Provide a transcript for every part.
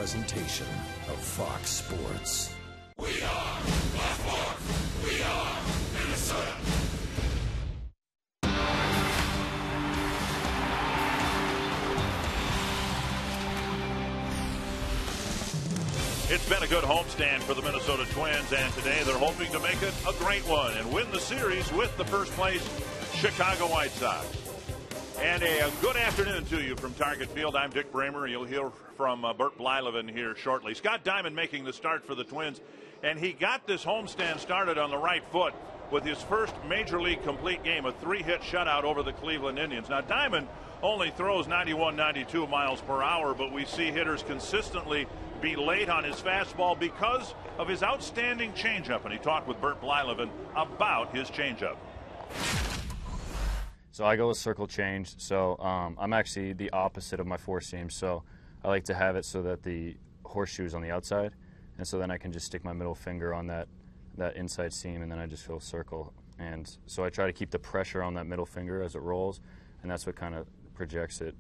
Presentation of Fox Sports. We are Blackmore. We are Minnesota. It's been a good homestand for the Minnesota Twins, and today they're hoping to make it a great one and win the series with the first place Chicago White Sox. And a good afternoon to you from Target Field. I'm Dick Bramer. You'll hear from Bert Blyleven here shortly. Scott Diamond making the start for the Twins, and he got this homestand started on the right foot with his first Major League complete game, a 3-hit shutout over the Cleveland Indians. Now, Diamond only throws 91, 92 miles per hour, but we see hitters consistently be late on his fastball because of his outstanding changeup, and he talked with Bert Blyleven about his changeup. So I go with circle change, so I'm actually the opposite of my four seam, so I like to have it so that the horseshoe is on the outside, and so then I can just stick my middle finger on that inside seam, and then I just feel circle. And so I try to keep the pressure on that middle finger as it rolls, and that's what kind of projects it.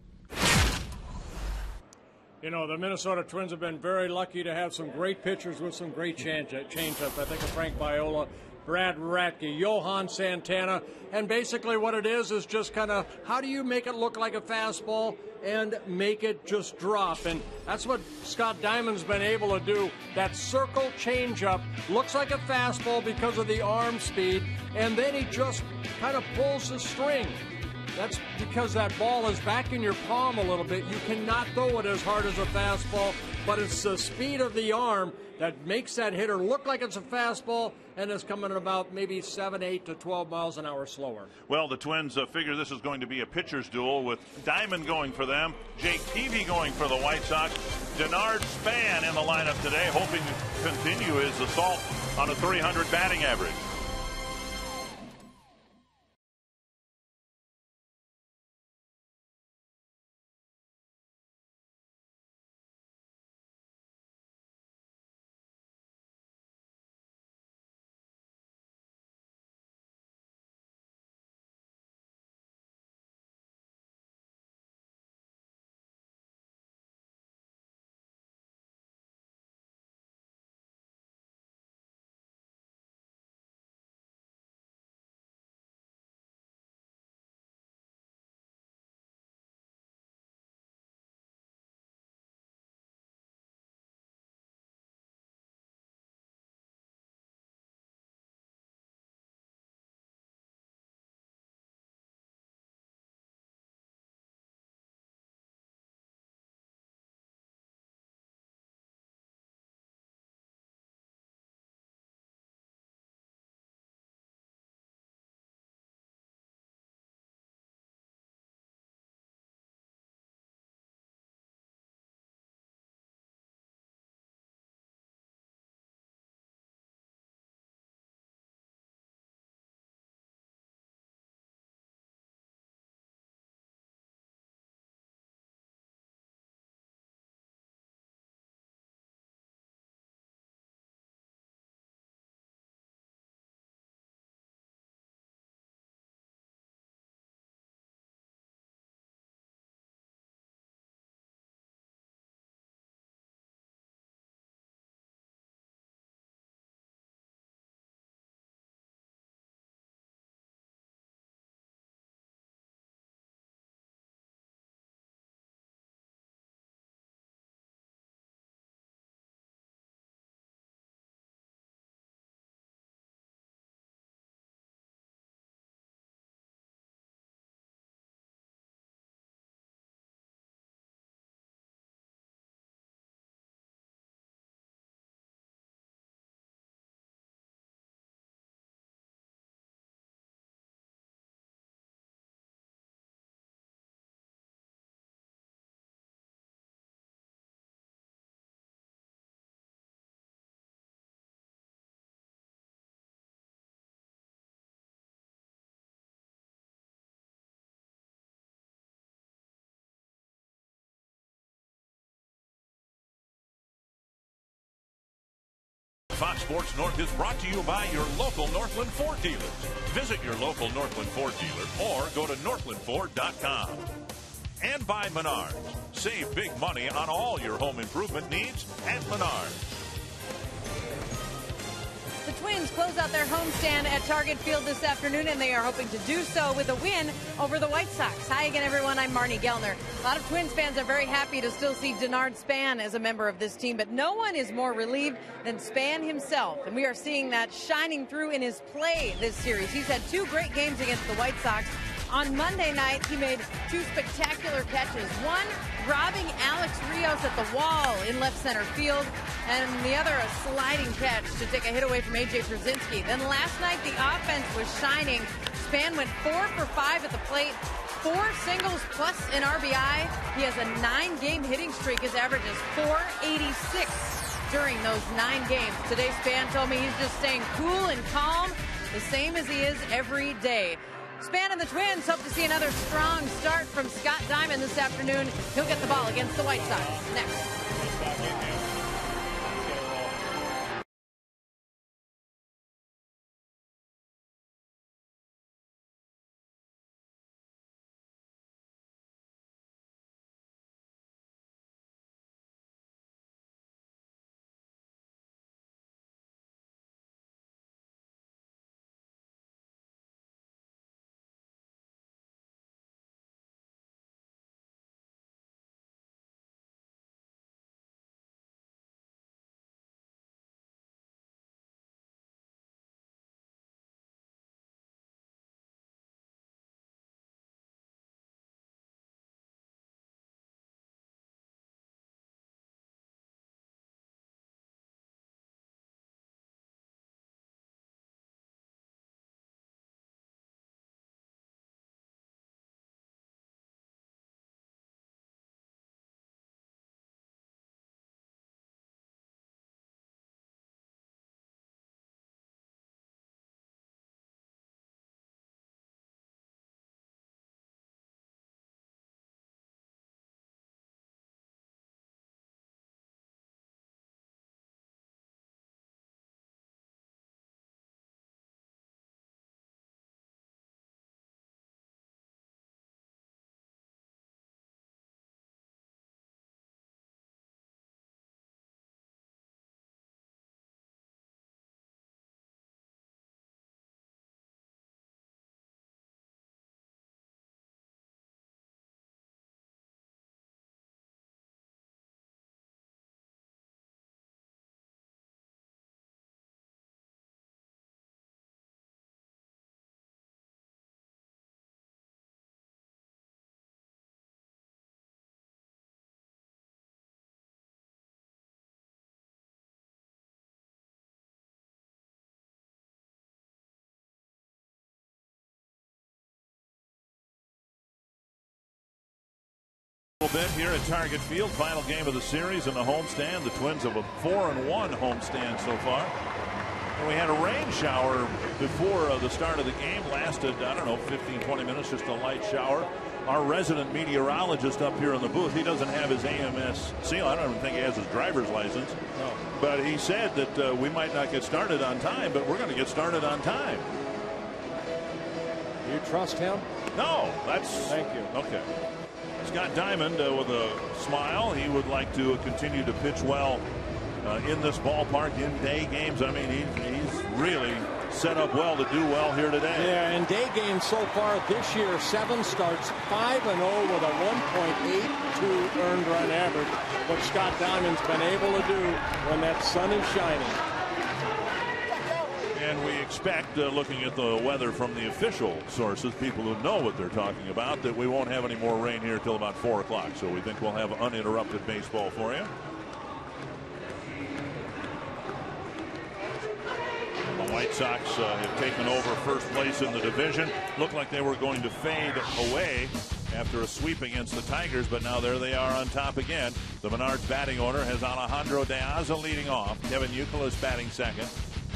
You know, the Minnesota Twins have been very lucky to have some great pitchers with some great changeup. I think of Frank Viola, Brad Ratke, Johan Santana, and basically what it is just kind of how do you make it look like a fastball and make it just drop, and that's what Scott Diamond's been able to do. That circle changeup looks like a fastball because of the arm speed, and then he just kind of pulls the string. That's because that ball is back in your palm a little bit. You cannot throw it as hard as a fastball, but it's the speed of the arm that makes that hitter look like it's a fastball, and is coming at about maybe 7, 8 to 12 miles an hour slower. Well, the Twins figure this is going to be a pitcher's duel with Diamond going for them, Jake Peavy going for the White Sox, Denard Span in the lineup today, hoping to continue his assault on a 300 batting average. Fox Sports North is brought to you by your local Northland Ford dealers. Visit your local Northland Ford dealer or go to northlandford.com. and by Menards. Save big money on all your home improvement needs at Menards. The Twins close out their homestand at Target Field this afternoon, and they are hoping to do so with a win over the White Sox. Hi again, everyone. I'm Marnie Gellner. A lot of Twins fans are very happy to still see Denard Span as a member of this team, but no one is more relieved than Span himself, and we are seeing that shining through in his play this series. He's had 2 great games against the White Sox. On Monday night, he made 2 spectacular catches. One, robbing Alex Rios at the wall in left center field, and the other, a sliding catch to take a hit away from A.J. Pierzynski. Then last night, the offense was shining. Span went 4 for 5 at the plate, 4 singles plus an RBI. He has a 9-game hitting streak. His average is .486 during those 9 games. Today, Span told me he's just staying cool and calm, the same as he is every day. Span and the Twins hope to see another strong start from Scott Diamond this afternoon. He'll get the ball against the White Sox next. Bit here at Target Field, final game of the series in the homestand. The Twins have a 4-1 homestand so far. And we had a rain shower before the start of the game. Lasted, I don't know, 15-20 minutes, just a light shower. Our resident meteorologist up here in the booth, he doesn't have his AMS seal. I don't even think he has his driver's license. No. But he said that we might not get started on time, but we're going to get started on time. You trust him? No, that's... Thank you. Okay. Scott Diamond with a smile. He would like to continue to pitch well in this ballpark in day games. I mean, he's really set up well to do well here today. Yeah, in day games so far this year, 7 starts, 5-0 with a 1.82 earned run average. What Scott Diamond's been able to do when that sun is shining. And we expect, looking at the weather from the official sources, people who know what they're talking about, that we won't have any more rain here till about 4 o'clock. So we think we'll have uninterrupted baseball for you. The White Sox have taken over first place in the division. Looked like they were going to fade away after a sweep against the Tigers, but now there they are on top again. The Menards batting order has Alejandro De Aza leading off. Kevin Youkilis batting second.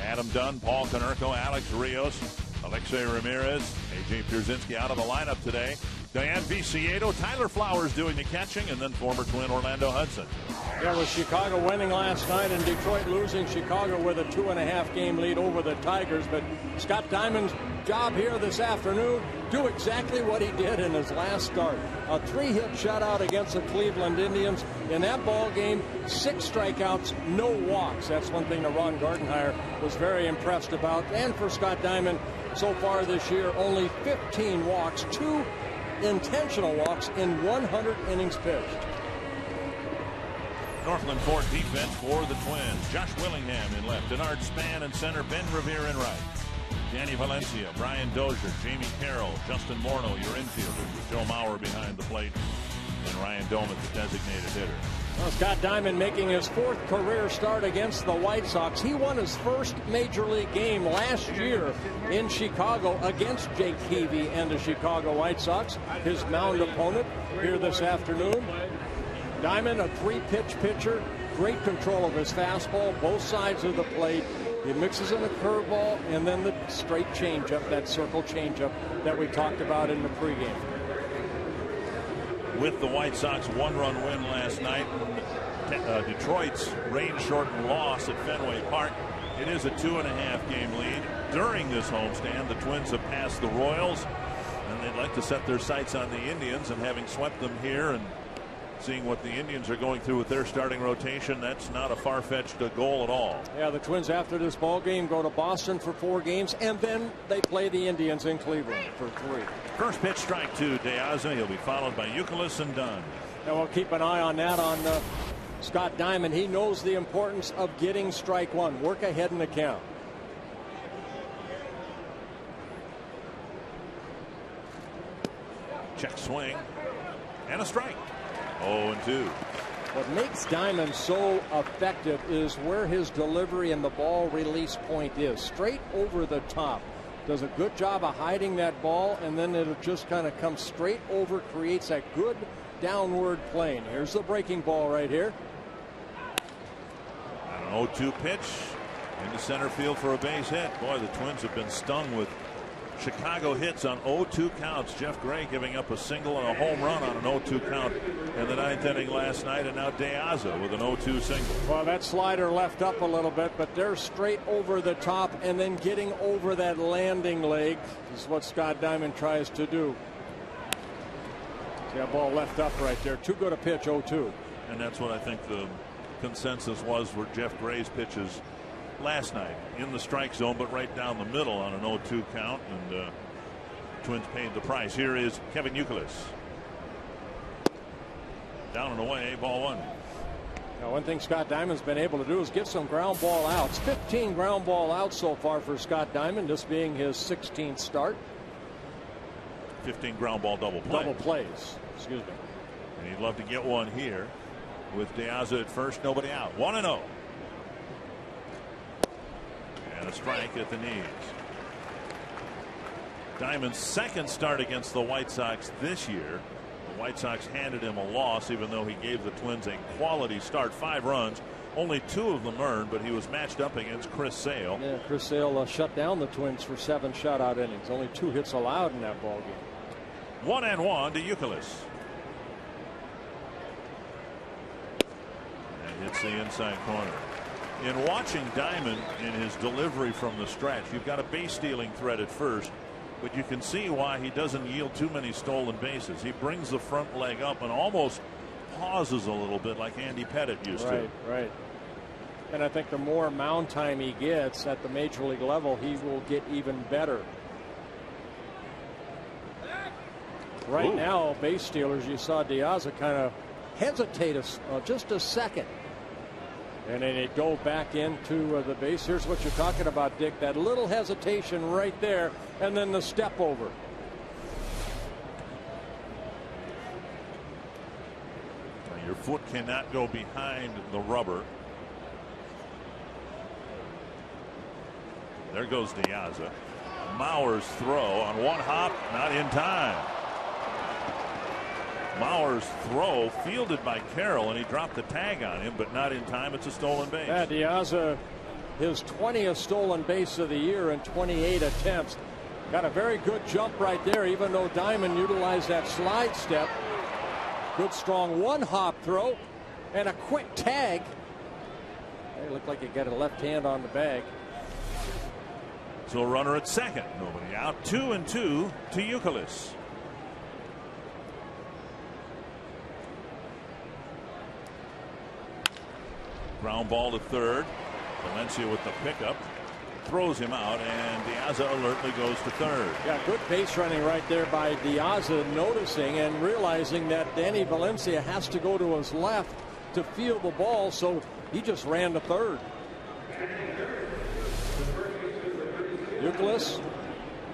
Adam Dunn, Paul Konerko, Alex Rios, Alexei Ramirez, A.J. Pierzynski out of the lineup today. Diane Viciedo, Tyler Flowers doing the catching, and then former Twin Orlando Hudson. Yeah, with Chicago winning last night and Detroit losing, Chicago with a 2.5 game lead over the Tigers. But Scott Diamond's job here this afternoon. Do exactly what he did in his last start. A 3-hit shutout against the Cleveland Indians. In that ball game, 6 strikeouts, no walks. That's one thing that Ron Gardenhire was very impressed about. And for Scott Diamond, so far this year, only 15 walks, 2 intentional walks in 100 innings pitched. Northland Ford defense for the Twins. Josh Willingham in left. Denard Span in center. Ben Revere in right. Danny Valencia, Brian Dozier, Jamie Carroll, Justin Morneau, your infielders. Joe Mauer behind the plate. And Ryan Doman, the designated hitter. Well, Scott Diamond making his 4th career start against the White Sox. He won his first major league game last year in Chicago against Jake Heavey and the Chicago White Sox. His mound opponent here this afternoon. Diamond, a 3-pitch pitcher, great control of his fastball, both sides of the plate. He mixes in a curveball and then the straight changeup, that circle changeup that we talked about in the pregame. With the White Sox 1-run win last night, Detroit's rain-shortened loss at Fenway Park, it is a 2.5 game lead. During this homestand, the Twins have passed the Royals, and they'd like to set their sights on the Indians, and having swept them here and seeing what the Indians are going through with their starting rotation, that's not a far-fetched goal at all. Yeah, the Twins after this ball game go to Boston for 4 games, and then they play the Indians in Cleveland for 3. First pitch, strike 2, De Aza. He'll be followed by Youkilis and Dunn. And we'll keep an eye on that on Scott Diamond. He knows the importance of getting strike 1. Work ahead in the count. Check swing and a strike. 0-2. What makes Diamond so effective is where his delivery and the ball release point is. Straight over the top. Does a good job of hiding that ball, and then it'll just kind of come straight over, creates that good downward plane. Here's the breaking ball right here. An 0-2 pitch into center field for a base hit. Boy, the Twins have been stung with Chicago hits on 0-2 counts. Jeff Gray giving up a single and a home run on an 0-2 count in the 9th inning last night, and now De Aza with an 0-2 single. Well, that slider left up a little bit, but they're straight over the top, and then getting over that landing leg is what Scott Diamond tries to do. See that ball left up right there. Too good a pitch, 0-2. And that's what I think the consensus was for Jeff Gray's pitches last night, in the strike zone, but right down the middle on an 0-2 count, and Twins paid the price. Here is Kevin Youkilis. Down and away, ball 1. Now, one thing Scott Diamond's been able to do is get some ground ball outs. 15 ground ball outs so far for Scott Diamond, this being his 16th start. 15 ground ball double plays. Excuse me. And he'd love to get one here with De Aza at first, nobody out. 1-0. And a strike at the knees. Diamond's 2nd start against the White Sox this year. The White Sox handed him a loss, even though he gave the Twins a quality start. 5 runs, only 2 of them earned, but he was matched up against Chris Sale. Yeah, Chris Sale shut down the Twins for 7 shutout innings. Only 2 hits allowed in that ball game. 1-1 to Youkilis. And hits the inside corner. In watching Diamond in his delivery from the stretch, you've got a base stealing threat at first, but you can see why he doesn't yield too many stolen bases. He brings the front leg up and almost pauses a little bit like Andy Pettitte used to. Right. And I think the more mound time he gets at the major league level, he will get even better. Right now, base stealers, you saw De Aza kind of hesitate just a second. And then they go back into the base. Here's what you're talking about, Dick. That little hesitation right there, and then the step over. Your foot cannot go behind the rubber. There goes De Aza. Mauer's throw on one hop, not in time. Mauer's throw fielded by Carroll, and he dropped the tag on him, but not in time. It's a stolen base. Yeah, De Aza, his 20th stolen base of the year in 28 attempts. Got a very good jump right there, even though Diamond utilized that slide step. Good strong one hop throw and a quick tag. It looked like he got a left hand on the bag. So a runner at second, nobody out. 2-2 to Youkilis. Ground ball to third. Valencia with the pickup. Throws him out, and Diaza alertly goes to third. Yeah, good base running right there by Diaza, noticing and realizing that Danny Valencia has to go to his left to field the ball, so he just ran to third. Youkilis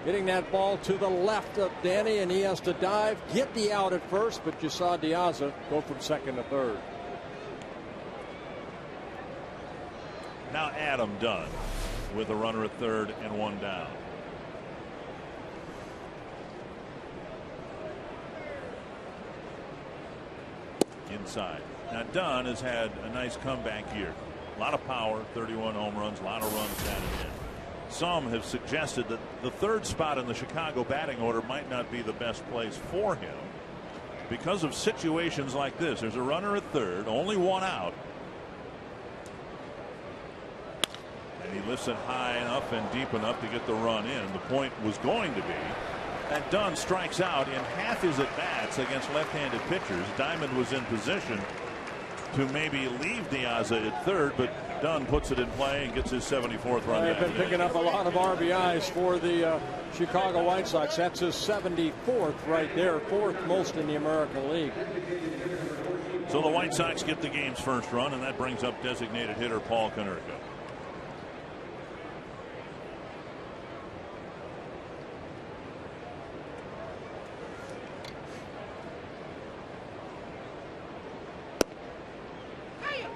getting that ball to the left of Danny, and he has to dive, get the out at first, but you saw Diaza go from second to third. Now Adam Dunn with a runner at third and one down. Inside. Now Dunn has had a nice comeback year. A lot of power, 31 home runs, a lot of runs batted in. Some have suggested that the third spot in the Chicago batting order might not be the best place for him because of situations like this. There's a runner at third, only one out. And he lifts it high enough and deep enough to get the run in. The point was going to be that Dunn strikes out in half his at-bats against left-handed pitchers. Diamond was in position to maybe leave Diaza at third, but Dunn puts it in play and gets his 74th run. They've been picking up a lot of RBIs for the Chicago White Sox. That's his 74th right there, fourth most in the American League. So the White Sox get the game's first run, and that brings up designated hitter Paul Konerko.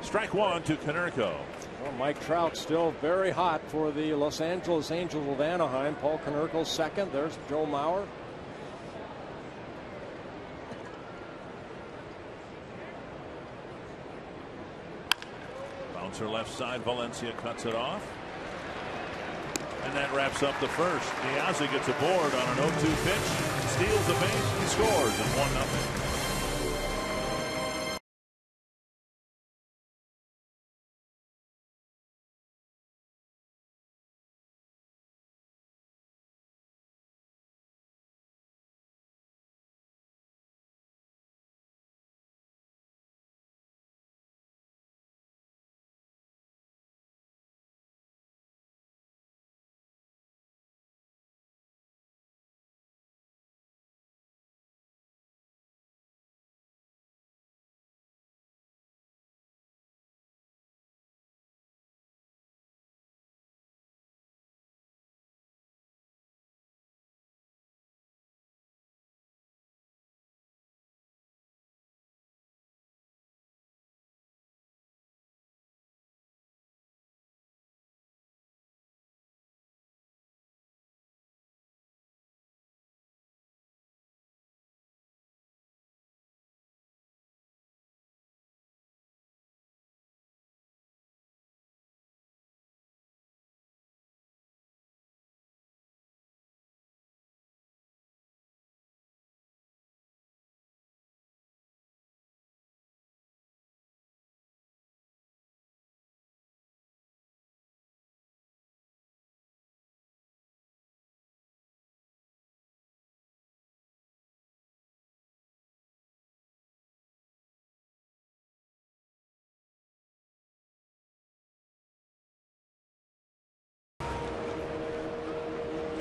Strike one to Konerko. Well, Mike Trout still very hot for the Los Angeles Angels of Anaheim. Paul Konerko second. There's Joe Mauer. Bouncer left side. Valencia cuts it off. And that wraps up the first. Diaza gets aboard on an 0-2 pitch, steals the base, and scores at 1-0.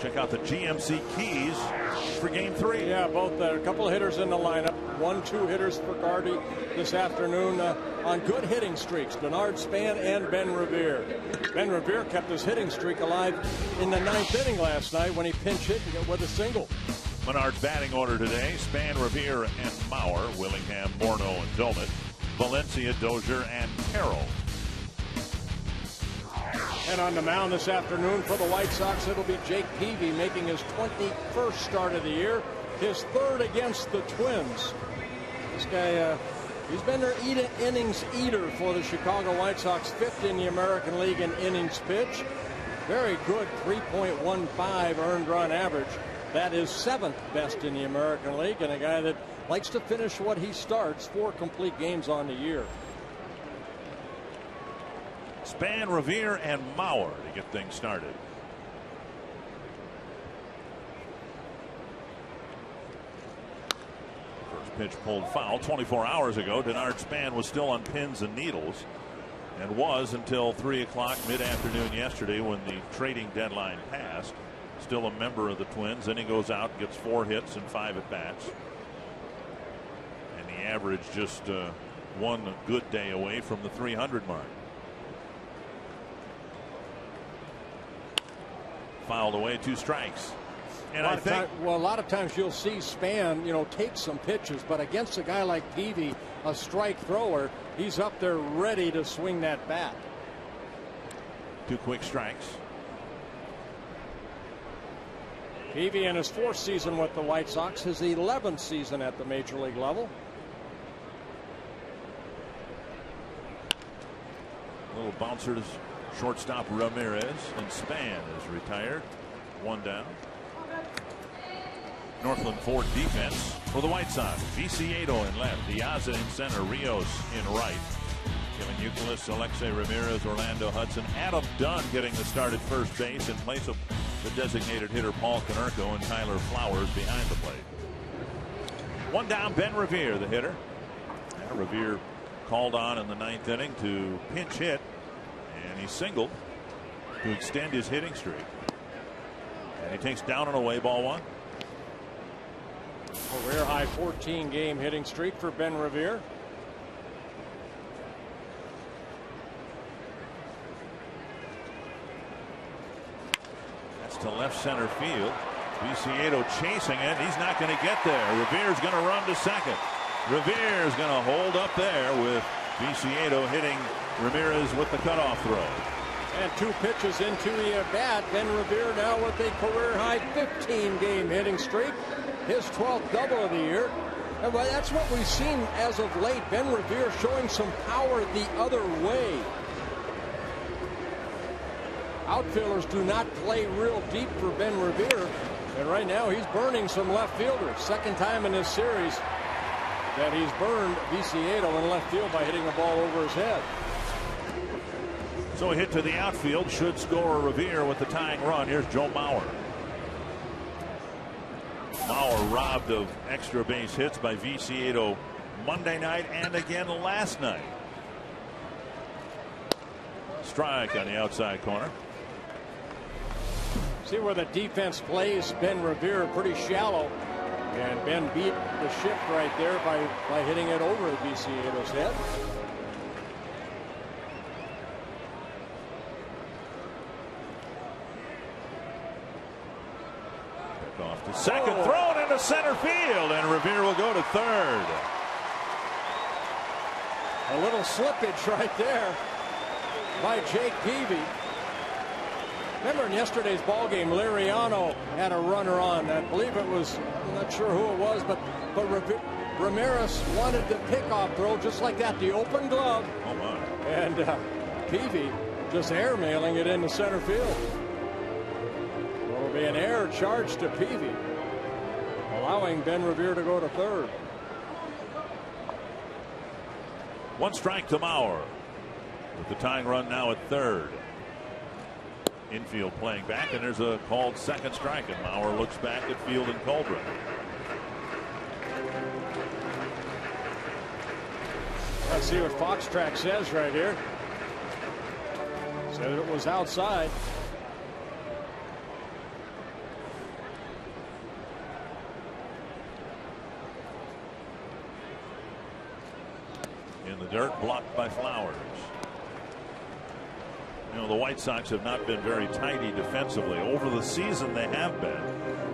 Check out the GMC keys for game 3. Yeah, both a couple of hitters in the lineup. 1-2 hitters for Gardy this afternoon on good hitting streaks. Denard Span and Ben Revere. Ben Revere kept his hitting streak alive in the 9th inning last night when he pinch hit with a single. Menard's batting order today: Span, Revere, and Mauer. Willingham, Morneau, and Domet. Valencia, Dozier, and Carroll. And on the mound this afternoon for the White Sox, it'll be Jake Peavy making his 21st start of the year, his third against the Twins. This guy, he's been their innings eater for the Chicago White Sox, 5th in the American League in innings pitched. Very good 3.15 earned run average. That is 7th best in the American League, and a guy that likes to finish what he starts, 4 complete games on the year. Span, Revere, and Mauer to get things started. pitch pulled foul. 24 hours ago, Denard Span was still on pins and needles, and was until 3 o'clock mid-afternoon yesterday when the trading deadline passed. Still a member of the Twins. Then he goes out and gets 4 hits and 5 at-bats. And the average just one good day away from the 300 mark. Fouled away, 2 strikes. And I think a lot of times you'll see Span, take some pitches, but against a guy like Peavy, a strike thrower, he's up there ready to swing that bat. 2 quick strikes. Peavy in his 4th season with the White Sox, his 11th season at the major league level. Little bouncer to shortstop Ramirez, and Span is retired. 1 down. Northland Ford defense for the White Sox. Viciedo in left, Diaz in center, Rios in right. Kevin Youkilis, Alexei Ramirez, Orlando Hudson, Adam Dunn getting the start at first base in place of the designated hitter Paul Konerko, and Tyler Flowers behind the plate. 1 down, Ben Revere, the hitter. And Revere called on in the 9th inning to pinch hit, and he singled to extend his hitting streak. And he takes down and away, ball 1. Career high 14 game hitting streak for Ben Revere. That's to left center field. Viciedo chasing it. He's not going to get there. Revere's going to run to second. Revere's going to hold up there with Viciedo hitting Ramirez with the cutoff throw. And 2 pitches into the at bat. Ben Revere now with a career high 15 game hitting streak. His 12th double of the year. And that's what we've seen as of late. Ben Revere showing some power the other way. Outfielders do not play real deep for Ben Revere. And right now he's burning some left fielders. 2nd time in this series that he's burned Viciedo in left field by hitting a ball over his head. So a hit to the outfield should score Revere with the tying run. Here's Joe Mauer. Mauer robbed of extra base hits by Viciedo Monday night and again last night. Strike on the outside corner. See where the defense plays Ben Revere pretty shallow, and Ben beat the shift right there by hitting it over Viciedo's head. Off to second, thrown into center field, and Revere will go to 3rd. A little slippage right there by Jake Peavy. Remember in yesterday's ball game, Liriano had a runner on. I believe it was, I'm not sure who it was, but Ramirez wanted the pickoff throw just like that, the open glove. Oh my! And Peavy just airmailing it into center field. Will be an error charge to Peavy, allowing Ben Revere to go to 3rd. 1 strike to Mauer, with the tying run now at 3rd. Infield playing back, and there's a called 2nd strike, and Mauer looks back at Field and Colbert. Let's see what Foxtrack says right here. Said it was outside. In the dirt, blocked by Flowers. You know, the White Sox have not been very tidy defensively. Over the season, they have been.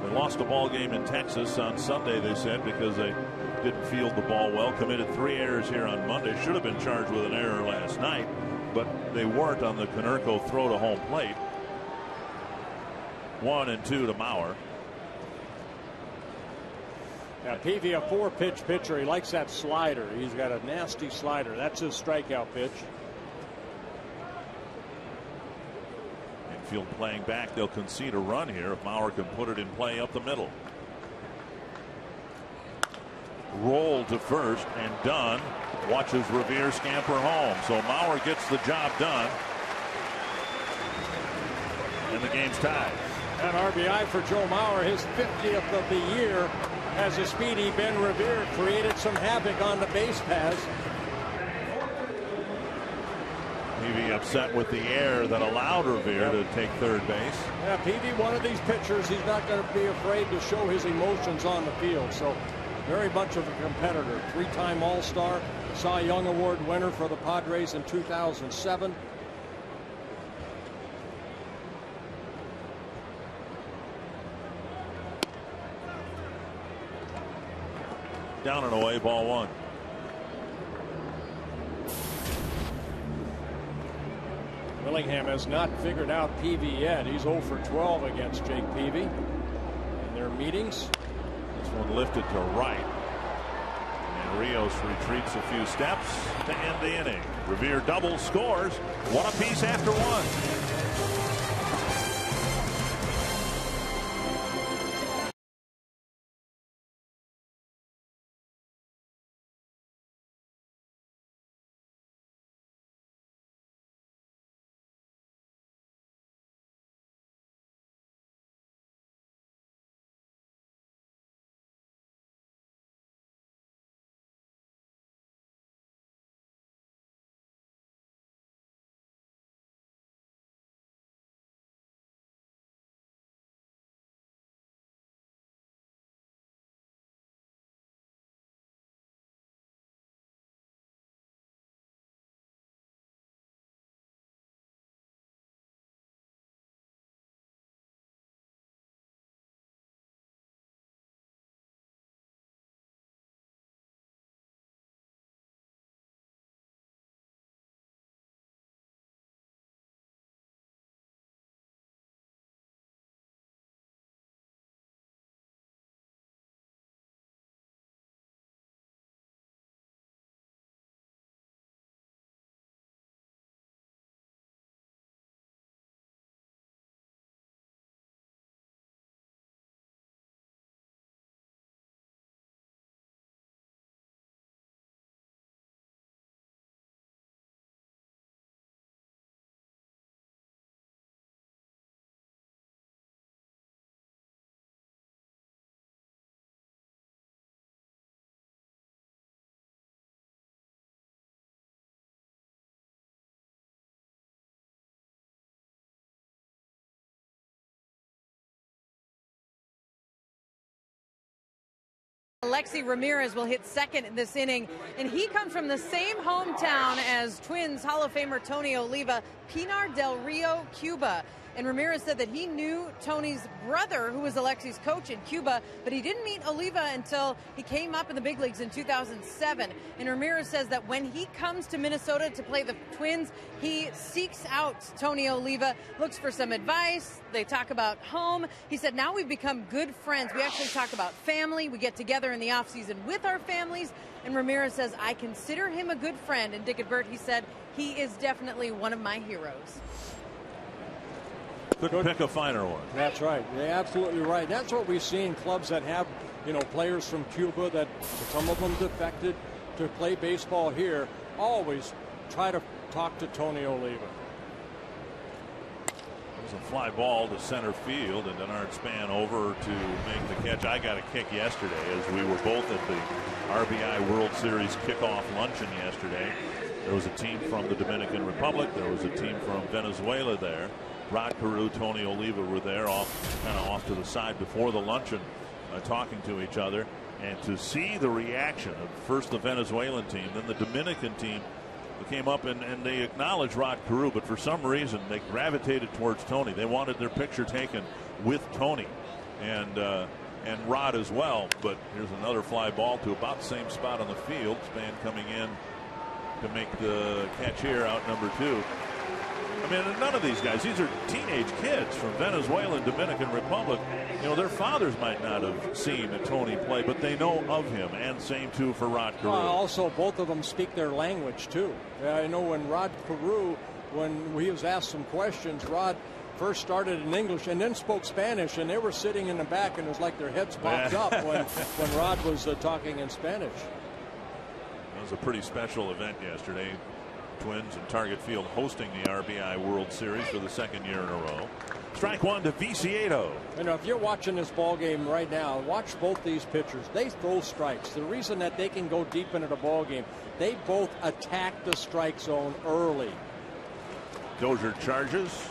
They lost a ball game in Texas on Sunday, they said, because they didn't field the ball well. Committed 3 errors here on Monday. Should have been charged with an error last night, but they weren't on the Konerko throw to home plate. 1 and 2 to Mauer. Now, Peavy, a 4-pitch pitcher. He likes that slider. He's got a nasty slider. That's his strikeout pitch. Infield playing back. They'll concede a run here if Mauer can put it in play up the middle. Roll to first, and Dunn watches Revere scamper home. So Mauer gets the job done. And the game's tied. An RBI for Joe Mauer, his 50th of the year. as a speedy Ben Revere created some havoc on the base paths. Peavy upset with the air that allowed Revere to take third base. Yeah, Peavy, one of these pitchers, he's not going to be afraid to show his emotions on the field. So very much of a competitor. Three-time All-Star, Cy Young Award winner for the Padres in 2007. Down and away, ball one. Willingham has not figured out Peavy yet. He's 0 for 12 against Jake Peavy in their meetings. This one lifted to right. And Rios retreats a few steps to end the inning. Revere double scores. One apiece after one. Alexi Ramirez will hit second in this inning, and he comes from the same hometown as Twins Hall of Famer Tony Oliva, Pinar del Rio, Cuba. And Ramirez said that he knew Tony's brother, who was Alexi's coach in Cuba, but he didn't meet Oliva until he came up in the big leagues in 2007. And Ramirez says that when he comes to Minnesota to play the Twins, he seeks out Tony Oliva, looks for some advice. They talk about home. He said, now we've become good friends. We actually talk about family. We get together in the offseason with our families. And Ramirez says, I consider him a good friend. And Dick Adbert, he said, he is definitely one of my heroes. Couldn't pick a finer one. That's right. You're absolutely right. That's what we see in clubs that have, players from Cuba that some of them defected to play baseball here. Always try to talk to Tony Oliva. It was a fly ball to center field, and Denard Span over to make the catch. I got a kick yesterday as we were both at the RBI World Series kickoff luncheon yesterday. There was a team from the Dominican Republic. There was a team from Venezuela there. Rod Carew, Tony Oliva were there, kind of off to the side before the luncheon, talking to each other. And to see the reaction of first the Venezuelan team, then the Dominican team came up and they acknowledged Rod Carew, but for some reason they gravitated towards Tony. They wanted their picture taken with Tony and Rod as well. But here's another fly ball to about the same spot on the field. Span coming in to make the catch here, out number 2. I mean, none of these guys, these are teenage kids from Venezuela and Dominican Republic. Their fathers might not have seen Tony play, but they know of him, and same too for Rod Carew. Also, both of them speak their language, too. I know when Rod Carew, when he was asked some questions, Rod first started in English and then spoke Spanish, and they were sitting in the back, and it was like their heads popped up when Rod was talking in Spanish. It was a pretty special event yesterday. Twins and Target Field hosting the RBI World Series for the second year in a row. Strike one to Viciedo. You know, if you're watching this ball game right now, watch both these pitchers. They throw strikes. The reason that they can go deep into the ball game, they both attack the strike zone early. Dozier charges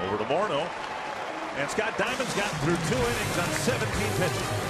over to Morneau. And Scott Diamond's gotten through 2 innings on 17 pitches.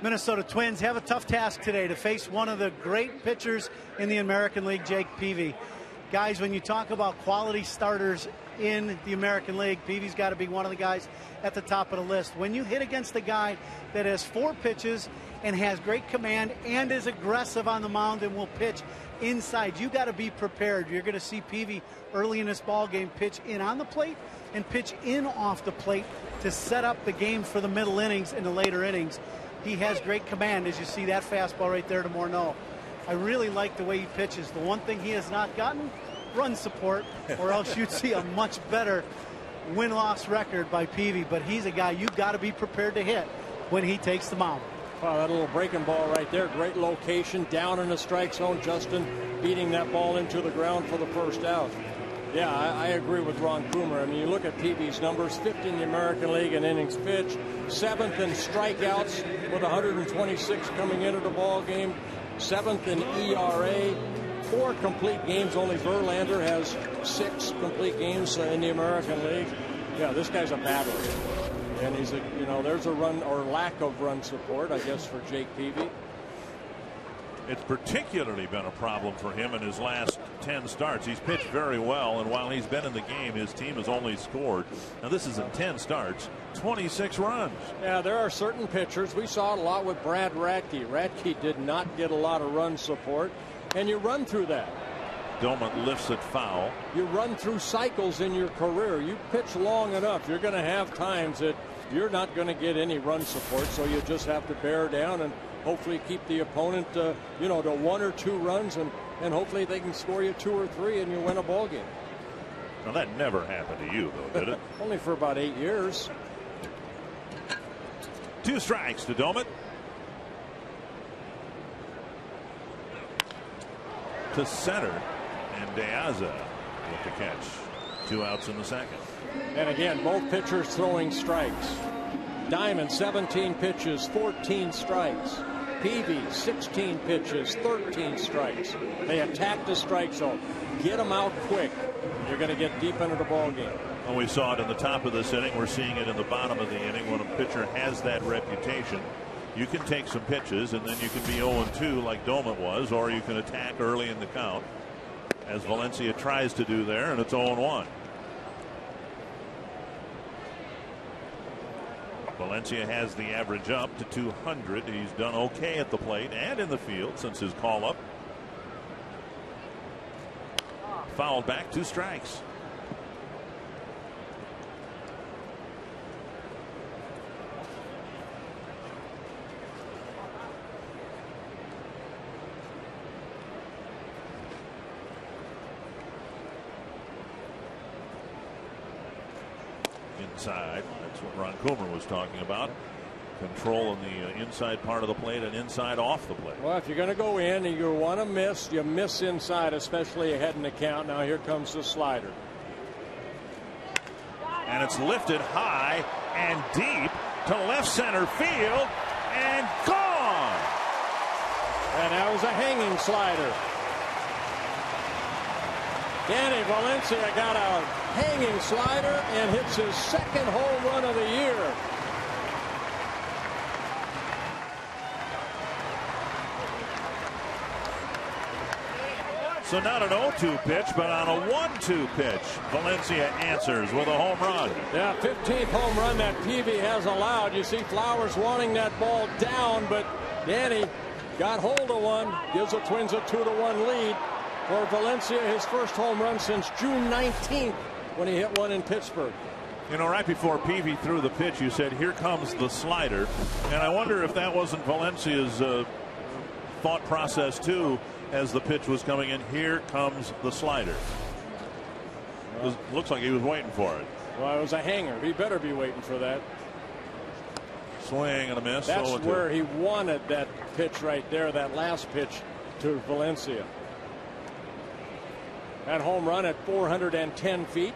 Minnesota Twins have a tough task today to face one of the great pitchers in the American League, Jake Peavy. Guys, when you talk about quality starters in the American League, Peavy's got to be one of the guys at the top of the list. When you hit against a guy that has 4 pitches and has great command and is aggressive on the mound and will pitch inside, you got to be prepared. You're going to see Peavy early in this ball game pitch in on the plate and pitch in off the plate to set up the game for the middle innings and the later innings. He has great command, as you see that fastball right there to Morneau. I really like the way he pitches. The one thing he has not gotten, run support, or else you'd see a much better win-loss record by Peavy. But he's a guy you've got to be prepared to hit when he takes the mound. Wow, that little breaking ball right there. Great location down in the strike zone. Justin beating that ball into the ground for the first out. Yeah, I agree with Ron Coomer. I mean, you look at Peavy's numbers, 5th in the American League in innings pitched, 7th in strikeouts with 126 coming into the ball game, 7th in ERA, 4 complete games. Only Verlander has 6 complete games in the American League. Yeah, this guy's a battler. And he's there's a run or lack of run support, I guess, for Jake Peavy. It's particularly been a problem for him in his last 10 starts. He's pitched very well, and while he's been in the game, his team has only scored, now this is in 10 starts, 26 runs. Yeah, there are certain pitchers. We saw it a lot with Brad Radke. Radke did not get a lot of run support, and you run through that. Doumit lifts it foul. You run through cycles in your career. You pitch long enough, you're going to have times that you're not going to get any run support, so you just have to bear down and hopefully keep the opponent to 1 or 2 runs, and hopefully they can score you 2 or 3 and you win a ball game. Now that never happened to you, though, did it? Only for about 8 years. 2 strikes to Doumit. To center, and De Aza with the catch. 2 outs in the second. And again, both pitchers throwing strikes. Diamond 17 pitches, 14 strikes. Peavy 16 pitches, 13 strikes. They attack the strike zone. Get them out quick. You're going to get deep into the ball game. Well, we saw it in the top of this inning. We're seeing it in the bottom of the inning. When a pitcher has that reputation, you can take some pitches and then you can be 0-2 like Doumit was, or you can attack early in the count, as Valencia tries to do there, and it's 0-1. Valencia has the average up to 200. He's done okay at the plate and in the field since his call up Fouled back, 2 strikes. Inside. That's what Ron Coomer was talking about. Control on the inside part of the plate and inside off the plate. Well, if you're going to go in and you want to miss, you miss inside, especially ahead in the count. Now here comes the slider. And it's lifted high and deep to left center field and gone. And that was a hanging slider. Danny Valencia got a hanging slider and hits his 2nd home run of the year. So not an 0-2 pitch, but on a 1-2 pitch, Valencia answers with a home run. Yeah, 15th home run that Peavy has allowed. You see Flowers wanting that ball down, but Danny got hold of one. Gives the Twins a 2-1 lead. For Valencia, his first home run since June 19th when he hit one in Pittsburgh. You know, right before Peavy threw the pitch, you said, here comes the slider. And I wonder if that wasn't Valencia's thought process, too, as the pitch was coming in. Here comes the slider. Looks like he was waiting for it. Well, it was a hanger. He better be waiting for that. Swing and a miss. That's where he wanted that pitch right there, that last pitch to Valencia. That home run at 410 feet.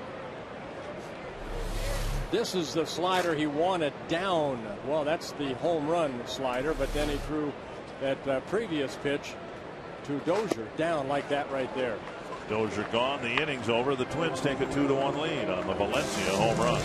This is the slider he wanted down. Well, that's the home run slider, but then he threw that previous pitch to Dozier down like that right there. Dozier gone. The inning's over. The Twins take a 2-1 lead on the Valencia home run.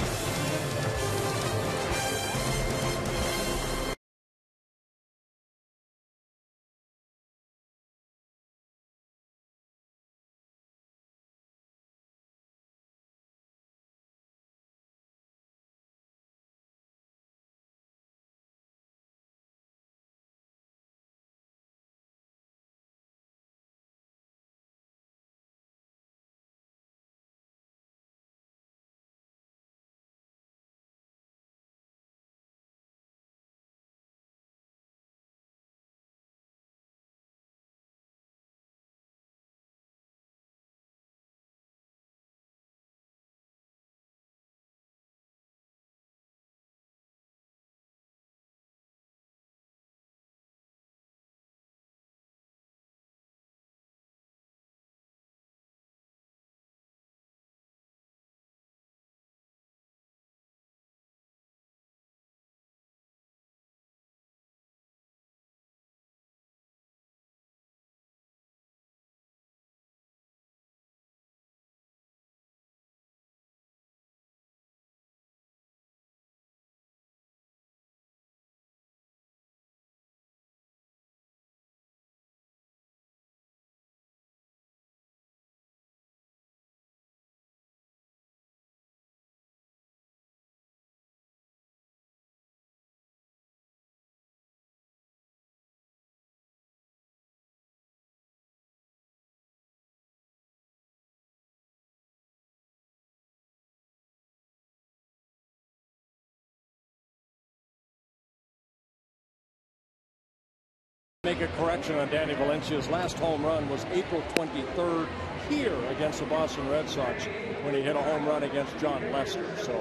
Make a correction on Danny Valencia's last home run was April 23rd here against the Boston Red Sox when he hit a home run against John Lester. So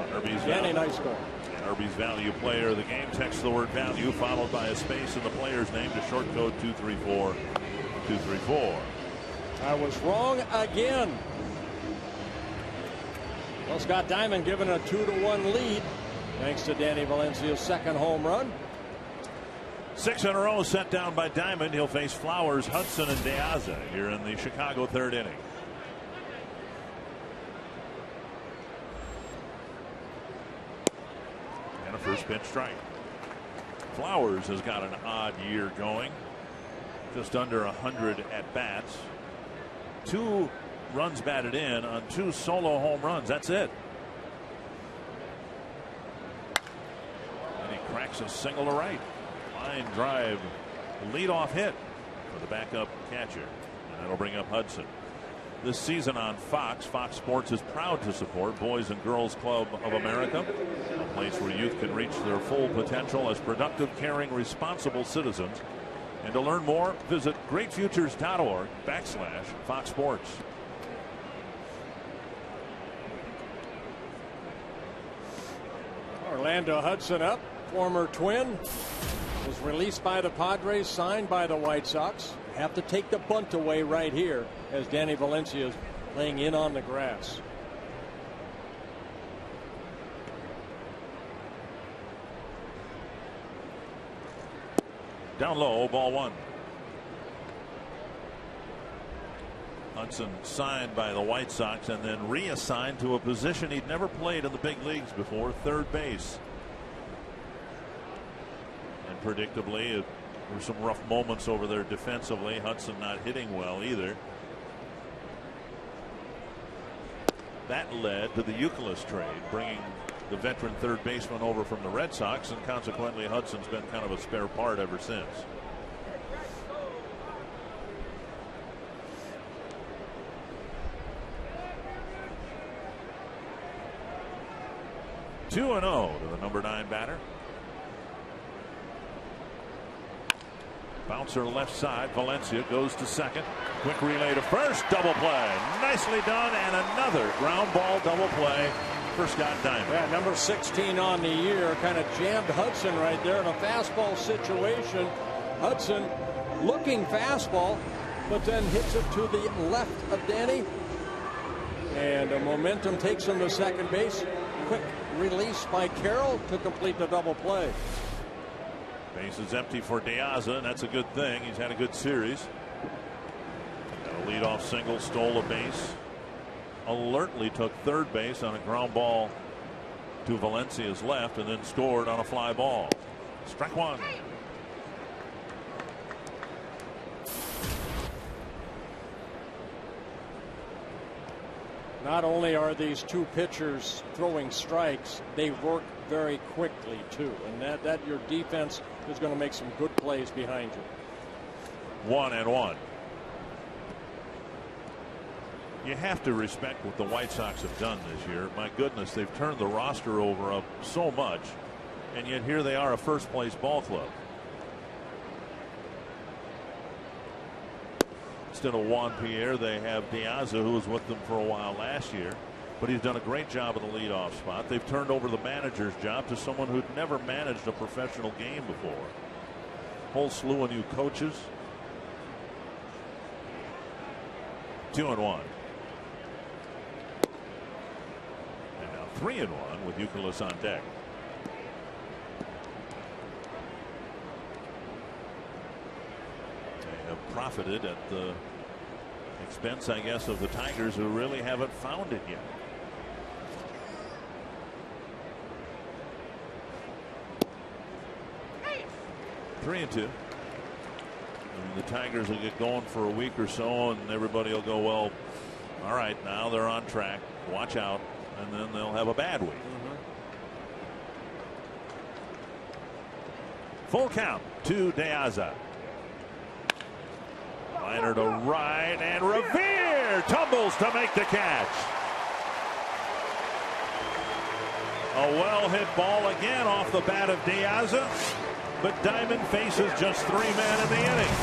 Danny, nice goal. Irby's value player of the game. Text the word value followed by a space in the player's name to short code 234-234. I was wrong again. Well, Scott Diamond given a 2-1 lead thanks to Danny Valencia's 2nd home run. 6 in a row set down by Diamond. He'll face Flowers, Hudson, and De Aza here in the Chicago 3rd inning. And a first pitch strike. Flowers has got an odd year going. Just under 100 at bats. 2 runs batted in on 2 solo home runs. That's it. And he cracks a single to right. Line drive leadoff hit for the backup catcher. And that'll bring up Hudson. this season on Fox. Fox Sports is proud to support Boys and Girls Club of America, a place where youth can reach their full potential as productive, caring, responsible citizens. And to learn more, visit greatfutures.org/Fox Sports. Orlando Hudson up, former Twin, was released by the Padres, signed by the White Sox. Have to take the bunt away right here as Danny Valencia is laying in on the grass. Down low, ball one. Hudson signed by the White Sox and then reassigned to a position he'd never played in the big leagues before, third base. And predictably, there were some rough moments over there defensively. Hudson not hitting well either. That led to the Youkilis trade, bringing the veteran third baseman over from the Red Sox, and consequently Hudson's been kind of a spare part ever since. Two and 0 to the number 9 batter. Bouncer left side. Valencia goes to second. Quick relay to first. Double play. Nicely done. And another ground ball double play for Scott Diamond. Yeah, number 16 on the year. Kind of jammed Hudson right there in a fastball situation. Hudson looking fastball, but then hits it to the left of Danny. And the momentum takes him to second base. Quick release by Carroll to complete the double play. Base is empty for De Aza, and that's a good thing. He's had a good series. Got a leadoff single, stole a base. Alertly took third base on a ground ball to Valencia's left, and then scored on a fly ball. Strike one. Not only are these two pitchers throwing strikes, they work very quickly too, and that your defense is going to make some good plays behind you. 1-1. You have to respect what the White Sox have done this year. My goodness, they've turned the roster over up so much, and yet here they are, a first place ball club. Instead of Juan Pierre, they have De Aza, who was with them for a while last year, but he's done a great job in the leadoff spot. They've turned over the manager's job to someone who'd never managed a professional game before. Whole slew of new coaches. 2-1. And now 3-1 with Youkilis on deck. They have profited at the expense, I guess, of the Tigers, who really haven't found it yet. Three and 2. The Tigers will get going for a week or so, and everybody will go, well, all right, now they're on track. Watch out. And then they'll have a bad week. Full count to De Aza. Liner to right, and Revere tumbles to make the catch. A well hit ball again off the bat of De Aza, but Diamond faces just 3 men in the inning.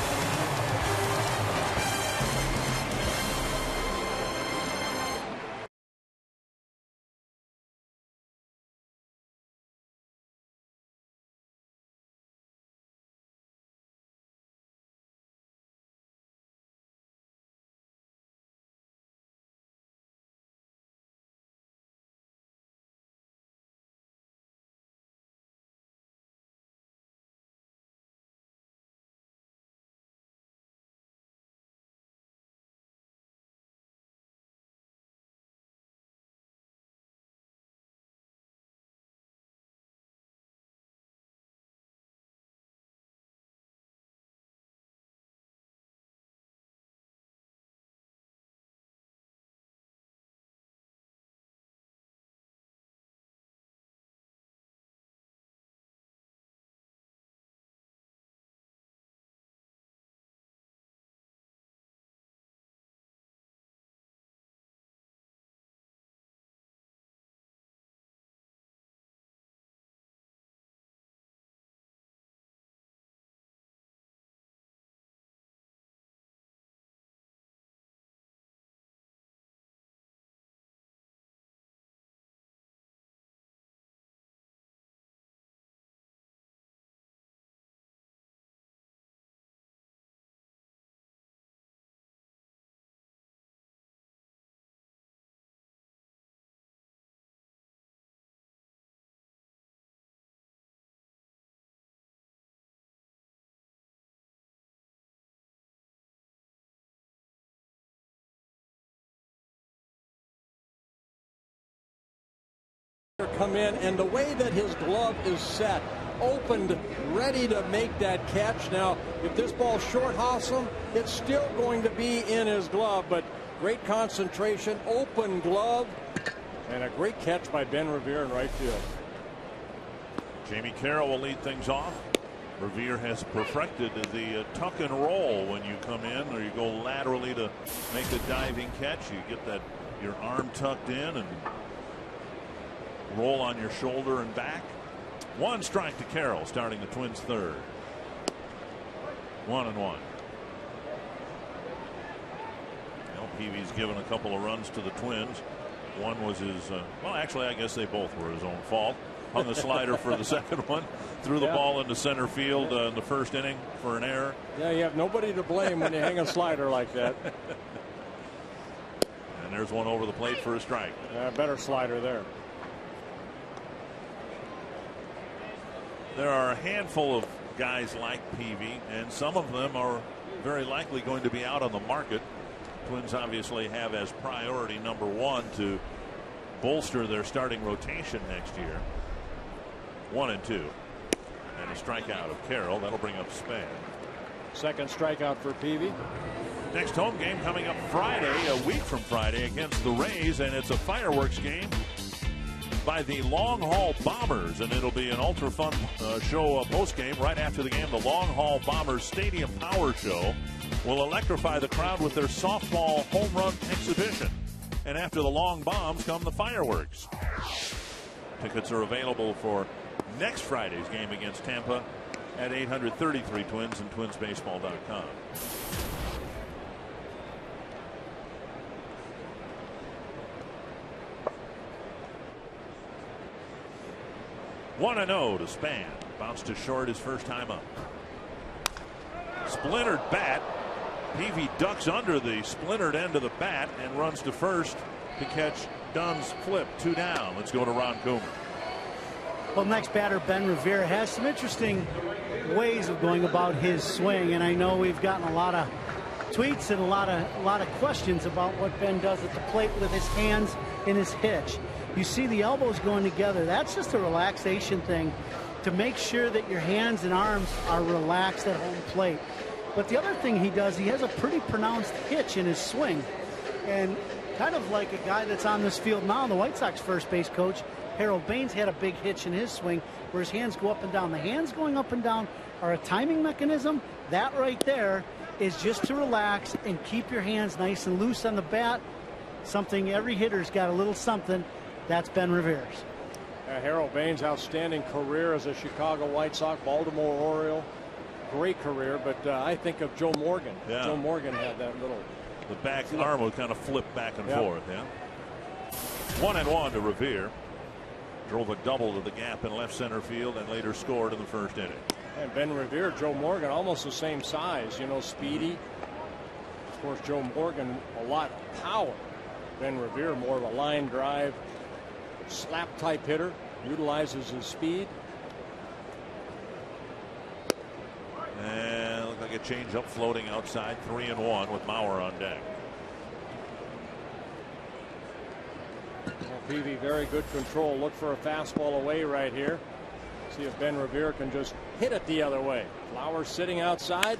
come in, and the way that his glove is set, opened, ready to make that catch. Now, if this ball's short hosel, it's still going to be in his glove, but great concentration, open glove, and a great catch by Ben Revere in right field. Jamie Carroll will lead things off. Revere has perfected the tuck and roll when you come in or you go laterally to make a diving catch. You get that your arm tucked in and roll on your shoulder and back. 1 strike to Carroll, starting the Twins' third. 1-1. Peavy's given a couple of runs to the Twins. One was his, well, actually, I guess they both were his own fault. Hung the slider for the second one, threw the ball into center field in the first inning for an error. Yeah, you have nobody to blame when you hang a slider like that. And there's one over the plate for a strike. Better slider there. There are a handful of guys like Peavy, and some of them are very likely going to be out on the market. Twins obviously have as priority number 1 to bolster their starting rotation next year. 1-2. And a strikeout of Carroll. That'll bring up Span. Second strikeout for Peavy. Next home game coming up Friday, a week from Friday, against the Rays, and it's a fireworks game by the Long Haul Bombers, and it'll be an ultra fun show post game right after the game. The Long Haul Bombers Stadium Power Show will electrify the crowd with their softball home run exhibition, and after the long bombs come the fireworks. Tickets are available for next Friday's game against Tampa at 833-TWINS and twinsbaseball.com. One and 0 to Span. Bounced to short his first time up. Splintered bat. Peavy ducks under the splintered end of the bat and runs to first to catch Dunn's flip. 2 down. Let's go to Ron Coomer. Well, next batter, Ben Revere, has some interesting ways of going about his swing, and I know we've gotten a lot of tweets and a lot of questions about what Ben does at the plate with his hands in his hitch. You see the elbows going together. That's just a relaxation thing to make sure that your hands and arms are relaxed at home plate. But the other thing he does, he has a pretty pronounced hitch in his swing. And kind of like a guy that's on this field now, the White Sox first base coach, Harold Baines, had a big hitch in his swing where his hands go up and down. The hands going up and down are a timing mechanism. That right there is just to relax and keep your hands nice and loose on the bat. Something every hitter's got a little something. That's Ben Revere's. Harold Baines, outstanding career as a Chicago White Sox, Baltimore Oriole. Great career, but I think of Joe Morgan. Yeah. Joe Morgan had that little. The back arm would kind of flip back and forth. Yeah. 1-1 to Revere. Drove a double to the gap in left center field and later scored in the first inning. And Ben Revere, Joe Morgan, almost the same size. You know, speedy. Of course, Joe Morgan, a lot of power. Ben Revere, more of a line drive, slap type hitter, utilizes his speed. And looked like a changeup floating outside. 3-1 with Mauer on deck. Well, Peavy, very good control. Look for a fastball away right here. See if Ben Revere can just hit it the other way. Flowers sitting outside,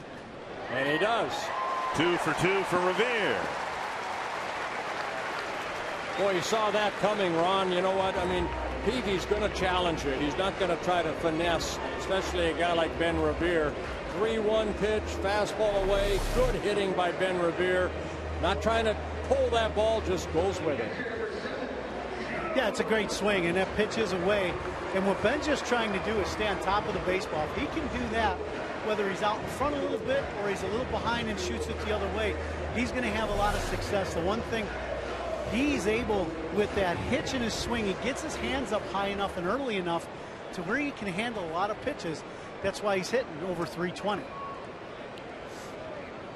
and he does. 2 for 2 for Revere. Boy, you saw that coming, Ron. You know what? I mean, Peavy's going to challenge it. He's not going to try to finesse, especially a guy like Ben Revere. 3-1 pitch, fastball away. Good hitting by Ben Revere. Not trying to pull that ball, just goes with it. Yeah, it's a great swing, and that pitch is away. And what Ben's just trying to do is stay on top of the baseball. If he can do that, whether he's out in front a little bit or he's a little behind and shoots it the other way, he's going to have a lot of success. The one thing he's able, with that hitch in his swing, he gets his hands up high enough and early enough to where he can handle a lot of pitches. That's why he's hitting over 320.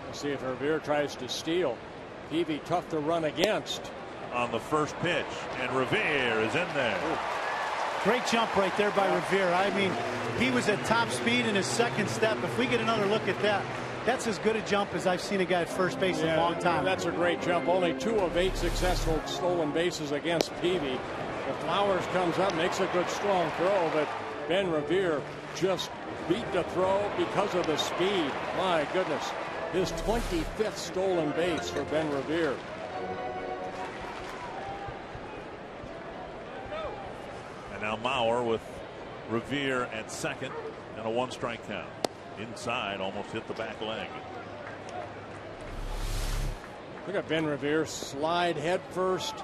Let's see if Revere tries to steal. Peavy tough to run against. On the first pitch, and Revere is in there. Ooh. Great jump right there by Revere. I mean, he was at top speed in his second step. If we get another look at that, that's as good a jump as I've seen a guy at first base in a long time. That's a great jump. Only 2 of 8 successful stolen bases against Peavy. Well, Flowers comes up, makes a good strong throw, but Ben Revere just beat the throw because of the speed. My goodness. His 25th stolen base for Ben Revere. And now Mauer with Revere at second and a 1-strike count. Inside, almost hit the back leg. Look at Ben Revere slide head first.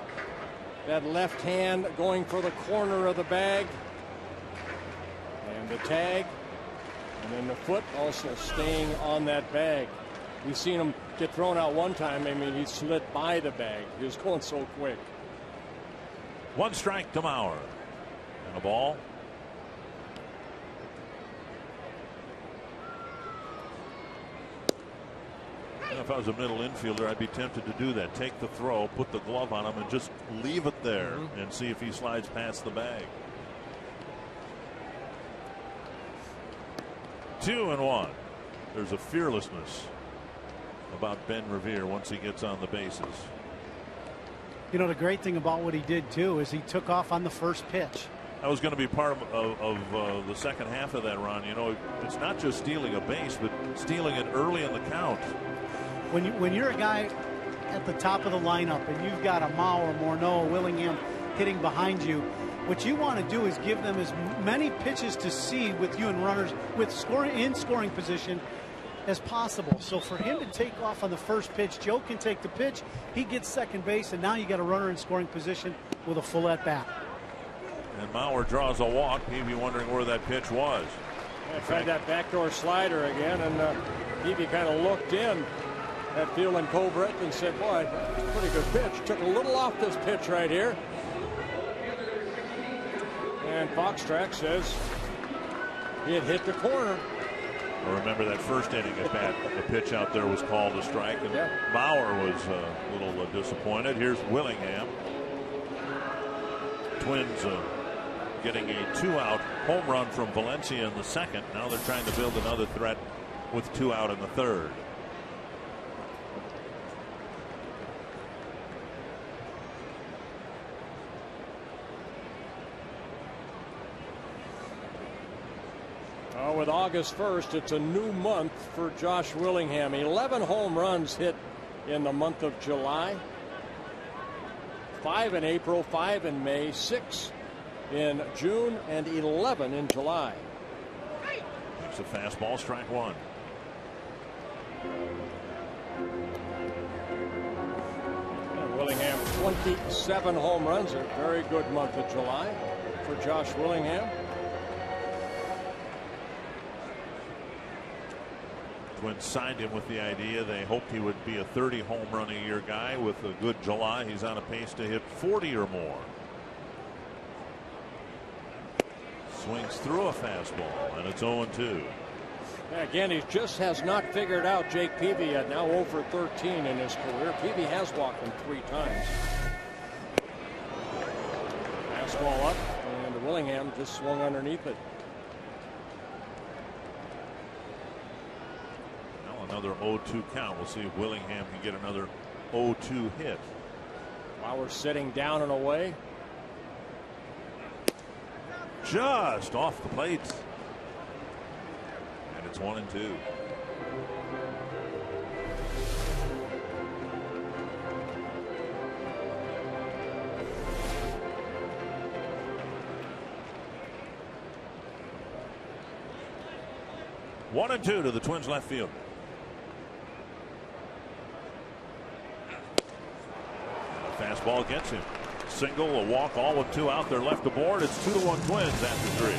That left hand going for the corner of the bag. And the tag. And then the foot also staying on that bag. We've seen him get thrown out one time. I mean, he slid by the bag. He was going so quick. 1 strike to Mauer. And a ball. If I was a middle infielder, I'd be tempted to do that. Take the throw, put the glove on him, and just leave it there and see if he slides past the bag. 2-1. There's a fearlessness about Ben Revere once he gets on the bases. You know, the great thing about what he did, too, is he took off on the first pitch. That was going to be part of the second half of that, Ron. You know, it's not just stealing a base, but stealing it early in the count. When you're a guy at the top of the lineup and you've got a Mauer, Morneau, Willingham hitting behind you, what you want to do is give them as many pitches to see with you and runners with scoring position as possible. So for him to take off on the first pitch, Joe can take the pitch, he gets second base, and now you got a runner in scoring position with a full at bat. And Mauer draws a walk. Peavy wondering where that pitch was. Yeah, tried that backdoor slider again, and Peavy kind of looked in at field and Covert and said, boy, that's a pretty good pitch. Took a little off this pitch right here. And Foxtrax says he had hit the corner. Well, remember that first inning at bat, the pitch out there was called a strike, and Mauer was a little disappointed. Here's Willingham. Twins getting a 2-out home run from Valencia in the second. Now they're trying to build another threat with 2 out in the third. With August 1st, it's a new month for Josh Willingham. 11 home runs hit in the month of July. 5 in April, 5 in May, 6 in June, and 11 in July. It's a fastball, strike 1. And Willingham, 27 home runs. A very good month of July for Josh Willingham. Twins signed him with the idea they hoped he would be a 30 home run a year guy. With a good July, he's on a pace to hit 40 or more. Swings through a fastball, and it's 0-2. Again, he just has not figured out Jake Peavy yet. Now 0 for 13 in his career. Peavy has walked him 3 times. Fastball up, and Willingham just swung underneath it. Another 0-2 count. We'll see if Willingham can get another 0-2 hit. Flowers sitting down and away. Just off the plate. And it's 1-2. One and two to the Twins left field. Fastball gets him. Single, a walk, all with 2 out there left aboard. It's 2-1 Twins after 3.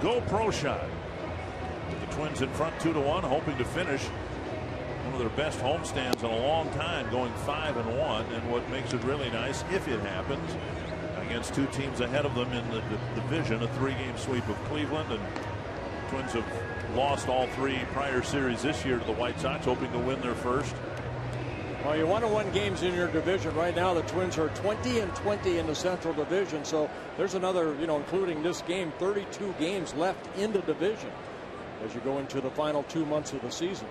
GoPro shot. The Twins in front 2-1, hoping to finish one of their best homestands in a long time, going 5-1. And what makes it really nice, if it happens, against two teams ahead of them in the division, a 3-game sweep of Cleveland, and Twins have lost all 3 prior series this year to the White Sox, hoping to win their first. Well, you want to win games in your division. Right now, the Twins are 20-20 in the Central Division. So there's another, including this game, 32 games left in the division as you go into the final 2 months of the season.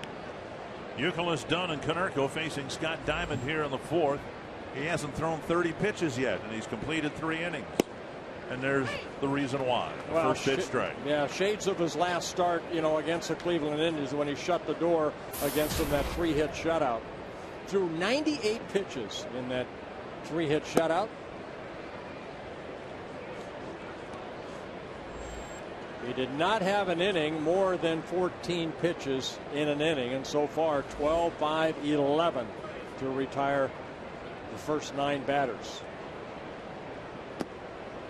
Youkilis, Dunn, and Konerko facing Scott Diamond here in the 4th. He hasn't thrown 30 pitches yet, and he's completed 3 innings. And there's the reason why. First pitch strike. Yeah, shades of his last start, against the Cleveland Indians when he shut the door against them, that 3-hit shutout. Threw 98 pitches in that 3-hit shutout. He did not have an inning more than 14 pitches in an inning, and so far 12, 5, 11 to retire the first 9 batters.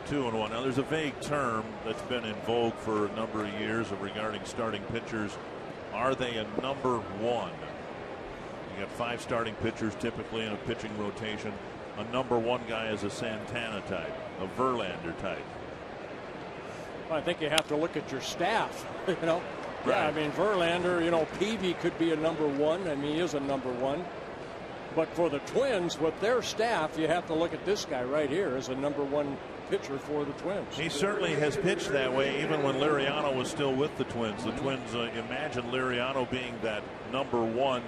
2-1. Now there's a vague term that's been in vogue for a number of years regarding starting pitchers. Are they a number 1? You got 5 starting pitchers typically in a pitching rotation. A number 1 guy is a Santana type, a Verlander type. I think you have to look at your staff. Right. Yeah, I mean Verlander, Peavy could be a number 1. I mean, he is a number 1. But for the Twins, with their staff, you have to look at this guy right here as a number 1 pitcher for the Twins. He certainly has pitched that way even when Liriano was still with the Twins. The Twins imagine Liriano being that number 1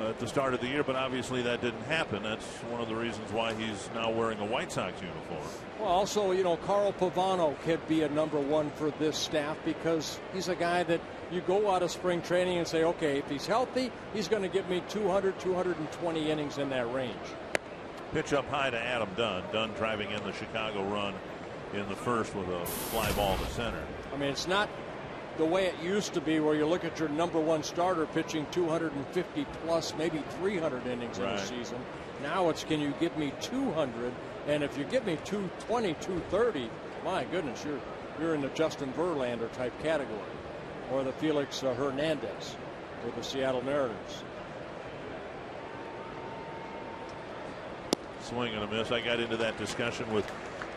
at the start of the year, but obviously that didn't happen. That's one of the reasons why he's now wearing a White Sox uniform. Well, also, Carl Pavano could be a number 1 for this staff because he's a guy that you go out of spring training and say, okay, if he's healthy, he's going to give me 200, 220 innings in that range. Pitch up high to Adam Dunn. Dunn driving in the Chicago run in the first with a fly ball to center. I mean, it's not the way it used to be where you look at your number 1 starter pitching 250 plus, maybe 300 innings in a season. Now it's, can you give me 200? And if you give me 220, 230, my goodness, you're in the Justin Verlander type category, or the Felix Hernandez with the Seattle Mariners. Swing and a miss. I got into that discussion with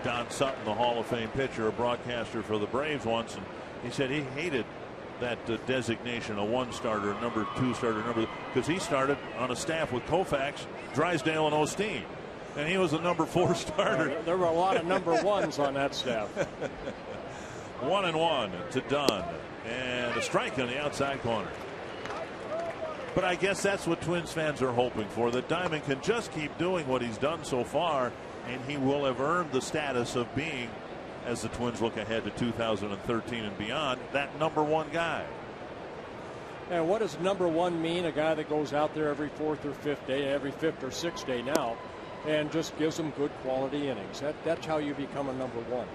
Don Sutton, the Hall of Fame pitcher, a broadcaster for the Braves once, and he said he hated that designation, a 1 starter, a number 2 starter, because he started on a staff with Koufax, Drysdale, and Osteen, and he was a number 4 starter. There were a lot of number 1s on that staff. 1-1 to Dunn, and a strike on the outside corner. But I guess that's what Twins fans are hoping for, that Diamond can just keep doing what he's done so far, and he will have earned the status of being, as the Twins look ahead to 2013 and beyond, that number 1 guy. And what does number 1 mean? A guy that goes out there every 4th or 5th day, every 5th or 6th day now, and just gives them good quality innings. That's how you become a number 1.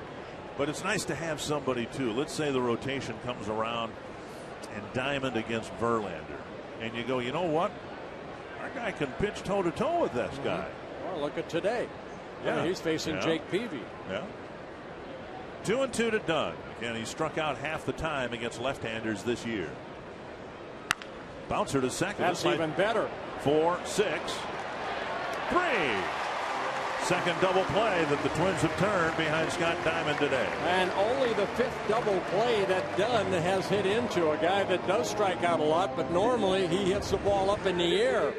But it's nice to have somebody too. Let's say the rotation comes around and Diamond against Verlander, and you go, you know what? Our guy can pitch toe to toe with this guy. Well, look at today. Yeah, I mean, he's facing Jake Peavy. Yeah. 2-2 to Dunn. Again, he struck out half the time against left-handers this year. Bouncer to second. That's even better. 4, 6, 3. Second double play that the Twins have turned behind Scott Diamond today. And only the 5th double play that Dunn has hit into, a guy that does strike out a lot, but normally he hits the ball up in the air.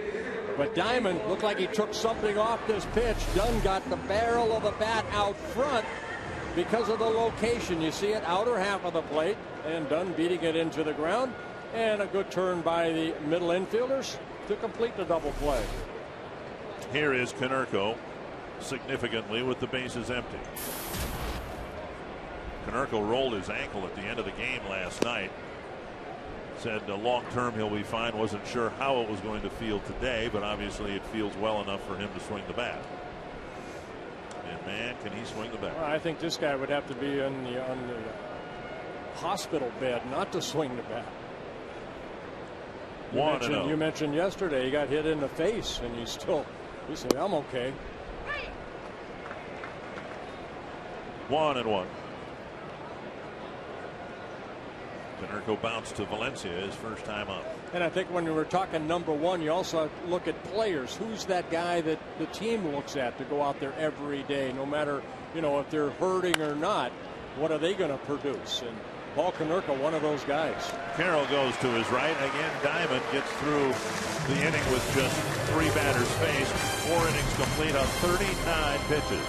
But Diamond looked like he took something off this pitch. Dunn got the barrel of the bat out front because of the location. You see it, outer half of the plate, and Dunn beating it into the ground. And a good turn by the middle infielders to complete the double play. Here is Konerko significantly with the bases empty. Konerko rolled his ankle at the end of the game last night. Said long term he'll be fine. Wasn't sure how it was going to feel today, but obviously it feels well enough for him to swing the bat. And man, can he swing the bat. Well, I think this guy would have to be on the hospital bed not to swing the bat. You mentioned yesterday he got hit in the face and he said, I'm okay. 1-1. Konerko bounced to Valencia his first time up. And I think when we're talking number one, you also look at players. Who's that guy that the team looks at to go out there every day, no matter, you know, if they're hurting or not? What are they going to produce? And Paul Konerko, one of those guys. Carroll goes to his right. Again, Diamond gets through the inning with just 3 batters faced. 4 innings complete on 39 pitches.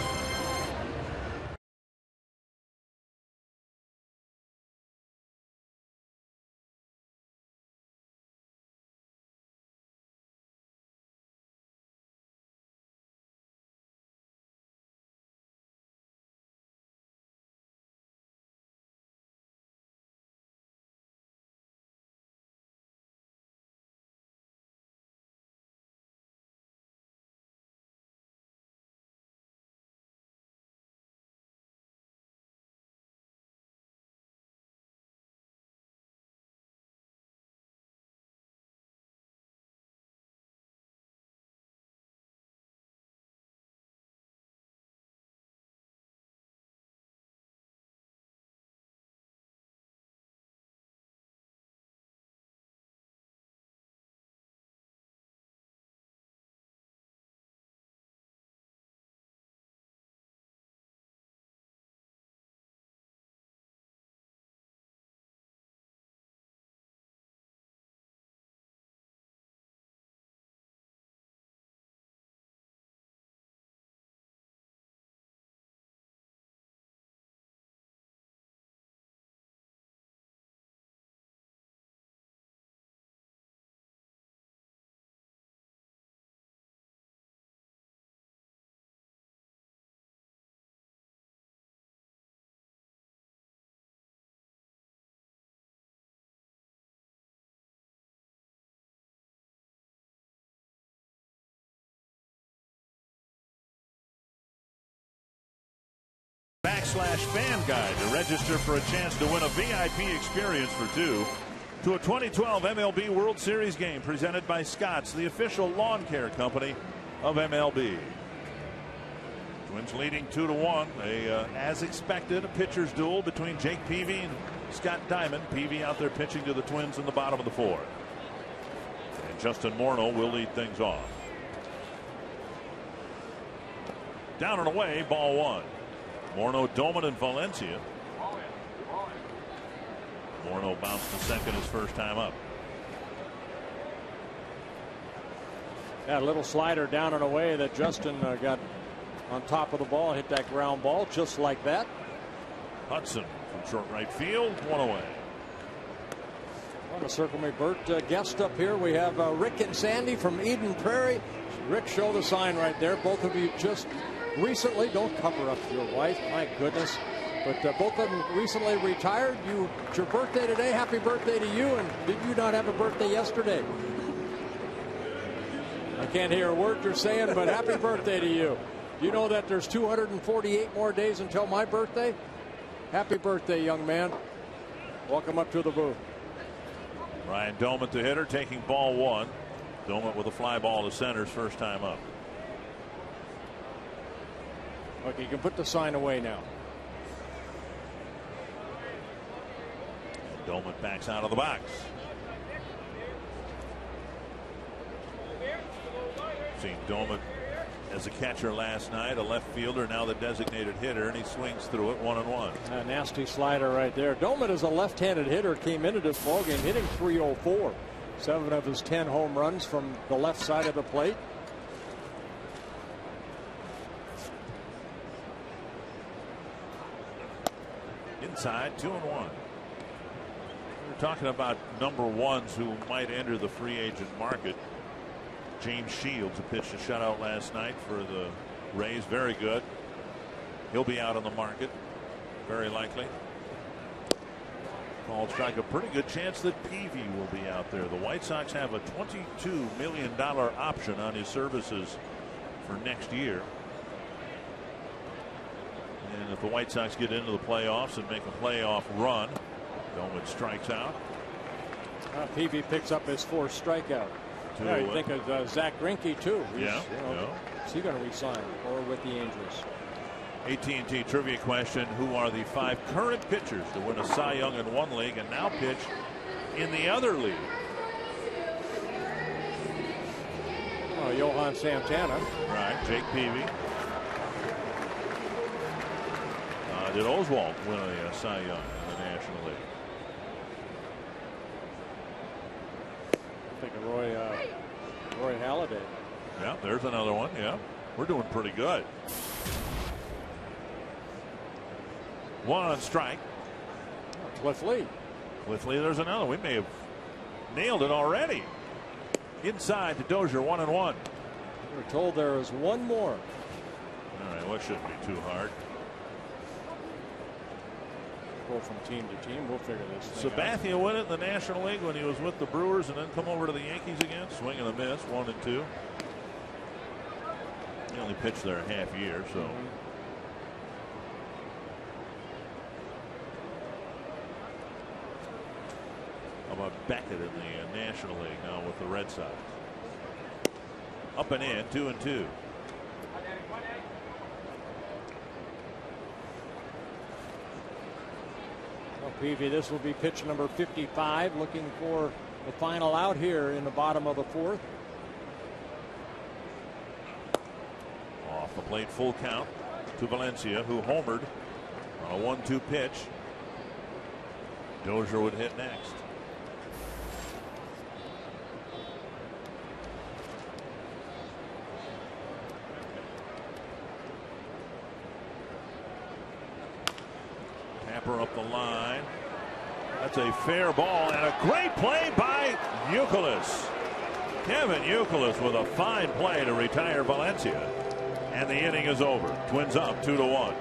/fan guide to register for a chance to win a VIP experience for 2 to a 2012 MLB World Series game presented by Scotts, the official lawn care company of MLB. Twins leading 2-1. As expected, a pitcher's duel between Jake Peavy and Scott Diamond. Peavy out there pitching to the Twins in the bottom of the 4th. And Justin Morneau will lead things off. Down and away, ball 1. Morneau, Doman, and Valencia. Morneau bounced to second his first time up. Yeah, a little slider down and away that Justin got on top of the ball, hit that ground ball just like that. Hudson from short right field, 1 away. I want to circle me, Bert. Guest up here, we have Rick and Sandy from Eden Prairie. Rick, show the sign right there. Both of you just recently, don't cover up your wife, my goodness, but both of them recently retired. It's your birthday today. Happy birthday to you. And did you not have a birthday yesterday? I can't hear a word you're saying, but happy birthday to you. Do you know that there's 248 more days until my birthday? Happy birthday, young man. Welcome up to the booth. Ryan Doman, the hitter, taking ball 1. Doman with a fly ball to center's first time up. Okay, you can put the sign away now. Doman backs out of the box. Seen Doman as a catcher last night, a left fielder, now the designated hitter, and he swings through it 1-1. A nasty slider right there. Doman is a left-handed hitter, came into this ballgame hitting .304. 7 of his 10 home runs from the left side of the plate. Inside, 2-1. We're talking about number ones who might enter the free agent market. James Shields, who pitched a shutout last night for the Rays, very good. He'll be out on the market, very likely. Called strike, a pretty good chance that Peavy will be out there. The White Sox have a $22 million option on his services for next year. And if the White Sox get into the playoffs and make a playoff run, Doman strikes out. Peavy picks up his 4th strikeout. Yeah, you think of Zach Greinke too. Is he going to resign or with the Angels? AT&T trivia question: who are the 5 current pitchers to win a Cy Young in one league and now pitch in the other league? Johan Santana. Right, Jake Peavy. Did Oswalt win a Cy Young in the National League? I think of Roy Halladay. Yeah, there's another one. Yeah, we're doing pretty good. 1 on strike. Cliff Lee. Cliff Lee, there's another. We may have nailed it already. Inside to Dozier, 1-1. We're told there is one more. All right, well, it shouldn't be too hard. Go from team to team. We'll figure this thing out. Sabathia won it in the National League when he was with the Brewers, and then come over to the Yankees again. Swing and a miss, 1-2. He only pitched there a half year, so. How about Beckett in the National League now with the Red Sox? Up and in, 2-2. Well, Peavy, this will be pitch number 55, looking for the final out here in the bottom of the 4th. Off the plate, full count to Valencia, who homered on a 1-2 pitch. Dozier would hit next. Tapper up the line. That's a fair ball and a great play by Youkilis. Kevin Youkilis with a fine play to retire Valencia. And the inning is over. Twins up 2-1.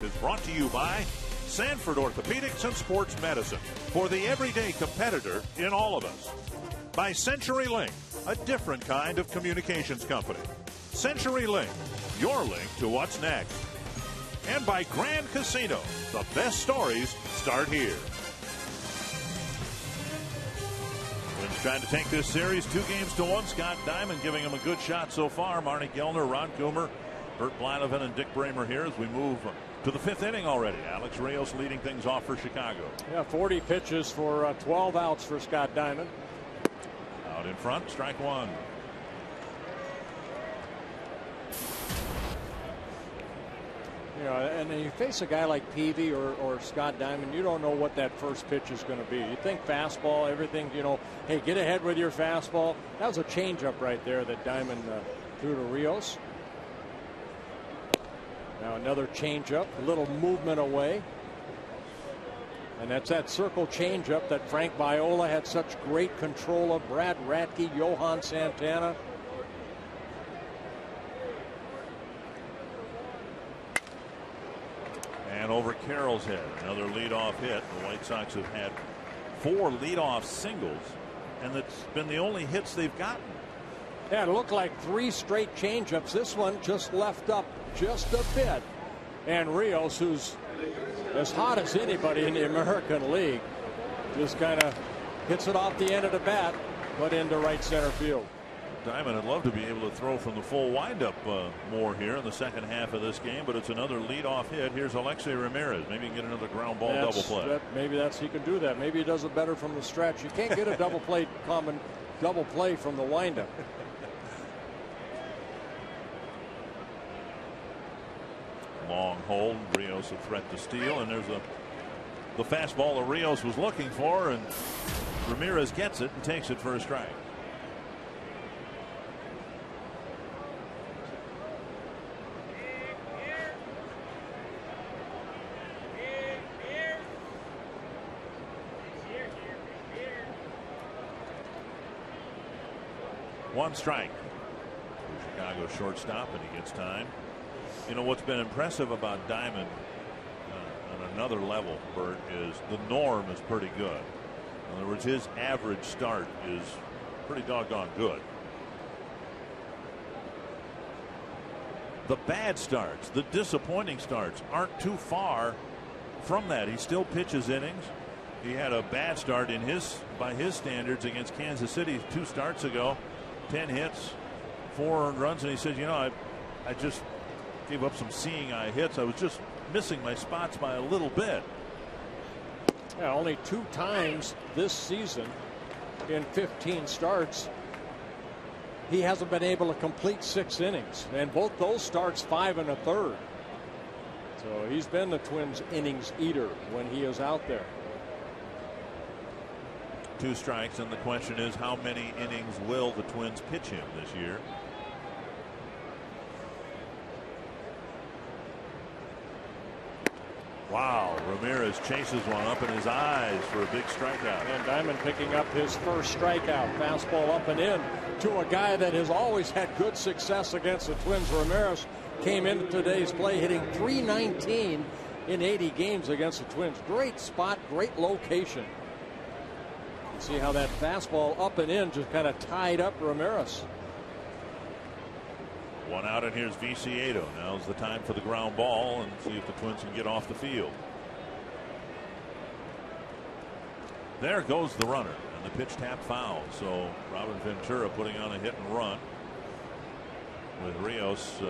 Is brought to you by Sanford Orthopedics and Sports Medicine, for the everyday competitor in all of us. By CenturyLink, a different kind of communications company. CenturyLink, your link to what's next. And by Grand Casino, the best stories start here. Twins trying to take this series 2-1. Scott Diamond giving him a good shot so far. Marnie Gellner, Ron Coomer, Bert Blyleven, and Dick Bramer here as we move to the 5th inning already. Alex Rios leading things off for Chicago. Yeah, 40 pitches for 12 outs for Scott Diamond. Out in front, strike 1. You know, and then you face a guy like Peavy or Scott Diamond, you don't know what that first pitch is going to be. You think fastball, everything, you know, hey, get ahead with your fastball. That was a changeup right there that Diamond threw to Rios. Now another changeup, a little movement away. And that's that circle changeup that Frank Viola had such great control of. Brad Radke, Johan Santana. And over Carroll's head, another leadoff hit. The White Sox have had 4 leadoff singles, and that's been the only hits they've gotten. Yeah, it looked like 3 straight changeups. This one just left up just a bit. And Rios, who's as hot as anybody in the American League, just kind of hits it off the end of the bat, but into right center field. Diamond would love to be able to throw from the full windup more here in the second half of this game, but it's another leadoff hit. Here's Alexei Ramirez. Maybe he can get another ground ball double play. Maybe he can do that. Maybe he does it better from the stretch. You can't get a double play from the windup. Long hold. Rios a threat to steal, and there's the fastball that Rios was looking for, and Ramirez gets it and takes it for a strike. One strike. Chicago shortstop, and he gets time. You know what's been impressive about Diamond on another level, Bert, is the norm is pretty good. In other words, his average start is pretty doggone good. The bad starts, the disappointing starts, aren't too far from that. He still pitches innings. He had a bad start by his standards against Kansas City 2 starts ago. 10 hits, 4 earned runs, and he said, you know, I just gave up some seeing eye hits. I was just missing my spots by a little bit. Yeah, only 2 times this season in 15 starts he hasn't been able to complete 6 innings, and both those starts 5 1/3. So he's been the Twins' innings eater when he is out there. 2 strikes, and the question is, how many innings will the Twins pitch him this year? Wow, Ramirez chases one up in his eyes for a big strikeout. And Diamond picking up his first strikeout. Fastball up and in to a guy that has always had good success against the Twins. Ramirez came into today's play hitting .319 in 80 games against the Twins. Great spot, great location. See how that fastball up and in just kind of tied up Ramirez. 1 out, and here's Viciedo. Now's the time for the ground ball and see if the Twins can get off the field. There goes the runner, and the pitch tap foul. So Robin Ventura putting on a hit and run, with Rios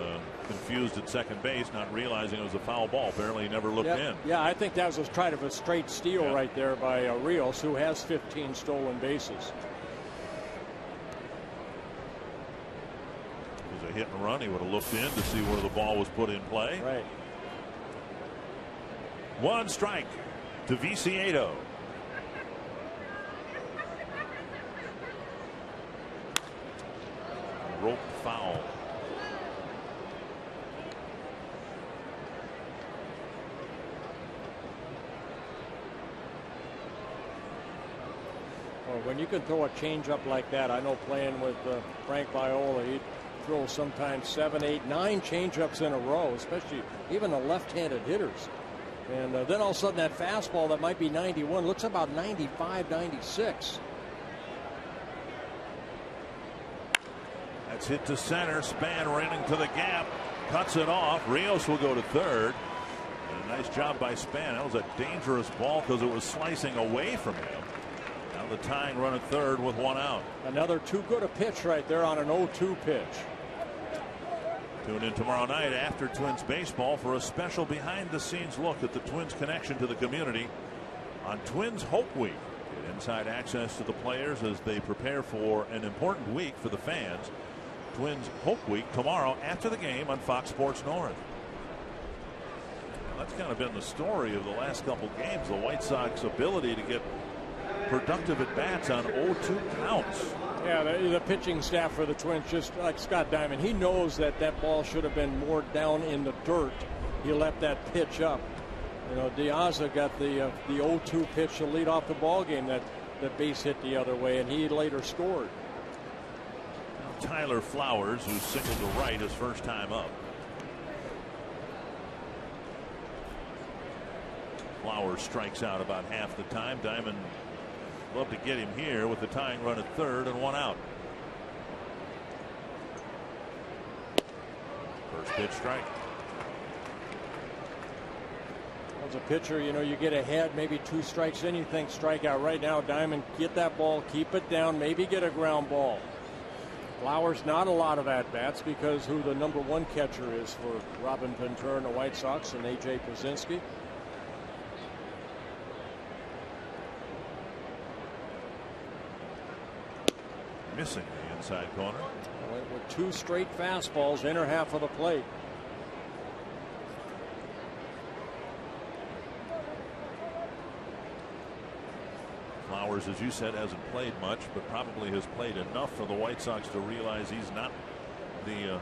confused at second base, not realizing it was a foul ball. Apparently he never looked in. Yeah, I think that was kind of a straight steal right there by Rios, who has 15 stolen bases. It was a hit and run. He would have looked in to see where the ball was put in play. Right. 1 strike to Viciedo. Rope foul. When you can throw a changeup like that, I know playing with Frank Viola, he'd throw sometimes 7, 8, 9 changeups in a row, especially even the left-handed hitters. And then all of a sudden that fastball that might be 91 looks about 95, 96. That's hit to center. Span running to the gap, cuts it off. Rios will go to third. And a nice job by Span. That was a dangerous ball because it was slicing away from him. Now the tying run at third with 1 out. Another too good a pitch right there on an 0-2 pitch. Tune in tomorrow night after Twins baseball for a special behind-the-scenes look at the Twins' connection to the community on Twins Hope Week. Get inside access to the players as they prepare for an important week for the fans. Twins Hope Week tomorrow after the game on Fox Sports North. That's kind of been the story of the last couple games. The White Sox ability to get productive at bats on 0-2 counts. Yeah, the pitching staff for the Twins, just like Scott Diamond, he knows that that ball should have been more down in the dirt. He left that pitch up. You know, Diaza got the 0-2 pitch to lead off the ball game that base hit the other way, and he later scored. Now Tyler Flowers, who singled to right his first time up. Flowers strikes out about half the time. Diamond love to get him here with the tying run at third and one out. First pitch strike. As a pitcher, you know, you get ahead, maybe 2 strikes in, you think strikeout. Right now, Diamond, get that ball, keep it down, maybe get a ground ball. Flowers, not a lot of at-bats because who the #1 catcher is for Robin Ventura and the White Sox, and A.J. Pierzynski. Missing the inside corner. Went with 2 straight fastballs, inner half of the plate. Flowers, as you said, hasn't played much, but probably has played enough for the White Sox to realize he's not the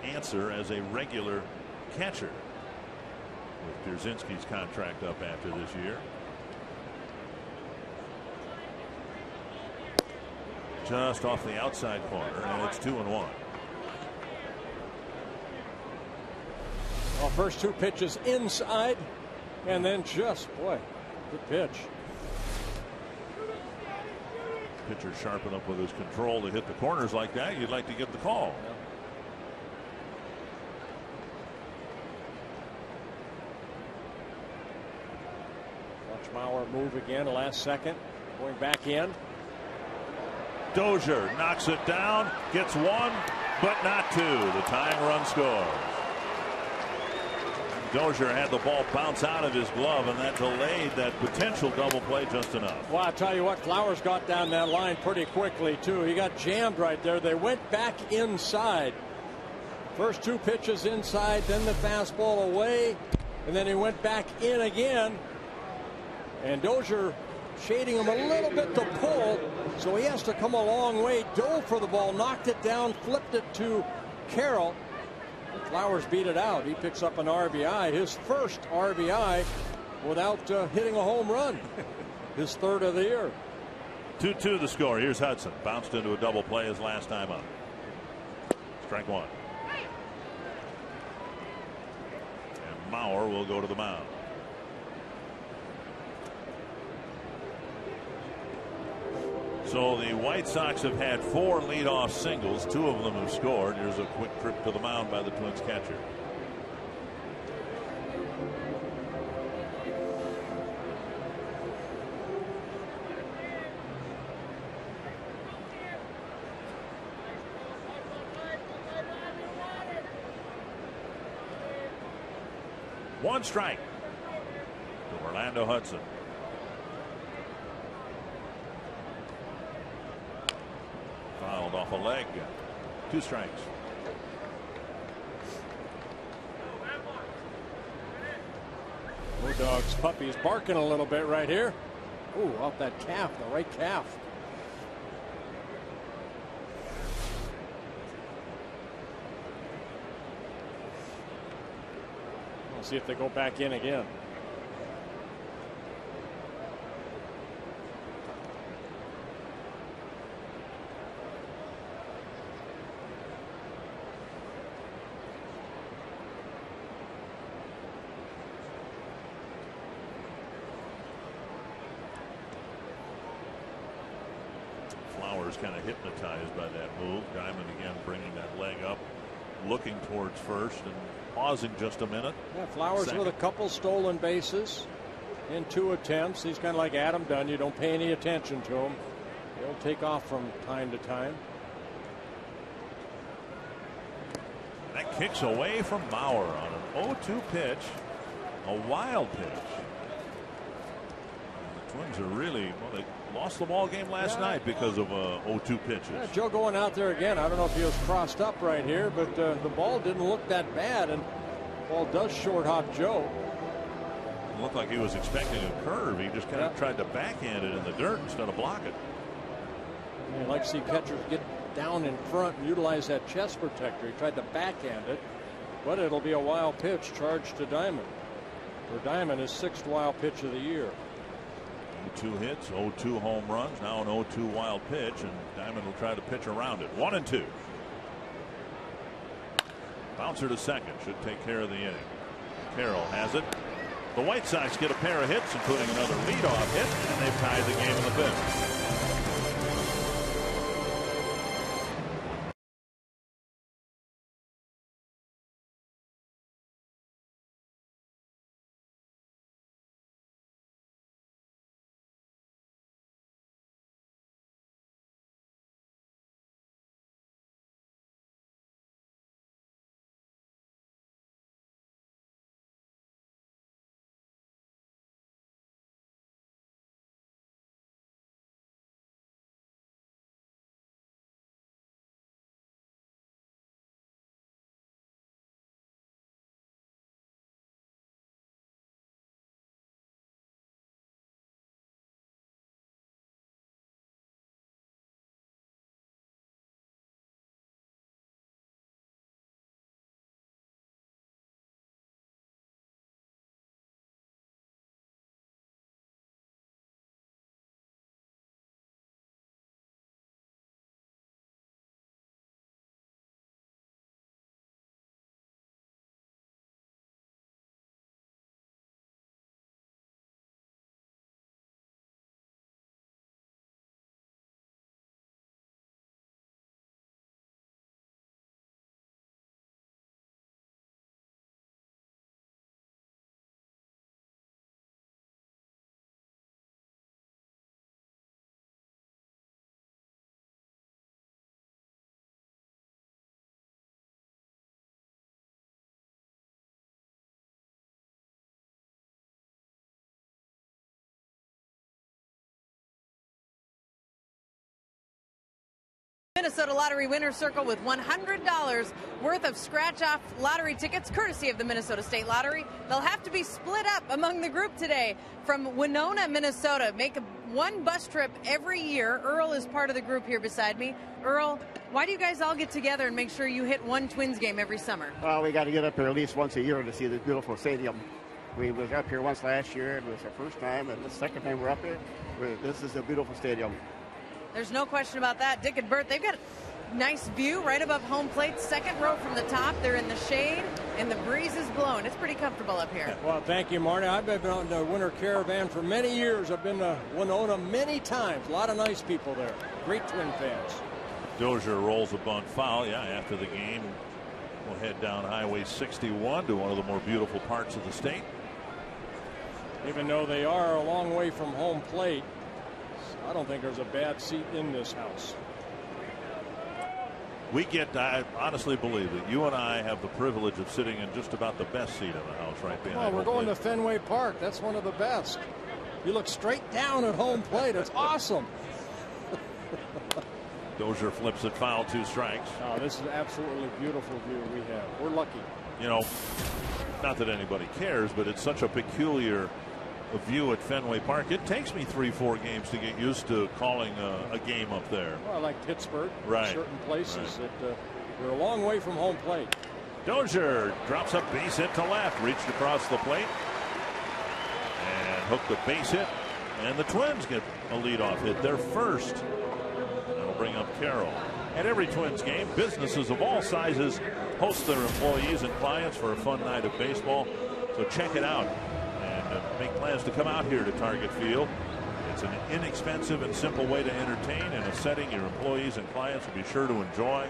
answer as a regular catcher. With Pierzynski's contract up after this year. Just off the outside corner, and it's 2-1. Well, first 2 pitches inside, and then just, boy, good pitch. Pitcher sharp enough with his control to hit the corners like that. You'd like to get the call. Watch Mauer move again, the last second, going back in. Dozier knocks it down, gets 1, but not 2. The tying run scores. Dozier had the ball bounce out of his glove, and that delayed that potential double play just enough. Well, I'll tell you what, Flowers got down that line pretty quickly, too. He got jammed right there. They went back inside. First 2 pitches inside, then the fastball away, and then he went back in again. And Dozier shading him a little bit to pull, so he has to come a long way. Dove for the ball, knocked it down, flipped it to Carroll. Flowers beat it out. He picks up an RBI, his first RBI without hitting a home run. His 3rd of the year. 2-2 the score. Here's Hudson. Bounced into a double play his last time up. Strike 1. And Mauer will go to the mound. So the White Sox have had 4 leadoff singles. 2 of them have scored. Here's a quick trip to the mound by the Twins catcher. One strike to Orlando Hudson. Fouled off a leg. 2 strikes. Dog's puppy's barking a little bit right here. Ooh, off that calf, the right calf. We'll see if they go back in again. Kind of hypnotized by that move. Diamond again bringing that leg up, looking towards first and pausing just a minute. Yeah, Flowers with a couple stolen bases in 2 attempts. He's kind of like Adam Dunn. You don't pay any attention to him. He'll take off from time to time. That kicks away from Mauer on an 0-2 pitch, a wild pitch. The Twins are really, well, they lost the ball game last night because of 0-2 pitches. Yeah, Joe going out there again. I don't know if he was crossed up right here, but the ball didn't look that bad, and the ball does short hop Joe. It looked like he was expecting a curve. He just kind of tried to backhand it in the dirt instead of block it. You like to see catchers get down in front and utilize that chest protector. He tried to backhand it, but it'll be a wild pitch charged to Diamond. For Diamond, his 6th wild pitch of the year. 2 hits, 0-2 home runs, now an 0-2 wild pitch, and Diamond will try to pitch around it. 1-2. Bouncer to second, should take care of the inning. Carroll has it. The White Sox get a pair of hits, including another leadoff hit, and they've tied the game in the 5th. Minnesota Lottery Winner's Circle with $100 worth of scratch-off lottery tickets, courtesy of the Minnesota State Lottery. They'll have to be split up among the group today from Winona, Minnesota. Make one bus trip every year. Earl is part of the group here beside me. Earl, why do you guys all get together and make sure you hit one Twins game every summer? Well, we got to get up here at least once a year to see this beautiful stadium. We was up here once last year. It was our first time, and the second time we're up here. This is a beautiful stadium. There's no question about that. Dick and Bert, they've got a nice view right above home plate. Second row from the top. They're in the shade, and the breeze is blowing. It's pretty comfortable up here. Well, thank you, Marty. I've been on the Winter Caravan for many years. I've been to Winona many times. A lot of nice people there. Great Twin fans. Dozier rolls a bunt foul. Yeah, after the game, we'll head down Highway 61 to one of the more beautiful parts of the state. Even though they are a long way from home plate, I don't think there's a bad seat in this house. I honestly believe that you and I have the privilege of sitting in just about the best seat in the house right behind. Well, we're going to Fenway Park. That's one of the best. You look straight down at home plate. It's awesome. Dozier flips it foul, 2 strikes. Oh, this is an absolutely beautiful view we have. We're lucky. You know, not that anybody cares, but it's such a peculiar view at Fenway Park. It takes me 3-4 games to get used to calling a game up there. Well, like Pittsburgh, right. Certain places that we're a long way from home plate. Dozier drops a base hit to left, reached across the plate and hooked a base hit, and the Twins get a leadoff hit, their first. That'll bring up Carroll. At every Twins game, businesses of all sizes host their employees and clients for a fun night of baseball, so check it out. Make plans to come out here to Target Field. It's an inexpensive and simple way to entertain in a setting your employees and clients will be sure to enjoy.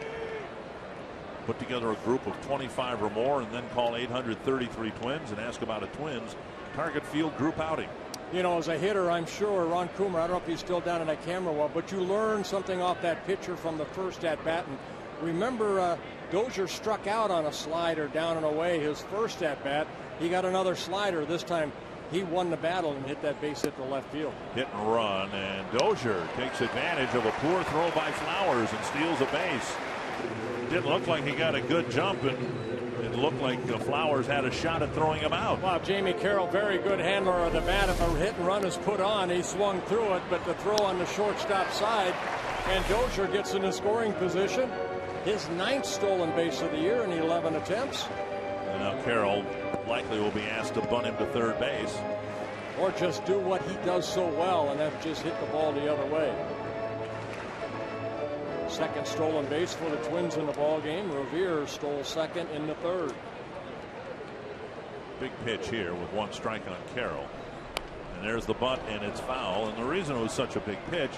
Put together a group of 25 or more and then call 833 Twins and ask about a Twins Target Field group outing. You know, as a hitter, I'm sure Ron Coomer, I don't know if he's still down in that camera well, but you learn something off that pitcher from the first at bat. And remember, Dozier struck out on a slider down and away his first at bat. He got another slider. This time he won the battle and hit that base hit to left field. Hit and run, and Dozier takes advantage of a poor throw by Flowers and steals a base. It didn't look like he got a good jump, and it looked like Flowers had a shot at throwing him out. Wow, Jamie Carroll, very good handler of the bat. If a hit and run is put on, he swung through it, but the throw on the shortstop side, and Dozier gets in a scoring position. His 9th stolen base of the year in 11 attempts. Now Carroll likely will be asked to bunt him to third base. Or just do what he does so well, and that's just hit the ball the other way. Second stolen base for the Twins in the ball game. Revere stole second in the third. Big pitch here with one strike on Carroll. And there's the bunt, and it's foul. And the reason it was such a big pitch,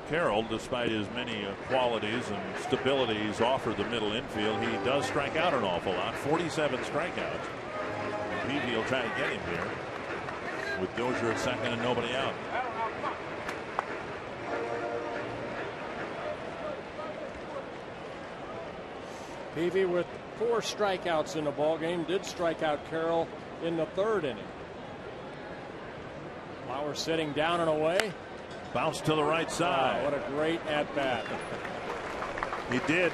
Carroll, despite his many qualities and stabilities offered the middle infield, he does strike out an awful lot. 47 strikeouts. Peavy will try to get him here with Dozier at second and nobody out. Peavy with 4 strikeouts in the ball game, did strike out Carroll in the third inning. Flowers sitting down and away. Bounce to the right side. What a great at bat. He did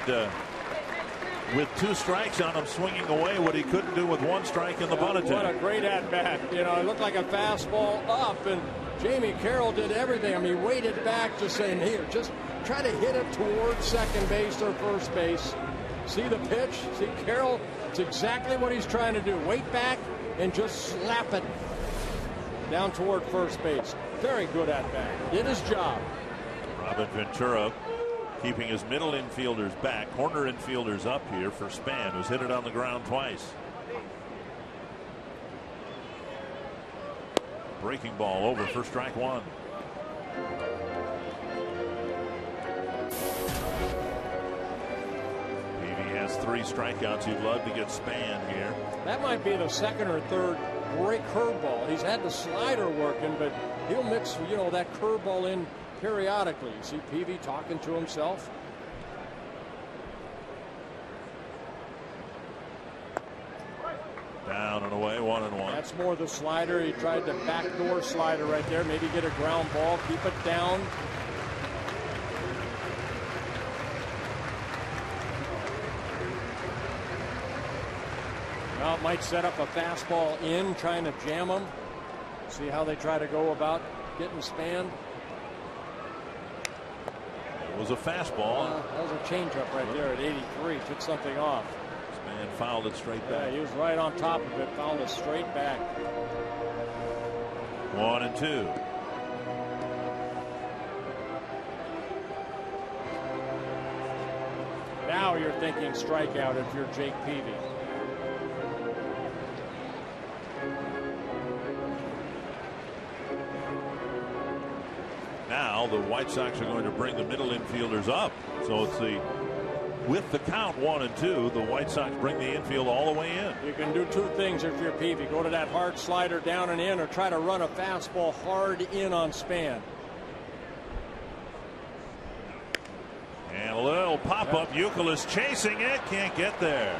with 2 strikes on him, swinging away what he couldn't do with 1 strike in the bunt attempt. What a great at bat. You know, it looked like a fastball up, and Jamie Carroll did everything. I mean, he waited back to say, here, just try to hit it towards second base or first base. See the pitch? See Carroll? It's exactly what he's trying to do. Wait back and just slap it down toward first base. Very good at bat. Did his job. Robin Ventura keeping his middle infielders back. Corner infielders up here for Span, who's hit it on the ground twice. Breaking ball over for strike 1. He has 3 strikeouts. He'd love to get Span here. That might be the second or third great curveball. He's had the slider working, but he'll mix, you know, that curveball in periodically. You see Peavy talking to himself. Down and away, 1-1. That's more the slider. He tried the backdoor slider right there. Maybe get a ground ball, keep it down. Well, it might set up a fastball in, trying to jam him. See how they try to go about getting Span. It was a fastball. That was a changeup right there at 83. Took something off. Span fouled it straight back. Yeah, he was right on top of it. Fouled it straight back. 1-2. Now you're thinking strikeout if you're Jake Peavy. Now the White Sox are going to bring the middle infielders up. So it's with the count 1-2, the White Sox bring the infield all the way in. You can do 2 things if you're Peavy. Go to that hard slider down and in, or try to run a fastball hard in on Span. And a little pop-up. Youkilis chasing it. Can't get there.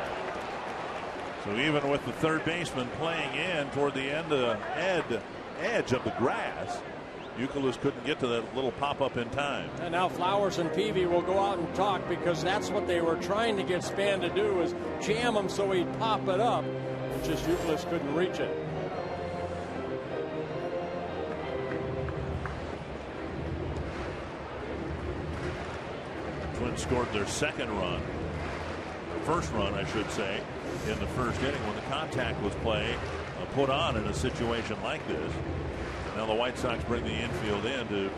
So even with the third baseman playing in toward the edge of the grass, Youkilis couldn't get to that little pop-up in time. And now Flowers and Peavy will go out and talk, because that's what they were trying to get Span to do, is jam him so he'd pop it up. It's just Youkilis couldn't reach it. Twins scored their second run, first run I should say, in the first inning when the contact was put on in a situation like this. Now the White Sox bring the infield in to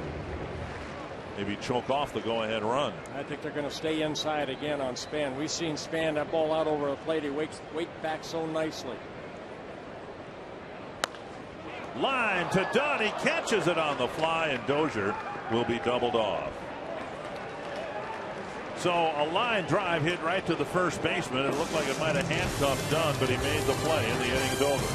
maybe choke off the go-ahead run. I think they're going to stay inside again on Span. We've seen Span that ball out over the plate. He wait back so nicely. Line to Dunn. He catches it on the fly, and Dozier will be doubled off. So a line drive hit right to the first baseman. It looked like it might have handcuffed Dunn, but he made the play, and the inning's over.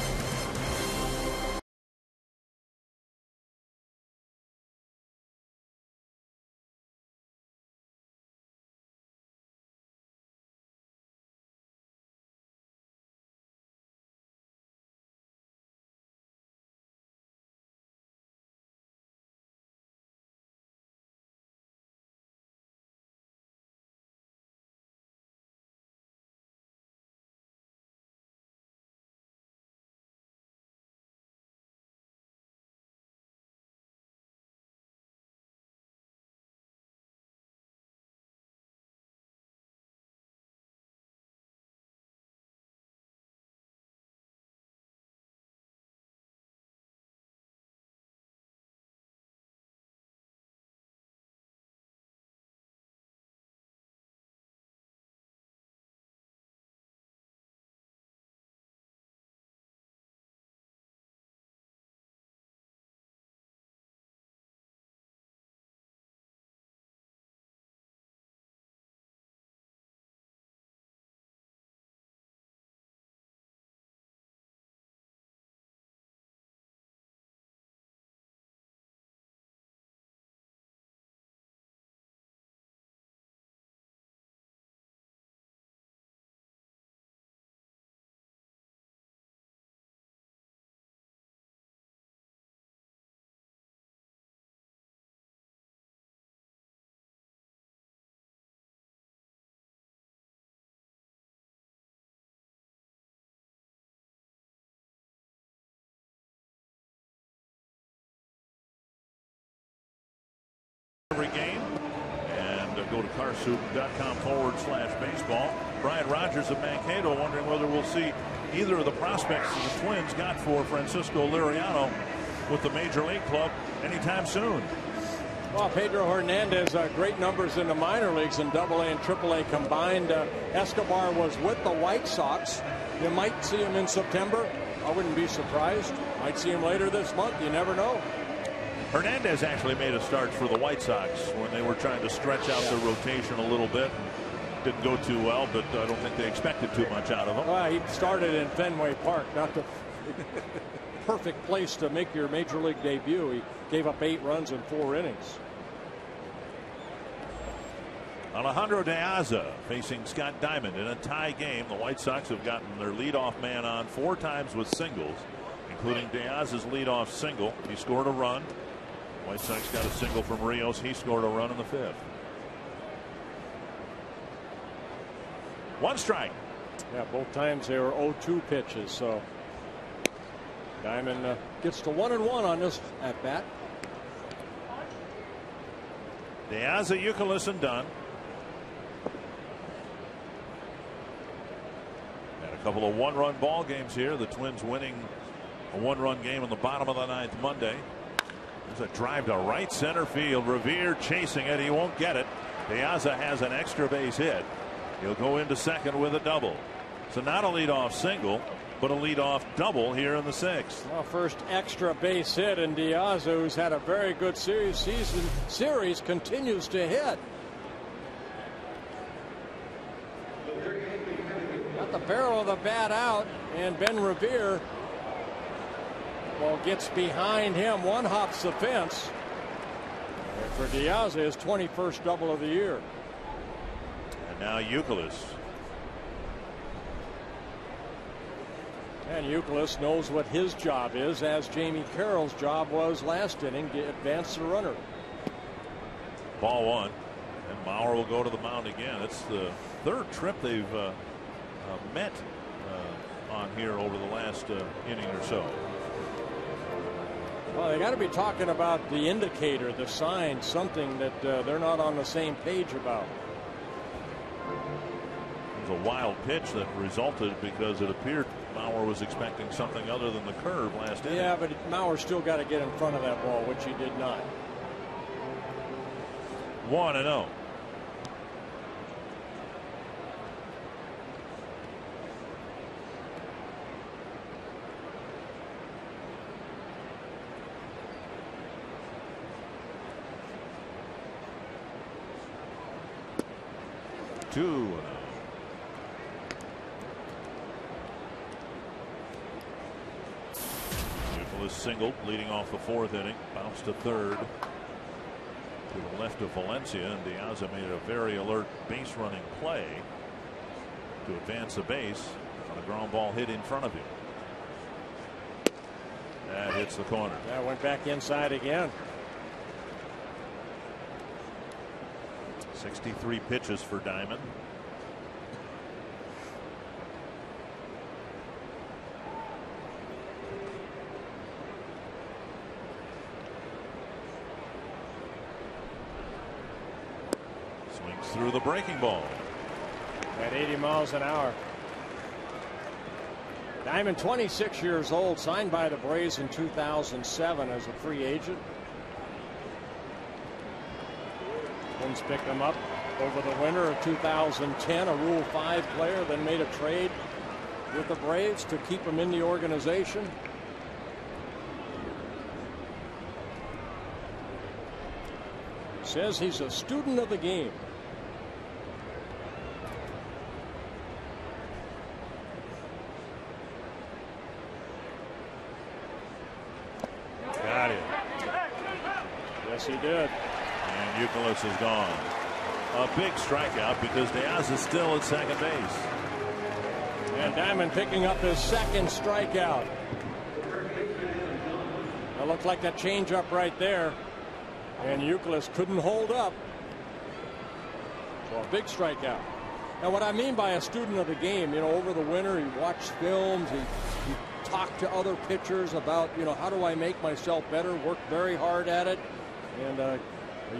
barstool.com/baseball. Brian Rogers of Mankato wondering whether we'll see either of the prospects the Twins got for Francisco Liriano with the Major League club anytime soon. Well, Pedro Hernandez, great numbers in the minor leagues in AA and AAA combined. Escobar was with the White Sox. You might see him in September. I wouldn't be surprised. Might see him later this month. You never know. Hernandez actually made a start for the White Sox when they were trying to stretch out the rotation a little bit. Didn't go too well, but I don't think they expected too much out of him. Well, he started in Fenway Park, not the perfect place to make your major league debut. He gave up 8 runs in 4 innings. Alejandro De Aza facing Scott Diamond in a tie game. The White Sox have gotten their leadoff man on 4 times with singles, including De Aza's leadoff single. He scored a run. White Sox got a single from Rios. He scored a run in the 5th. 1 strike. Yeah, both times they were 0-2 pitches. So Diamond gets to 1-1 on this at bat. De Aza, Youkilis, and Dunn. And a couple of 1-run ball games here. The Twins winning a 1-run game in the bottom of the 9th Monday. There's a drive to right center field. Revere chasing it. He won't get it. De Aza has an extra base hit. He'll go into second with a double. So not a leadoff single, but a leadoff double here in the 6th. Well, first extra base hit, and De Aza, who's had a very good series, continues to hit. Got the barrel of the bat out, and Ben Revere, well, gets behind him. One hops the fence. And for De Aza, his 21st double of the year. And now Youkilis. And Youkilis knows what his job is, as Jamie Carroll's job was last inning, to advance the runner. Ball 1. And Mauer will go to the mound again. It's the 3rd trip they've met on here over the last inning or so. Well, they got to be talking about the indicator, the sign, something that they're not on the same page about. It was a wild pitch that resulted because it appeared Mauer was expecting something other than the curve last inning. Yeah, but Mauer still got to get in front of that ball, which he did not. 1-0. Youkilis singled leading off the 4th inning. Bounced to 3rd. To the left of Valencia, and De Aza made a very alert base running play to advance the base on a ground ball hit in front of him. That hits the corner. That went back inside again. 63 pitches for Diamond. Swings through the breaking ball. At 80 miles an hour. Diamond, 26 years old, signed by the Braves in 2007 as a free agent. Twins picked him up over the winter of 2010, a Rule 5 player, then made a trade with the Braves to keep him in the organization. Says he's a student of the game. Got it. Yes, he did. And Youkilis is gone. A big strikeout because De Aza is still at second base. And Diamond picking up his 2nd strikeout. That looked like that changeup right there. And Youkilis couldn't hold up. So a big strikeout. Now, what I mean by a student of the game, you know, over the winter, he watched films, he talked to other pitchers about, you know, how do I make myself better, worked very hard at it. And a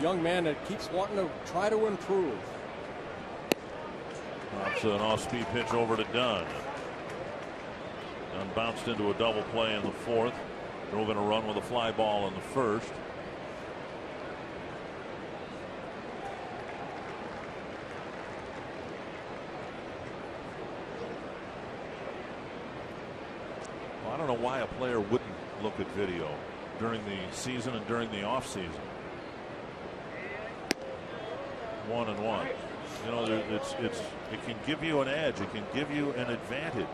young man that keeps wanting to try to improve. Drops an off-speed pitch over to Dunn. Dunn bounced into a double play in the fourth. Drove in a run with a fly ball in the first. Well, I don't know why a player wouldn't look at video during the season and during the off season. 1-1. You know, it can give you an edge. It can give you an advantage.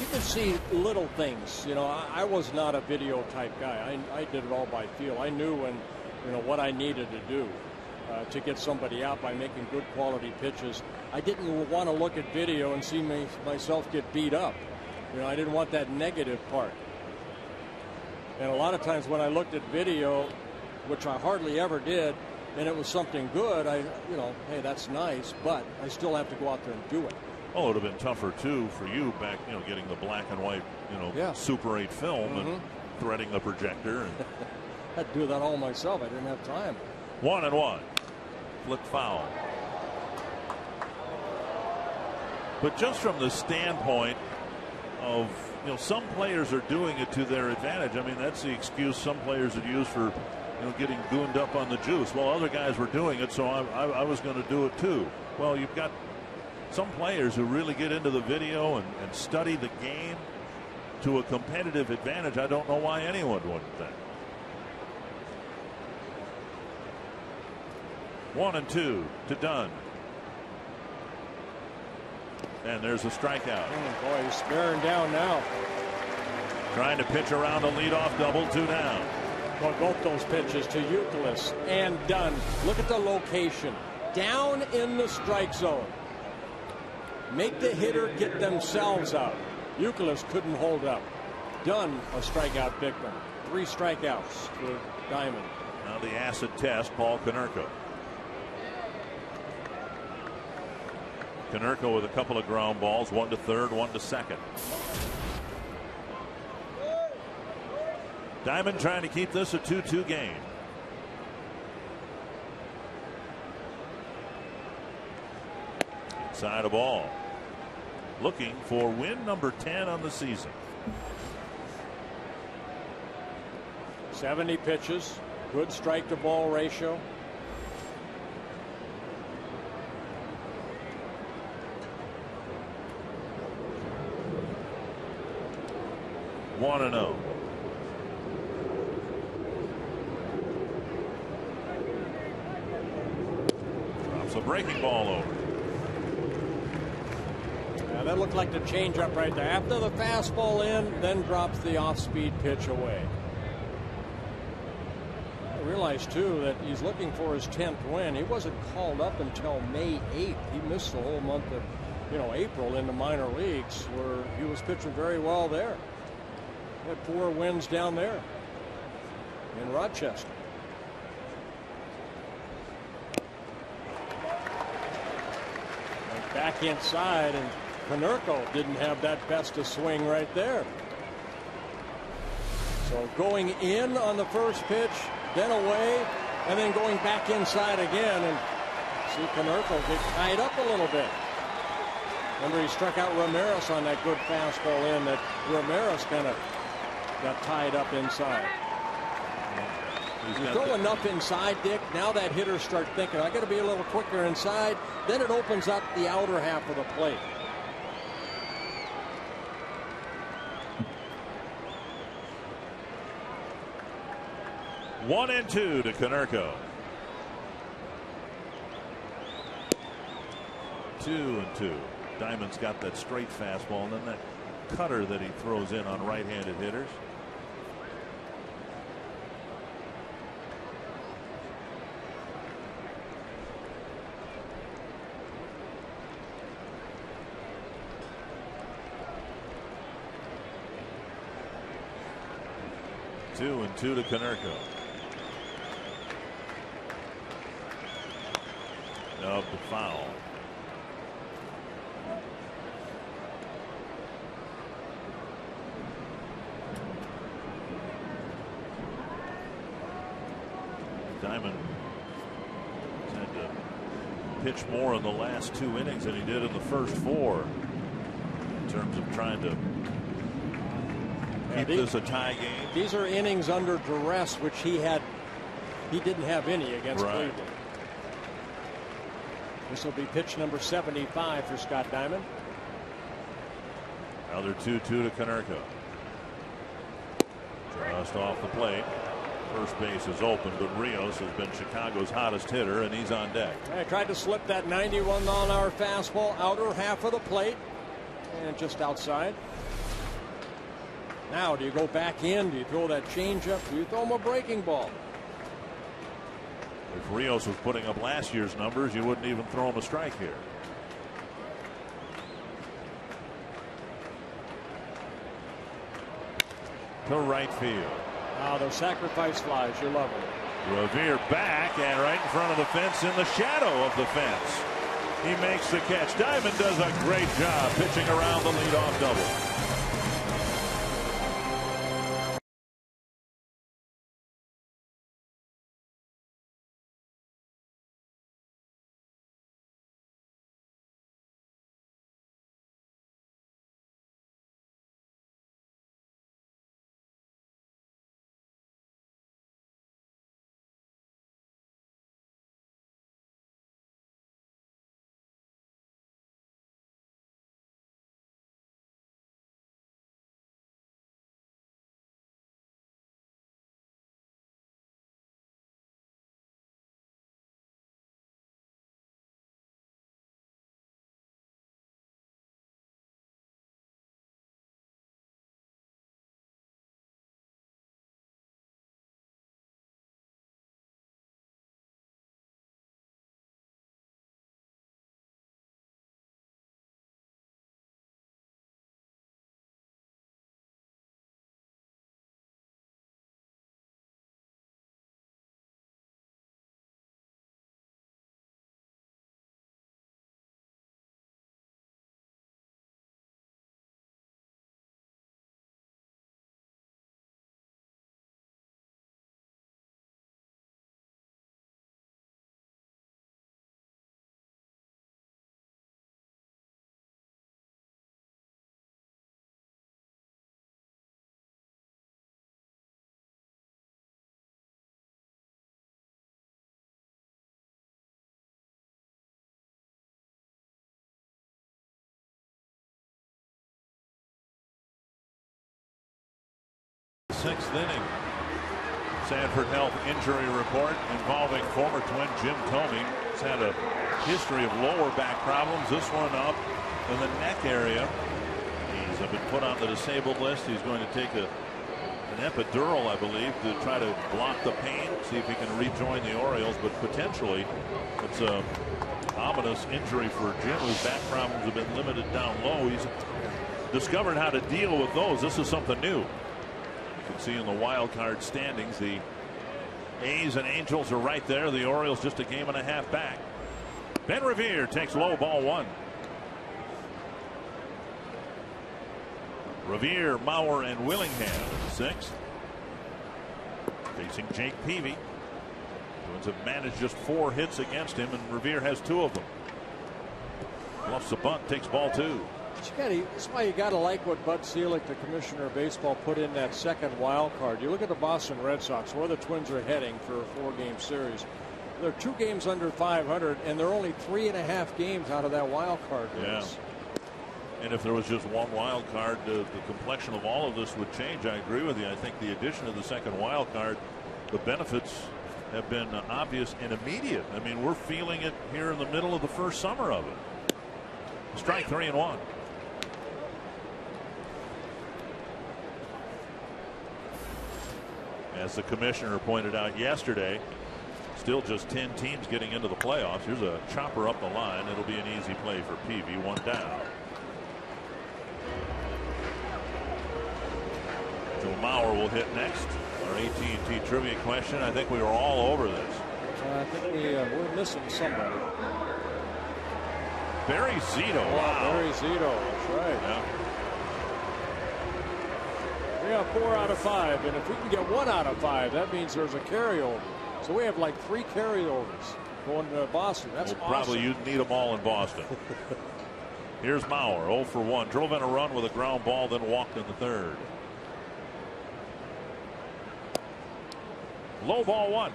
You can see little things. You know, I was not a video type guy. I did it all by feel. I knew when, you know, what I needed to do to get somebody out by making good quality pitches. I didn't want to look at video and see myself get beat up. You know, I didn't want that negative part. And a lot of times when I looked at video, which I hardly ever did, and it was something good, you know, hey, that's nice, but I still have to go out there and do it. Oh, it would have been tougher too for you back, you know, getting the black and white, you know, Super 8 film and threading the projector. And I had to do that all myself. I didn't have time. 1-1. Flipped foul. But just from the standpoint of, you know, some players are doing it to their advantage. I mean, that's the excuse some players would use for, you know, getting gooned up on the juice. Well, other guys were doing it, so I was going to do it too. Well, you've got some players who really get into the video and study the game to a competitive advantage. I don't know why anyone wouldn't think. 1-2 to Dunn. And there's a strikeout. Oh, boy, he's bearing down now. Trying to pitch around a leadoff double, 2 down. Boy, both those pitches to Youkilis and Dunn. Look at the location. Down in the strike zone. Make the hitter get themselves out. Youkilis couldn't hold up. Dunn, a strikeout victim. 3 strikeouts for Diamond. Now the acid test, Paul Konerko. Konerko with a couple of ground balls, 1 to third, 1 to second. Diamond trying to keep this a 2-2 game. Inside a ball. Looking for win number 10 on the season. 70 pitches, good strike to ball ratio. One and 0. Drops a breaking ball over. Now that looked like the changeup right there. After the fastball in, then drops the off-speed pitch away. I realize too that he's looking for his 10th win. He wasn't called up until May 8th. He missed the whole month of, you know, April in the minor leagues, where he was pitching very well there. He had 4 wins down there in Rochester. And back inside, and Konerko didn't have that best of swing right there. So going in on the first pitch, then away, and then going back inside again, and see Konerko get tied up a little bit. Remember, he struck out Ramirez on that good fastball in that Ramirez kind of got tied up inside. You throw enough inside, Dick, now that hitters start thinking, I got to be a little quicker inside, then it opens up the outer half of the plate. One and 2 to Konerko. 2-2. Diamond's got that straight fastball and then that cutter that he throws in on right-handed hitters. Two and 2 to Konerko. Of the foul. Diamond had to pitched more in the last 2 innings than he did in the first 4 in terms of trying to keep this a tie game. These are innings under duress, which he didn't have any against Cleveland. This will be pitch number 75 for Scott Diamond. Another 2-2 to Konerko. Just off the plate. First base is open, but Rios has been Chicago's hottest hitter, and he's on deck. I tried to slip that 91-mile-an-hour fastball outer half of the plate, and just outside. Now, do you go back in? Do you throw that changeup? Do you throw him a breaking ball? If Rios was putting up last year's numbers, you wouldn't even throw him a strike here. To right field. Wow, those sacrifice flies, you love them. Revere back and right in front of the fence, in the shadow of the fence. He makes the catch. Diamond does a great job pitching around the leadoff double. Sixth inning. Sanford Health injury report involving former Twin Jim Thome. He's had a history of lower back problems. This one up in the neck area. He's been put on the disabled list. He's going to take an epidural, I believe, to try to block the pain, see if he can rejoin the Orioles. But potentially, it's a ominous injury for Jim, whose back problems have been limited down low. He's discovered how to deal with those. This is something new. You can see in the wild card standings, the A's and Angels are right there. The Orioles just a game and a half back. Ben Revere takes low, ball 1. Revere, Mauer, and Willingham in the 6th. Facing Jake Peavy. Twins have managed just 4 hits against him, and Revere has 2 of them. Bluffs a bunt, takes ball 2. That's why you got to like what Bud Selig, the commissioner of baseball, put in that second wild card. You look at the Boston Red Sox, where the Twins are heading for a 4-game series. They're 2 games under 500, and they're only 3.5 games out of that wild card race. And if there was just one wild card, the complexion of all of this would change. I agree with you. I think the addition of the second wild card, the benefits have been obvious and immediate. I mean, we're feeling it here in the middle of the first summer of it. Strike 3-1. As the commissioner pointed out yesterday, still just 10 teams getting into the playoffs. Here's a chopper up the line. It'll be an easy play for Peavy. 1 down. Joe Mauer will hit next. Our AT&T trivia question. I think we were all over this. I think we're missing somebody. Barry Zito. Wow. Barry Zito. That's right. Yeah. We have 4 out of 5, and if we can get 1 out of 5, that means there's a carryover. So we have like 3 carryovers. going to Boston. That's well, awesome. Probably you'd need them all in Boston. Here's Mauer, 0 for 1. Drove in a run with a ground ball, then walked in the third. Low ball 1.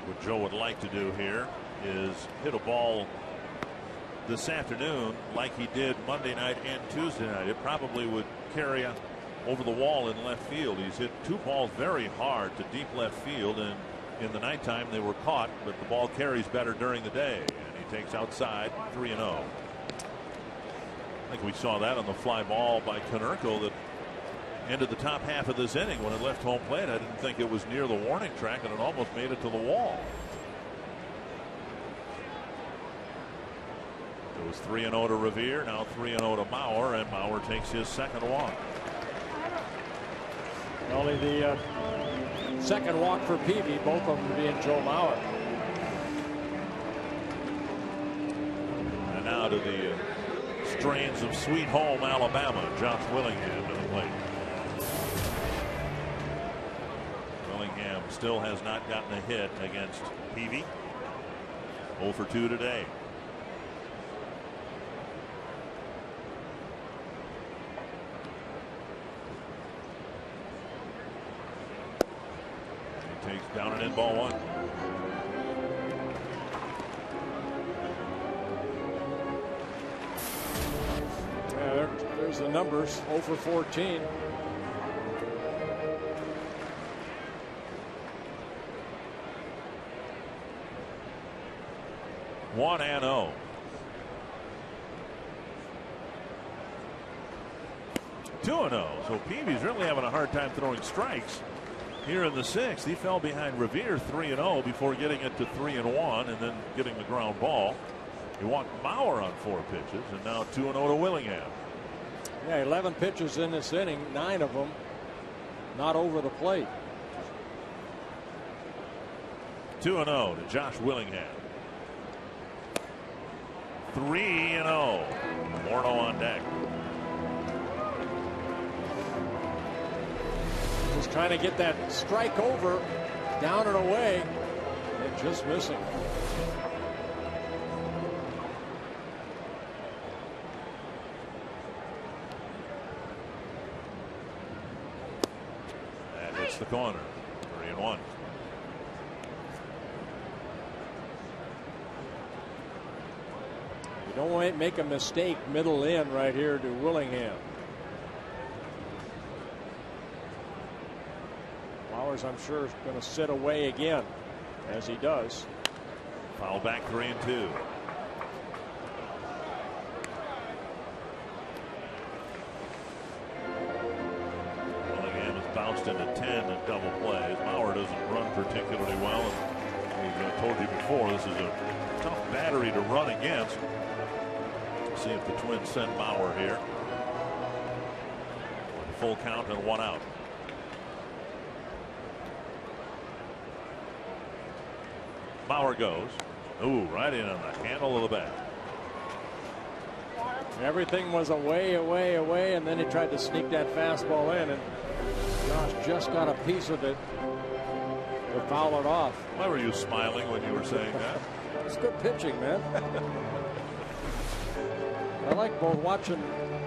What Joe would like to do here is hit a ball this afternoon like he did Monday night and Tuesday night. It probably would carry over the wall in left field. He's hit 2 balls very hard to deep left field, and in the nighttime they were caught, but the ball carries better during the day, and he takes outside 3-0. I think we saw that on the fly ball by Konerko that ended the top half of this inning when it left home plate. I didn't think it was near the warning track, and it almost made it to the wall. It was 3-0 to Revere, now 3-0 to Mauer, and Mauer takes his second walk. Only the second walk for Peavy, both of them being Joe Mauer. And now to the strains of Sweet Home Alabama. Josh Willingham to the plate. Willingham still has not gotten a hit against Peavy. 0 for 2 today. He takes down and in ball 1. Yeah, there's the numbers. 0 for 14. One and 0. Two and 0. So Peavy's really having a hard time throwing strikes here in the 6th. He fell behind Revere 3-0 before getting it to 3-1 and then getting the ground ball. He walked Mauer on 4 pitches, and now 2-0 to Willingham. Yeah, 11 pitches in this inning, 9 of them not over the plate. 2-0 to Josh Willingham. 3-0. Morneau on deck. Just trying to get that strike over, down and away, and just missing. That hits the corner. 3-1. You don't want to make a mistake middle in right here to Willingham. Flowers, I'm sure, is going to sit away again, as he does. Foul back 3-2. Willingham has bounced into 10 in double plays. Mauer doesn't run particularly well. And I told you before, this is a tough battery to run against. See if the Twins send Mauer here. Full count and 1 out. Mauer goes. Ooh, right in on the handle of the bat. Everything was away, away, away, and then he tried to sneak that fastball in, and Josh just got a piece of it to foul it off. Why were you smiling when you were saying that? It's good pitching, man. I like both watching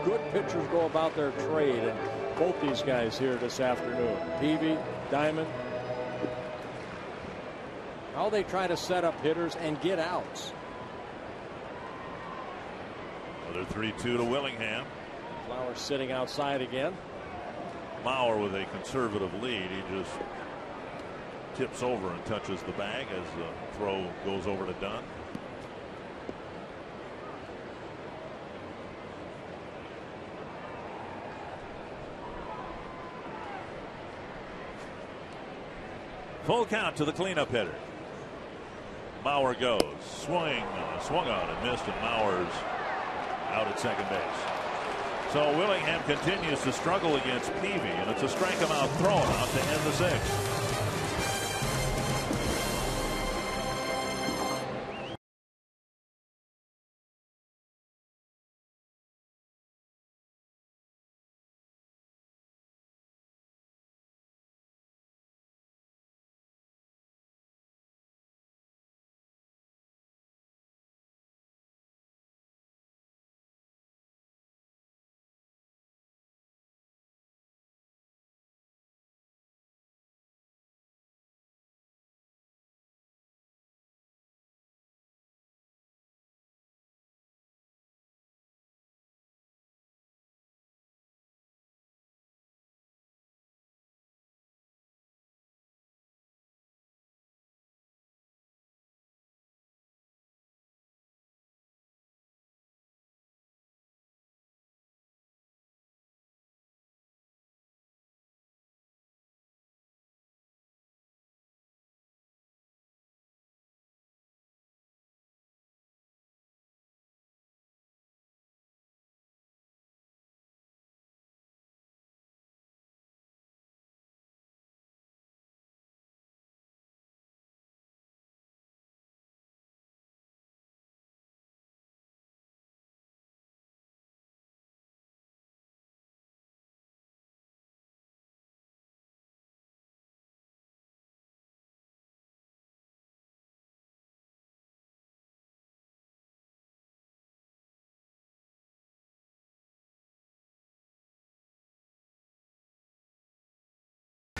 good pitchers go about their trade, and both these guys here this afternoon. Peavy, Diamond. How they try to set up hitters and get outs. Another 3-2 to Willingham. Flowers sitting outside again. Mauer with a conservative lead. He just tips over and touches the bag as the throw goes over to Dunn. Full count to the cleanup hitter. Mauer goes. Swung on and missed, and Mauer's out at second base. So Willingham continues to struggle against Peavy, and it's a strike him out, throw him out to end the 6th.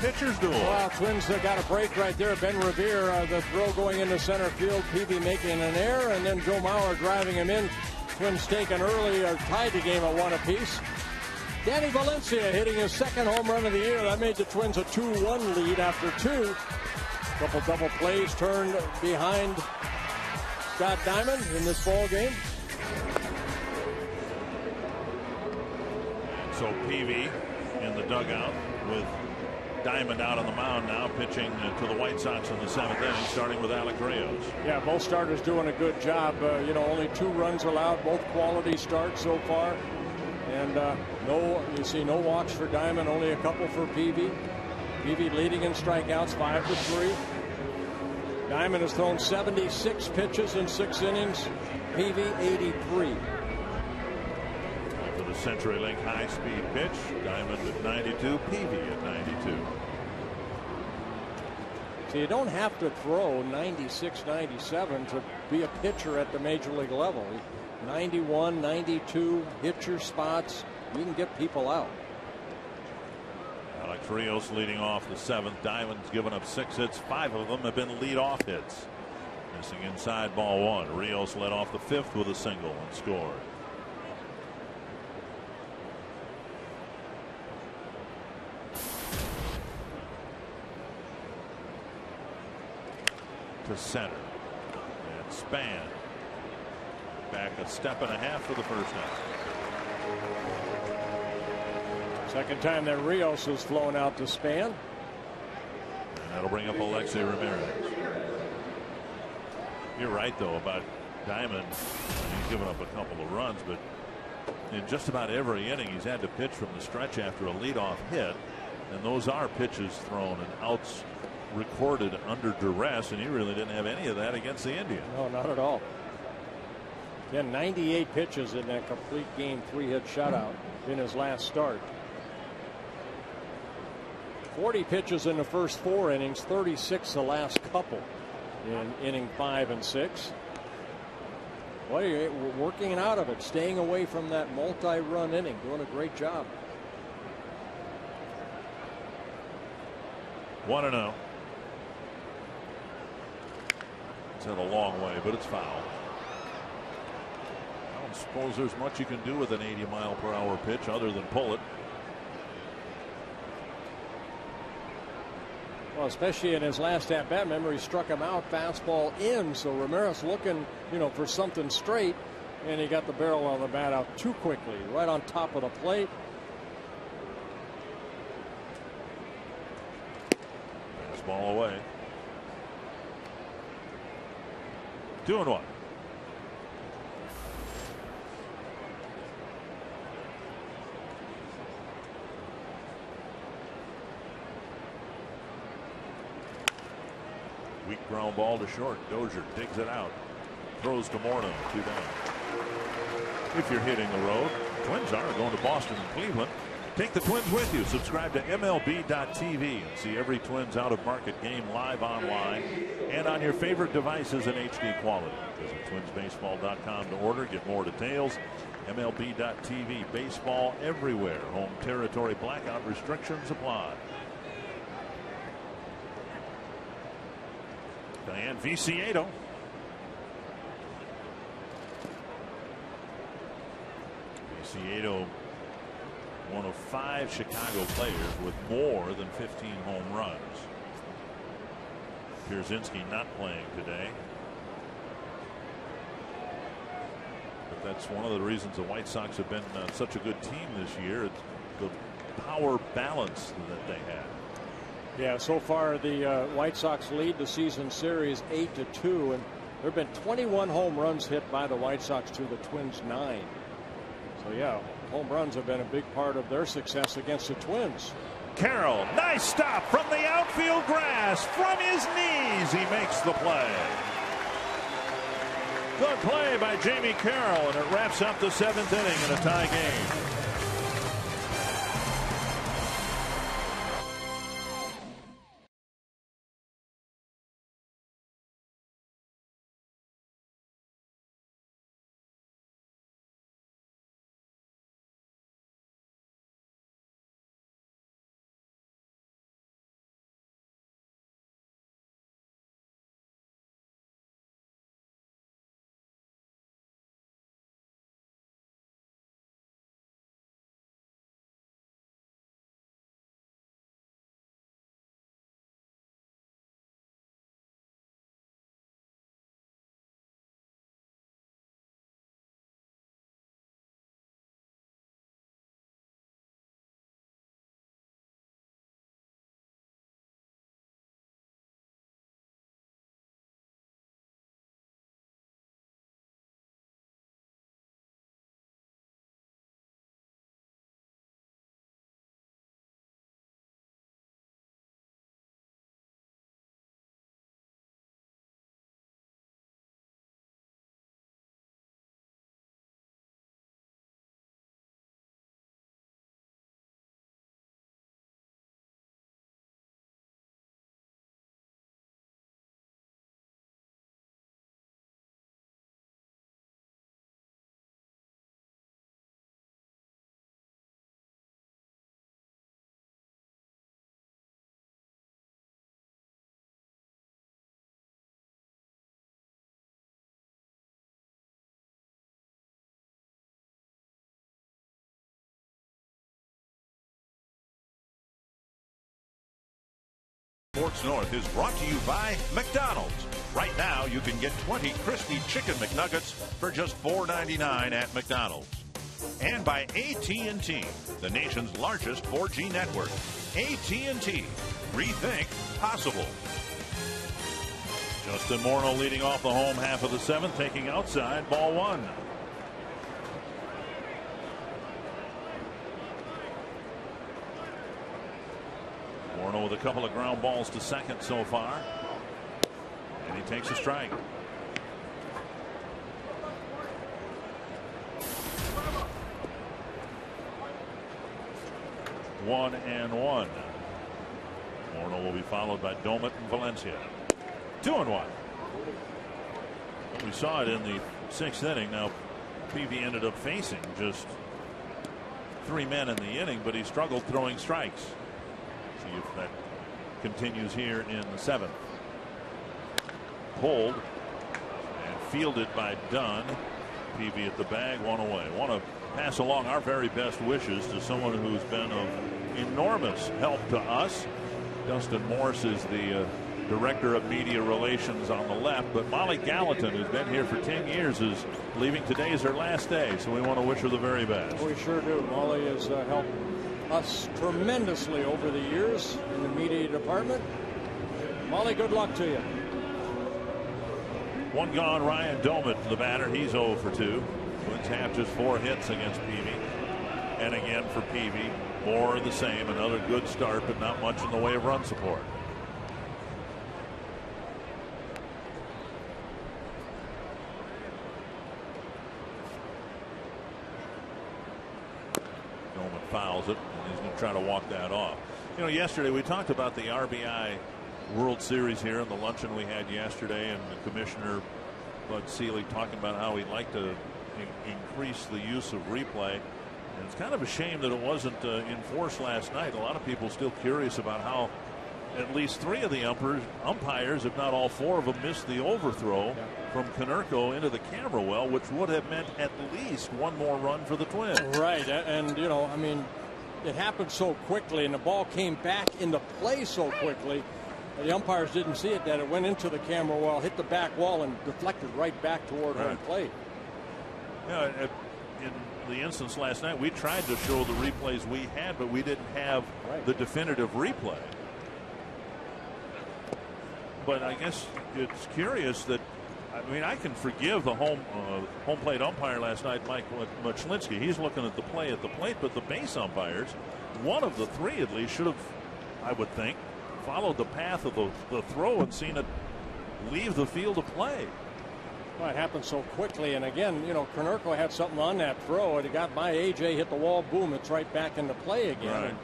pitcher's duel. Well, Twins got a break right there. Ben Revere, the throw going into center field. Peavy making an error, and then Joe Mauer driving him in. Twins taken early, tied the game at 1 apiece. Danny Valencia hitting his second home run of the year. That made the Twins a 2-1 lead after 2. Couple double plays turned behind Scott Diamond in this ball game. So Peavy in the dugout with Diamond out on the mound now, pitching to the White Sox in the 7th inning, starting with Alec Rios. Yeah, both starters doing a good job. Only 2 runs allowed, both quality starts so far. And you see no walks for Diamond, only a couple for Peavy. Peavy leading in strikeouts, 5-3. Diamond has thrown 76 pitches in 6 innings. Peavy 83. After the CenturyLink high-speed pitch, Diamond at 92, Peavy at 92. So you don't have to throw 96, 97 to be a pitcher at the major league level. 91, 92, hit your spots. You can get people out. Alex Rios leading off the 7th. Diamond's given up 6 hits. 5 of them have been leadoff hits. Missing inside, ball 1. Rios led off the 5th with a single and scored. To center. And Span. Back a step and a half for the first half. Second time that Rios has flown out to Span. And that'll bring up Alexei Ramirez. You're right, though, about Diamond. He's given up a couple of runs, but in just about every inning he's had to pitch from the stretch after a leadoff hit. And those are pitches thrown and outs recorded under duress, and he really didn't have any of that against the Indians. No, not at all. Again, 98 pitches in that complete game 3-hit shutout in his last start. 40 pitches in the first 4 innings, 36 the last couple in inning 5 and 6. Boy, working out of it, staying away from that multi-run inning, doing a great job. 1-0. It's hit a long way, but it's foul. I don't suppose there's much you can do with an 80-mile-per-hour pitch other than pull it. Well, especially in his last at bat, remember he struck him out, fastball in. So Ramirez looking, for something straight, and he got the barrel on the bat out too quickly, right on top of the plate. Ball away. 2-1. Weak ground ball to short. Dozier digs it out. Throws to Morneau. 2 down. If you're hitting the road, Twins are going to Boston and Cleveland. Take the Twins with you. Subscribe to MLB.tv and see every Twins out-of-market game live online and on your favorite devices in HD quality. Visit twinsbaseball.com to order. Get more details. MLB.tv. Baseball everywhere. Home territory blackout restrictions apply. Diane Viciedo. Viciedo, one of 5 Chicago players with more than 15 home runs. Pierzynski not playing today. But that's one of the reasons the White Sox have been such a good team this year. It's the power balance that they have. Yeah, so far the White Sox lead the season series 8-2, and there have been 21 home runs hit by the White Sox to the Twins 9. So yeah, home runs have been a big part of their success against the Twins. Carroll, nice stop from the outfield grass. From his knees, he makes the play. Good play by Jamie Carroll, and it wraps up the 7th inning in a tie game. Sports North is brought to you by McDonald's. Right now, you can get 20 crispy chicken McNuggets for just $4.99 at McDonald's. And by AT&T, the nation's largest 4G network. AT&T. Rethink possible. Justin Morneau leading off the home half of the seventh, taking outside, ball one. Morneau with a couple of ground balls to second so far. And he takes a strike. One and one. Morneau will be followed by Domet and Valencia. 2-1. We saw it in the sixth inning. Now, Peavy ended up facing just 3 men in the inning, but he struggled throwing strikes. See if that continues here in the seventh. Pulled and fielded by Dunn. Peavy at the bag, one away. Want to pass along our very best wishes to someone who's been of enormous help to us. Dustin Morse is the Director of Media Relations on the left, but Molly Gallatin, who's been here for 10 years, is leaving. Today is her last day, so we want to wish her the very best. We sure do. Molly has helped us tremendously over the years in the media department. Molly, good luck to you. One gone. Ryan Domet, the batter. He's 0 for 2. Twins have just 4 hits against Peavy. And again for Peavy, more of the same. Another good start, but not much in the way of run support. Domet fouls it, and he's going to try to walk that off. You know, yesterday we talked about the RBI World Series here in the luncheon we had yesterday, and the Commissioner Bud Selig talking about how he'd like to increase the use of replay. And it's kind of a shame that it wasn't enforced last night. A lot of people still curious about how at least 3 of the umpires, if not all 4 of them, missed the overthrow from Konerko into the camera well, which would have meant at least 1 more run for the Twins. Right, and you know, I mean, it happened so quickly, and the ball came back into play so quickly. The umpires didn't see it, that it went into the camera well, hit the back wall, and deflected right back toward home plate. Yeah, in the instance last night, we tried to show the replays we had, but we didn't have the definitive replay. But I guess it's curious that, I mean, I can forgive the home plate umpire last night, Mike Muchlinski. He's looking at the play at the plate, but the base umpires, one of the 3 at least, should have, I would think, followed the path of the throw and seen it leave the field of play. Well, it happened so quickly, and again, you know, Konerko had something on that throw, and it got by AJ, hit the wall, boom, it's right back into play again. Right.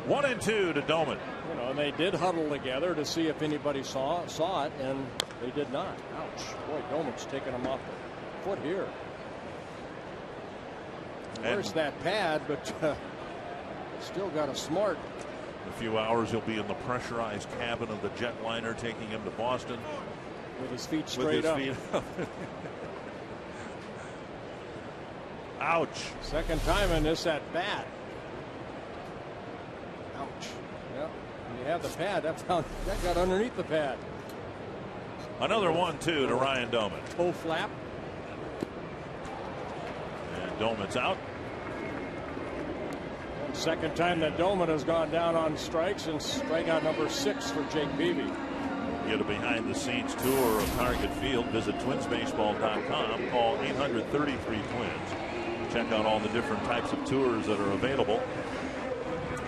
1 and 2 to Domet. You know, and they did huddle together to see if anybody saw it, and they did not. Ouch. Boy, Domet's taking him off the foot here. Where's that pad, but still got a smart. In a few hours, he'll be in the pressurized cabin of the jetliner taking him to Boston. With his feet straight up. Ouch. Second time in this at bat. Ouch. Yeah. When you have the pad, that got underneath the pad. Another 1-2 to Ryan Domet. Toe flap. And Domet's out. Second time that Domet has gone down on strikes, and strikeout number 6 for Jake Peavy. Get a behind-the-scenes tour of Target Field. Visit twinsbaseball.com. Call 800-33-TWINS. Check out all the different types of tours that are available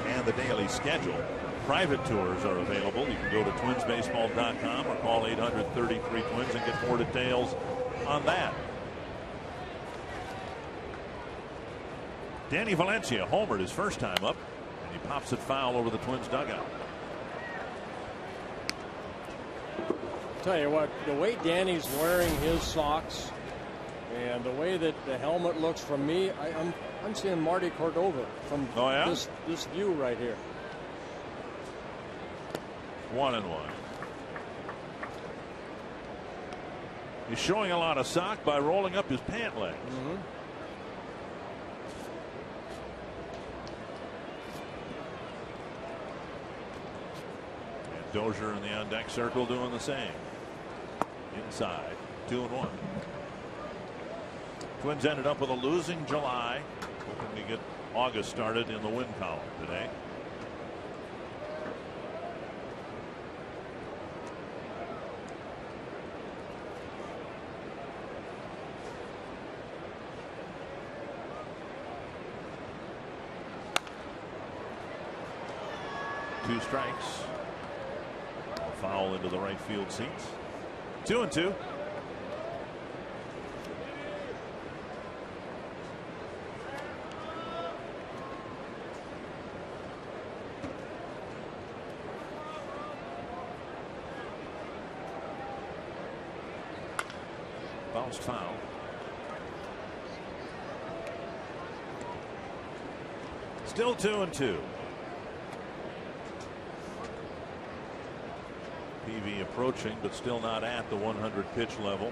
and the daily schedule. Private tours are available. You can go to twinsbaseball.com or call 800-33-TWINS and get more details on that. Danny Valencia homered his first time up, and he pops it foul over the Twins dugout. Tell you what, the way Danny's wearing his socks and the way that the helmet looks, from me, I'm seeing Marty Cordova from this view right here. 1-1. He's showing a lot of sock by rolling up his pant legs. Dozier in the on deck circle doing the same. Inside, 2-1. Twins ended up with a losing July, hoping to get August started in the win column today. Two strikes. A foul into the right field seats. 2-2. Bounced foul. Still 2-2. Peavy approaching, but still not at the 100 pitch level.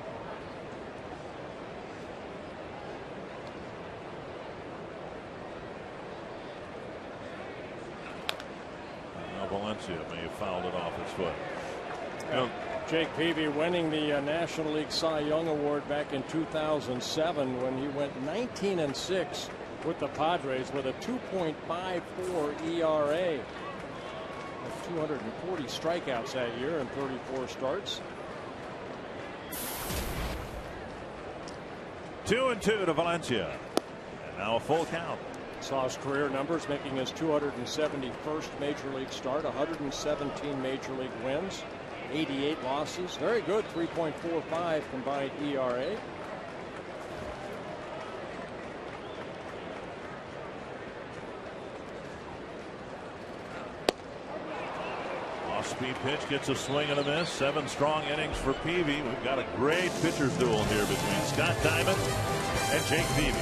Now Valencia may have fouled it off his foot. Jake Peavy winning the National League Cy Young Award back in 2007 when he went 19-6 with the Padres with a 2.54 ERA. 240 strikeouts that year and 34 starts. 2-2 to Valencia. And now a full count. Saw his career numbers, making his 271st major league start, 117 major league wins, 88 losses. Very good, 3.45 combined ERA. Speed pitch gets a swing and a miss. 7 strong innings for Peavy. We've got a great pitcher's duel here between Scott Diamond and Jake Peavy.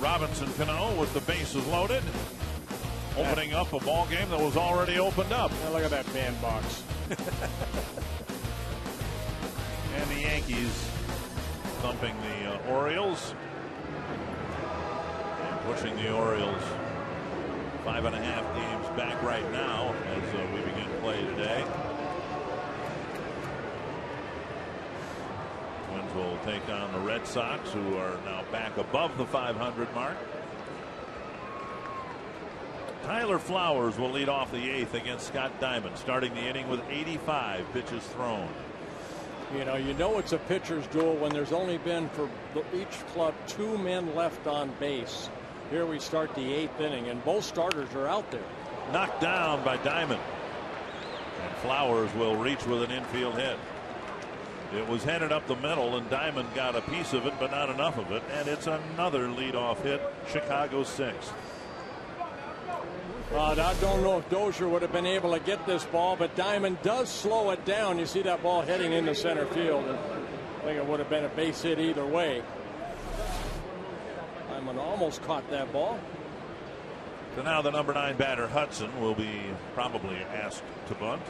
Robinson Cano with the bases loaded, opening up a ball game that was already opened up. Now look at that bandbox. And the Yankees thumping the Orioles and pushing the Orioles 5.5 games back right now as we begin play today. Twins will take on the Red Sox, who are now back above the 500 mark. Tyler Flowers will lead off the 8th against Scott Diamond, starting the inning with 85 pitches thrown. You know it's a pitcher's duel when there's only been for each club 2 men left on base. Here we start the 8th inning, and both starters are out there. Knocked down by Diamond. And Flowers will reach with an infield hit. It was headed up the middle, and Diamond got a piece of it, but not enough of it. And it's another leadoff hit, Chicago 6th. I don't know if Dozier would have been able to get this ball, but Diamond does slow it down. You see that ball heading into center field. I think it would have been a base hit either way. and almost caught that ball. So now the number 9 batter Hudson will be probably asked to bunt.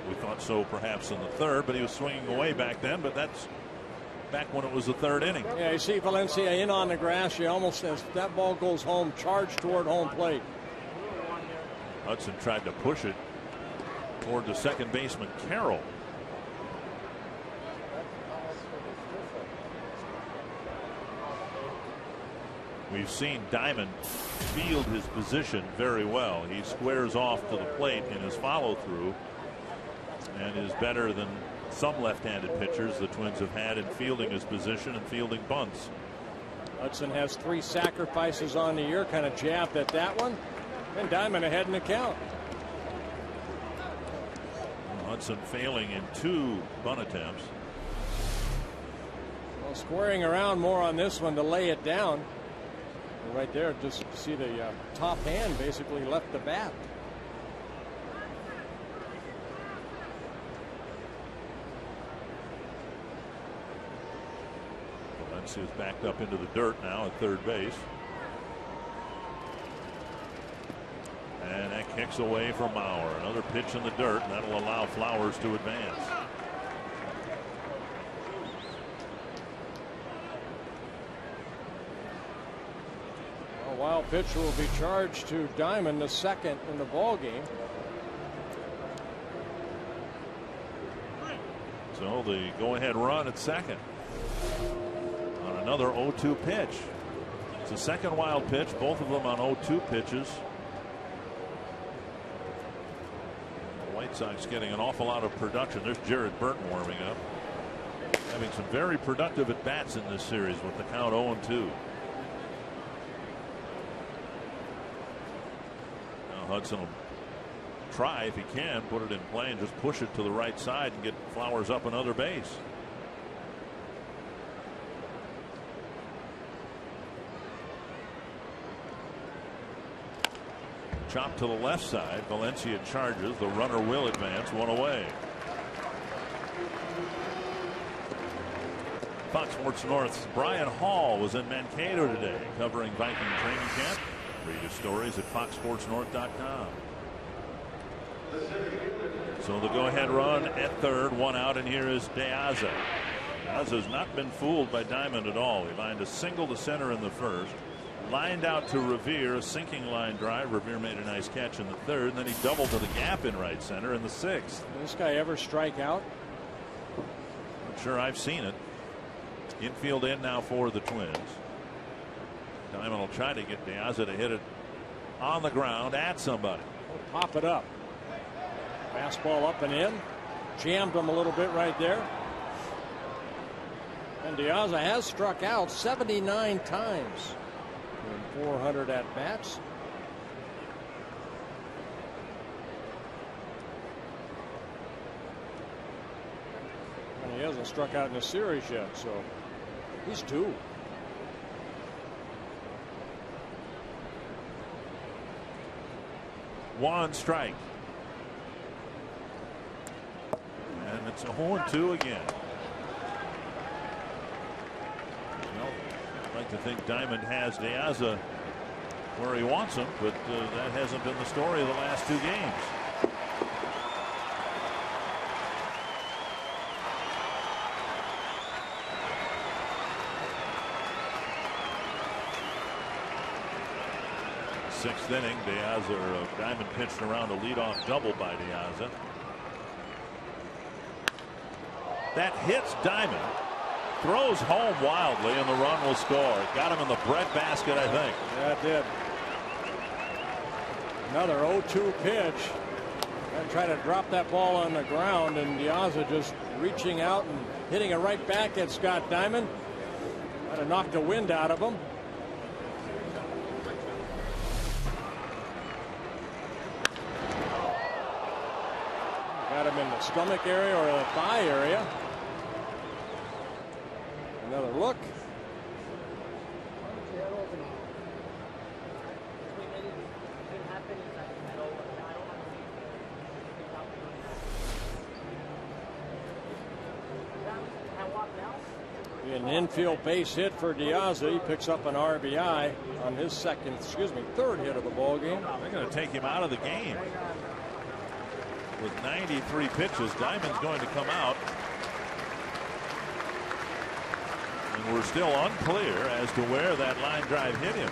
We thought so perhaps in the third, but he was swinging away back then. But that's back when it was the third inning. Yeah, you see Valencia in on the grass. You almost, as that ball goes home, charged toward home plate. Hudson tried to push it toward the second baseman Carroll. We've seen Diamond field his position very well. He squares off to the plate in his follow through and is better than some left-handed pitchers the Twins have had in fielding his position and fielding bunts. Hudson has 3 sacrifices on the year, kind of jabbed at that one, and Diamond ahead in the count. Hudson failing in 2 bunt attempts. Well, squaring around more on this one to lay it down. Right there, just see the top hand basically left the bat. Valencia's backed up into the dirt now at third base. And that kicks away from Mauer. Another pitch in the dirt, and that'll allow Flowers to advance. A wild pitch will be charged to Diamond, the second in the ball game. So the go-ahead run at second on another 0-2 pitch. It's the second wild pitch, both of them on 0-2 pitches. The White Sox getting an awful lot of production. There's Jared Burton warming up, having some very productive at bats in this series with the count 0-2. Hudson will try, if he can, put it in play and just push it to the right side and get Flowers up another base. Chop to the left side. Valencia charges. The runner will advance, 1 away. Fox Sports North's Brian Hall was in Mankato today covering Viking training camp. Read his stories at foxsportsnorth.com. So the go-ahead run at third, 1 out, and here is De Aza. De Aza's not been fooled by Diamond at all. He lined a single to center in the first, lined out to Revere, a sinking line drive. Revere made a nice catch in the third, and then he doubled to the gap in right center in the sixth. Did this guy ever strike out? I'm sure I've seen it. Infield in now for the Twins. Diamond will try to get De Aza to hit it on the ground at somebody. We'll pop it up. Fastball up and in. Jammed him a little bit right there. And De Aza has struck out 79 times in 400 at bats. And he hasn't struck out in the series yet, so he's 2. One strike. And it's a 0-2 again. Well, I'd like to think Diamond has De Aza where he wants him, but that hasn't been the story of the last 2 games. Sixth inning, Diamond pitched around a leadoff double by De Aza. That hits Diamond, throws home wildly, and the run will score. It got him in the breadbasket, I think. Yeah, it did. Another 0-2 pitch. And try to drop that ball on the ground, and De Aza just reaching out and hitting it right back at Scott Diamond. Might have knocked the wind out of him. Got him in the stomach area or the thigh area. Another look. An infield base hit for De Aza. He picks up an RBI on his third hit of the ball game. They're going to take him out of the game. With 93 pitches, Diamond's going to come out. And we're still unclear as to where that line drive hit him.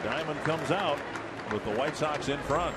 Diamond comes out with the White Sox in front.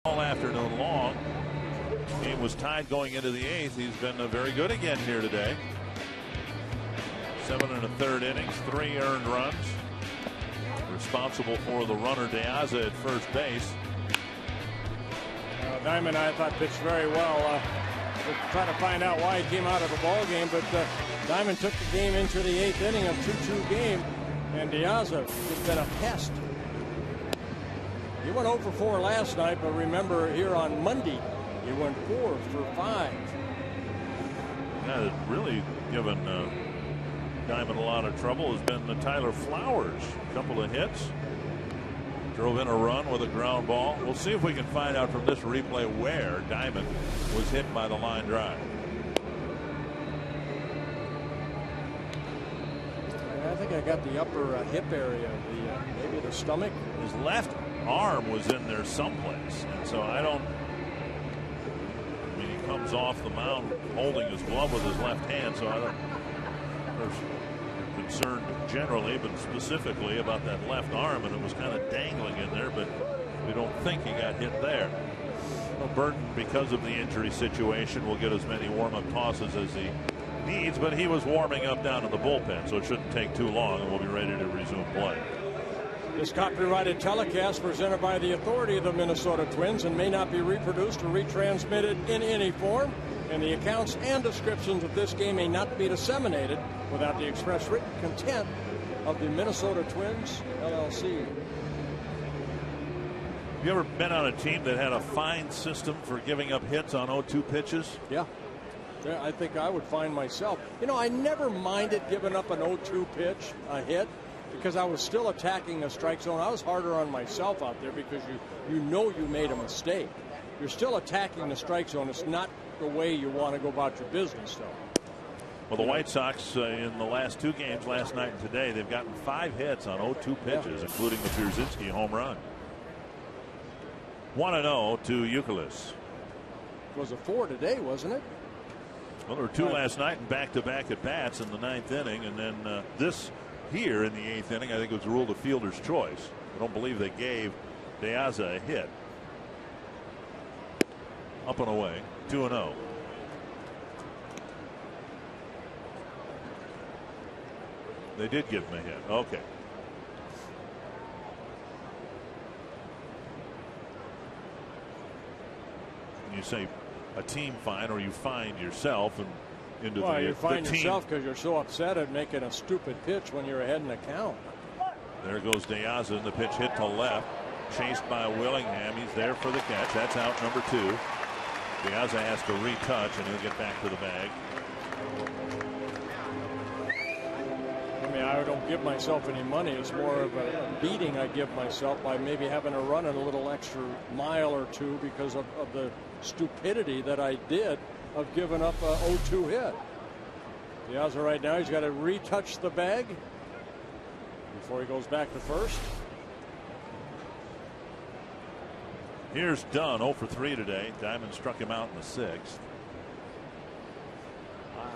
All afternoon long. Game was tied going into the 8th. He's been very good again here today. 7 1/3 innings, 3 earned runs. Responsible for the runner De Aza at first base. Diamond, I thought, pitched very well. We'll try to find out why he came out of the ball game, but Diamond took the game into the 8th inning, a 2-2 game, and De Aza has been a pest. He went 0 for 4 last night, but remember here on Monday, he went 4 for 5. Yeah, it's really given Diamond a lot of trouble has been Tyler Flowers. A couple of hits. Drove in a run with a ground ball. We'll see if we can find out from this replay where Diamond was hit by the line drive. I think I got the upper hip area, maybe the stomach. His left arm was in there someplace, and so I mean, he comes off the mound holding his glove with his left hand, so I don't. There's concerned generally, but specifically about that left arm, and it was kind of dangling in there, but we don't think he got hit there. Well, Burton, because of the injury situation, will get as many warm-up tosses as he needs, but he was warming up down in the bullpen, so it shouldn't take too long, and we'll be ready to resume play. This copyrighted telecast presented by the authority of the Minnesota Twins and may not be reproduced or retransmitted in any form, and the accounts and descriptions of this game may not be disseminated without the express written consent of the Minnesota Twins, LLC. Have you ever been on a team that had a fine system for giving up hits on 0-2 pitches? Yeah, I think I would find myself. You know, I never minded giving up an 0-2 pitch, a hit, because I was still attacking a strike zone. I was harder on myself out there because you know you made a mistake. You're still attacking the strike zone. It's not the way you want to go about your business, though. Well, the White Sox in the last 2 games, last night and today, they've gotten 5 hits on 0-2 pitches, including the Pierzynski home run. 1-0 to Youkilis. It was a 4 today, wasn't it? Well, there were 2 last night and back-to-back at bats in the 9th inning, and then this here in the 8th inning, I think it was ruled a fielder's choice. I don't believe they gave De Aza a hit. Up and away, 2-0. They did give him a hit. Okay. You say a team fine, or you find yourself and into you find the team. yourself because you're so upset at making a stupid pitch when you're ahead in the count. There goes De Aza, and the pitch hit to left. Chased by Willingham. He's there for the catch. That's out number 2. De Aza has to retouch, and he'll get back to the bag. I mean, I don't give myself any money. It's more of a beating I give myself by maybe having to run a little extra mile or two because of the stupidity that I did of giving up a 0-2 hit. De Aza right now, he's got to retouch the bag before he goes back to first. Here's Dunn, 0 for 3 today. Diamond struck him out in the 6th.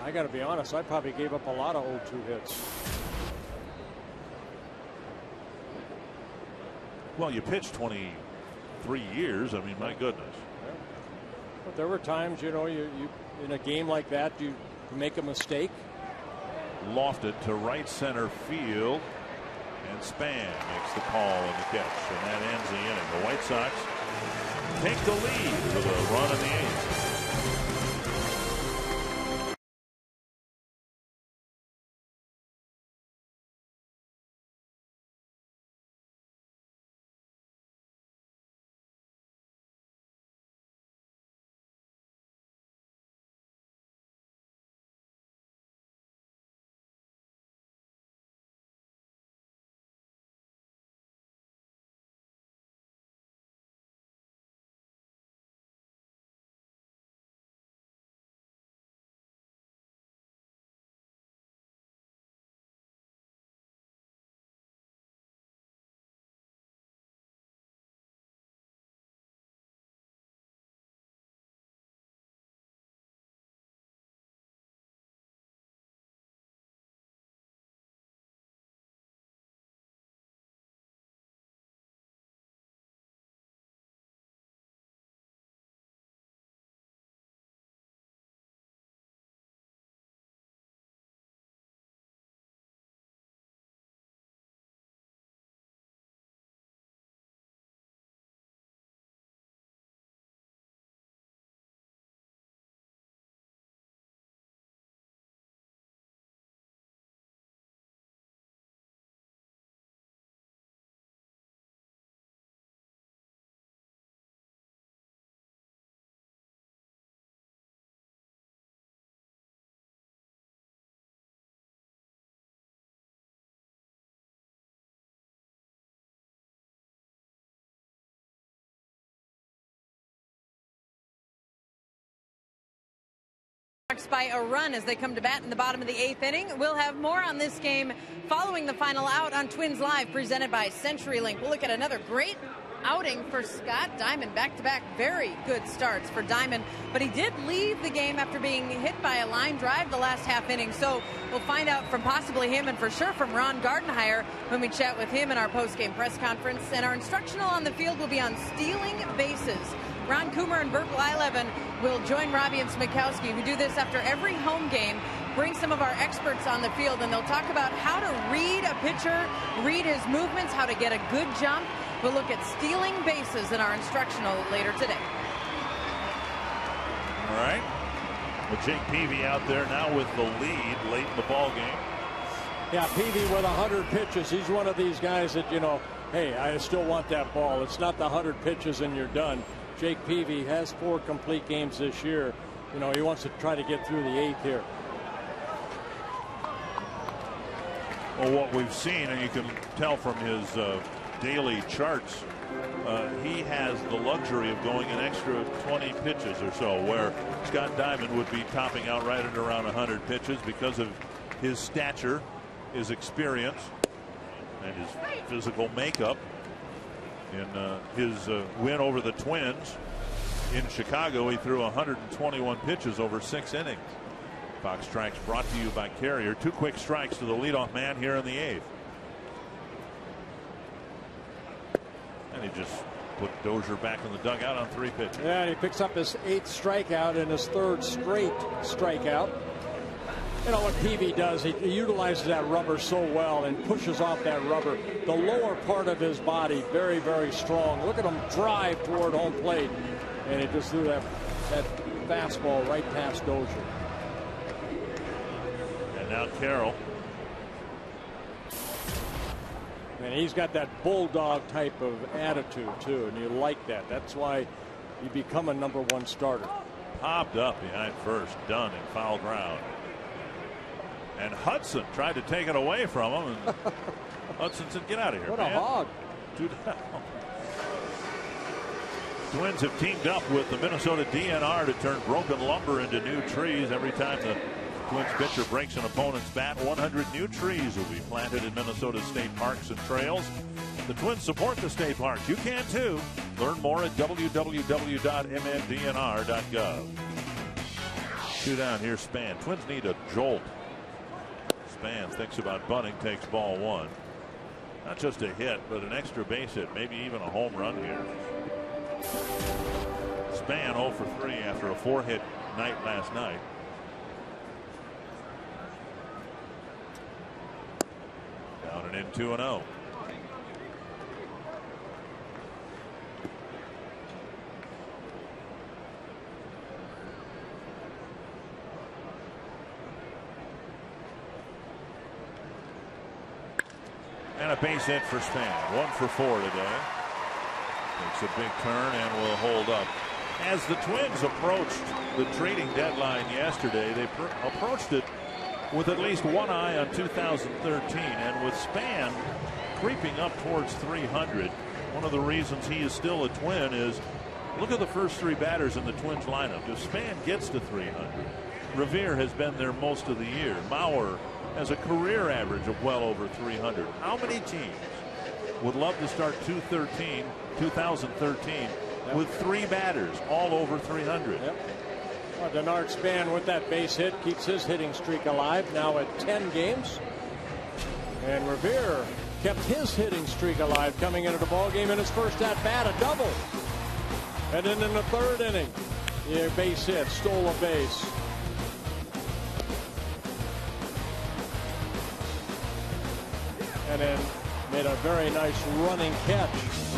I got to be honest, I probably gave up a lot of 0-2 hits. Well, you pitched 23 years. I mean, my goodness. Yeah. But there were times, you know, you in a game like that, you make a mistake. Lofted to right center field. And Span makes the call and the catch. And that ends the inning. The White Sox take the lead with a run in the 8th. By a run as they come to bat in the bottom of the 8th inning. We'll have more on this game following the final out on Twins Live, presented by CenturyLink. We'll look at another great outing for Scott Diamond. Back-to-back very good starts for Diamond, but he did leave the game after being hit by a line drive the last half inning. So we'll find out from possibly him and for sure from Ron Gardenhire when we chat with him in our post-game press conference. And our instructional on the field will be on stealing bases. Ron Coomer and Bert Blyleven will join Robbie and Smikowski, who do this after every home game, bring some of our experts on the field, and they'll talk about how to read a pitcher, read his movements, how to get a good jump. We'll look at stealing bases in our instructional later today. All right. With Jake Peavy out there now with the lead late in the ball game. Yeah, Peavy with 100 pitches. He's one of these guys that, you know, hey, I still want that ball. It's not the 100 pitches and you're done. Jake Peavy has 4 complete games this year. You know, he wants to try to get through the 8th here. Well, what we've seen, and you can tell from his daily charts, he has the luxury of going an extra 20 pitches or so, where Scott Diamond would be topping out right at around 100 pitches because of his stature, his experience, and his physical makeup. In his win over the Twins in Chicago, he threw 121 pitches over 6 innings. Fox Strikes brought to you by Carrier. 2 quick strikes to the leadoff man here in the 8th. And he just put Dozier back in the dugout on 3 pitches. Yeah, and he picks up his 8th strikeout and his 3rd straight strikeout. You know what Peavy does, he utilizes that rubber so well and pushes off that rubber. The lower part of his body, very, very strong. Look at him drive toward home plate. And he just threw that fastball right past Dozier. And now Carroll. And he's got that bulldog type of attitude too, and you like that. That's why you become a #1 starter. Popped up behind first, done in foul ground. And Hudson tried to take it away from him, and Hudson said, "Get out of here, What man." a hog. 2 down. Twins have teamed up with the Minnesota DNR to turn broken lumber into new trees. Every time the Twins pitcher breaks an opponent's bat, 100 new trees will be planted in Minnesota's state parks and trails. The Twins support the state parks. You can too. Learn more at www.mndnr.gov. 2 down, here Span. Twins need a jolt. Span thinks about bunting, takes ball 1. Not just a hit, but an extra base hit, maybe even a home run here. Span 0 for 3 after a 4-hit night last night. Down and in 2-0. And a base hit for Span. 1 for 4 today. Takes a big turn and will hold up. As the Twins approached the trading deadline yesterday, they approached it with at least one eye on 2013. And with Span creeping up towards 300, one of the reasons he is still a Twin is look at the first 3 batters in the Twins lineup. If Span gets to 300, Revere has been there most of the year. Mauer has a career average of well over 300. How many teams would love to start 2013 with 3 batters all over 300? Yep. Well, Denard Span with that base hit keeps his hitting streak alive, now at 10 games. And Revere kept his hitting streak alive coming into the ball game in his first at bat, a double. And then in the 3rd inning, base hit, stole a base. And then made a very nice running catch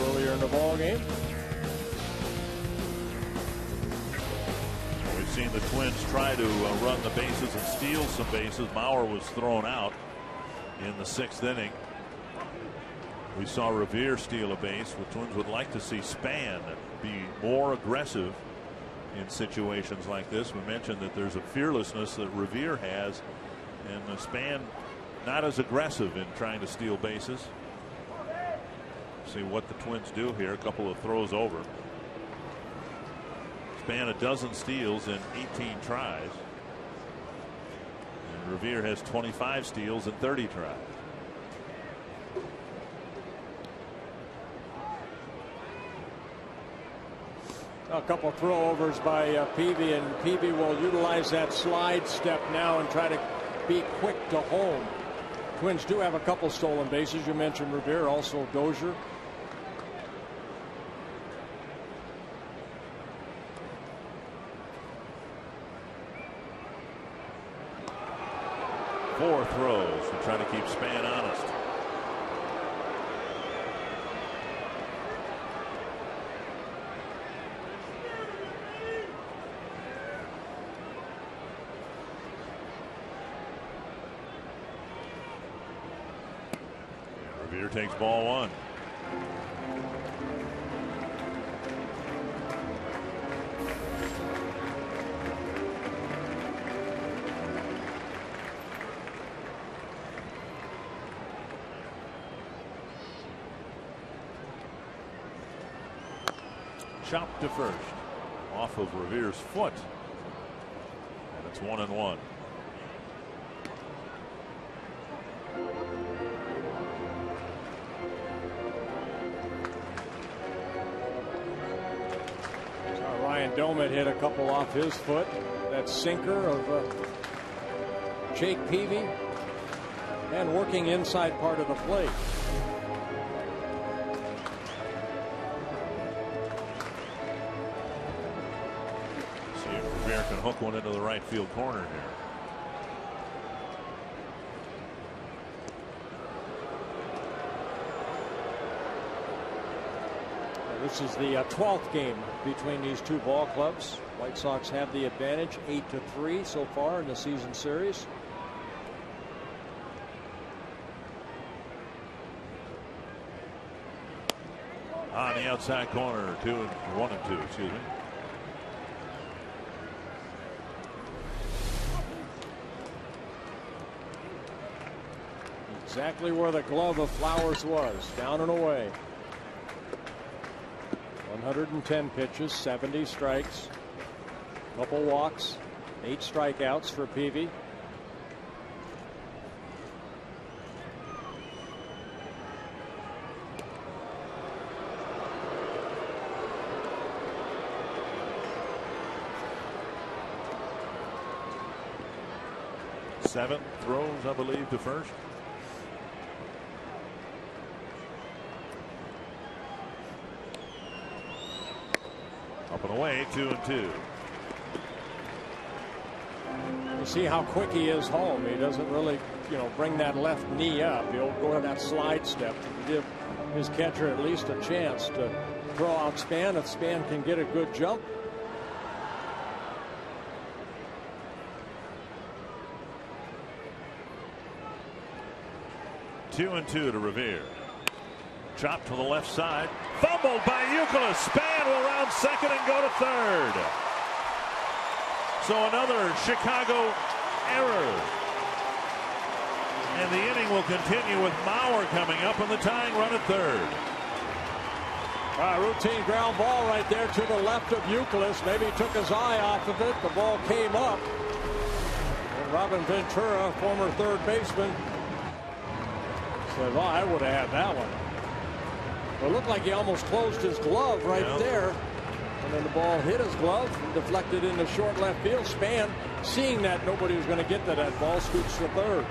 earlier in the ball game. We've seen the Twins try to run the bases and steal some bases. Mauer was thrown out in the 6th inning. We saw Revere steal a base. The Twins would like to see Span be more aggressive in situations like this. We mentioned that there's a fearlessness that Revere has, and Span not as aggressive in trying to steal bases. See what the Twins do here. A couple of throws over. Span a dozen steals in 18 tries. And Revere has 25 steals in 30 tries. A couple throwovers by Peavy, and Peavy will utilize that slide step now and try to be quick to home. Twins do have a couple stolen bases. You mentioned Revere, also Dozier. Four throws to try to keep Span honest. Revere takes ball 1. Chopped to first off of Revere's foot, and it's 1-1. Ryan Domet hit a couple off his foot. That sinker of Jake Peavy, and working inside part of the plate. Can hook one into the right field corner here. This is the 12th game between these two ball clubs. White Sox have the advantage, 8-3 so far in the season series. On the outside corner, 1 and 2, excuse me. Exactly where the glove of Flowers was, down and away. 110 pitches, 70 strikes, couple walks, 8 strikeouts for Peavy. Seven throws, I believe, to first. Up and away, 2 and 2. You see how quick he is home. He doesn't really, bring that left knee up. He'll go to that slide step to give his catcher at least a chance to throw out Span. If Span can get a good jump. Two and 2 to Revere. Chop to the left side. Fumbled by Youkilis. Span will round second and go to third. So another Chicago error. And the inning will continue with Mauer coming up and the tying run at third. Routine ground ball right there to the left of Youkilis. Maybe he took his eye off of it. The ball came up. And Robin Ventura, former third baseman, said, I would have had that one. It looked like he almost closed his glove right there. And then the ball hit his glove and deflected into short left field. Span, seeing that nobody was going to get to that ball, scoots to third.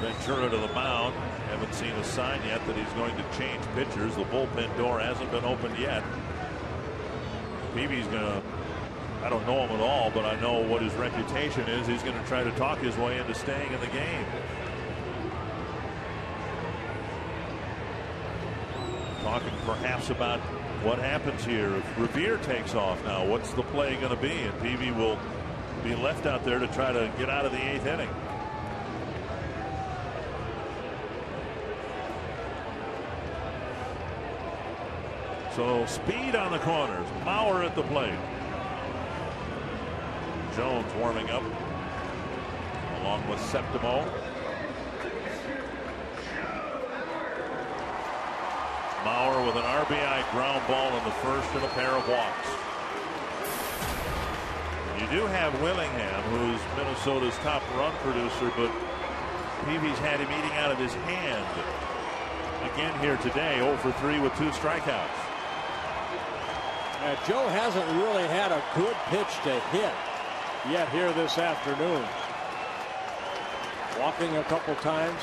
Ventura to the mound. Haven't seen a sign yet that he's going to change pitchers. The bullpen door hasn't been opened yet. Peavy's going to, I don't know him at all, but I know what his reputation is. He's going to try to talk his way into staying in the game. Talking perhaps about what happens here if Revere takes off now. What's the play going to be? And Peavy will be left out there to try to get out of the 8th inning. So speed on the corners. Mauer at the plate. Jones warming up along with Septimo. Mauer with an RBI ground ball in the first and a pair of walks. You do have Willingham, who's Minnesota's top run producer, but Peavy's had him eating out of his hand again here today. 0 for 3 with 2 strikeouts. Joe hasn't really had a good pitch to hit yet here this afternoon. Walking a couple times.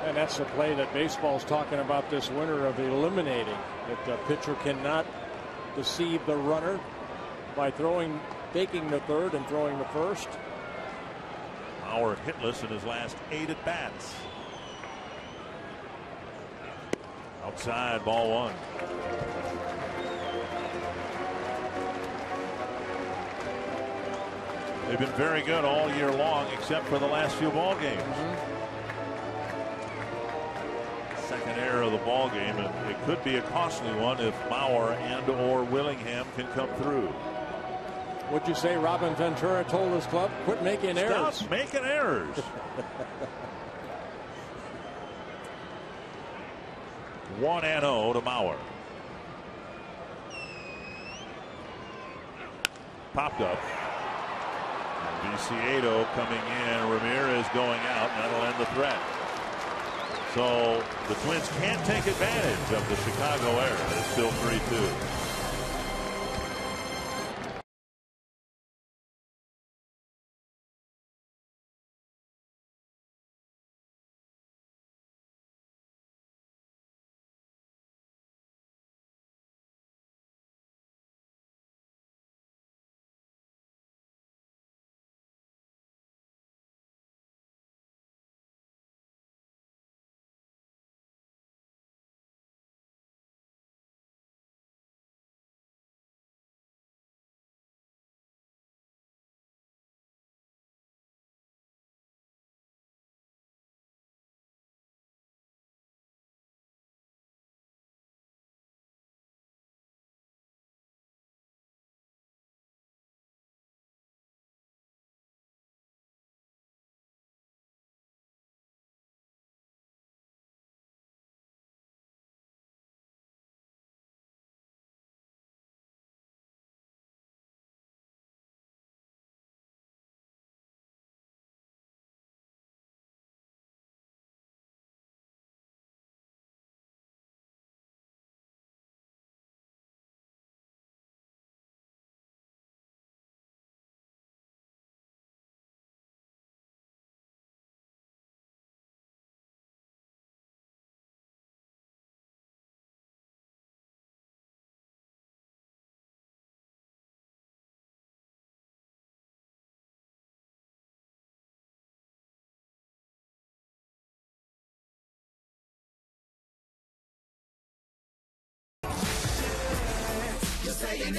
And that's the play that baseball's talking about this winter, of eliminating. That the pitcher cannot deceive the runner by faking the third and throwing the first. Mauer hitless in his last 8 at bats. Outside, ball 1. They've been very good all year long, except for the last few ball games. Second error of the ball game, and it could be a costly one if Mauer and or Willingham can come through. Would you say Robin Ventura told his club, quit making errors? Stop making errors. 1-0 to Mauer. Popped up. Viciedo coming in. Ramirez going out. That'll end the threat. So the Twins can't take advantage of the Chicago error. It's still 3-2.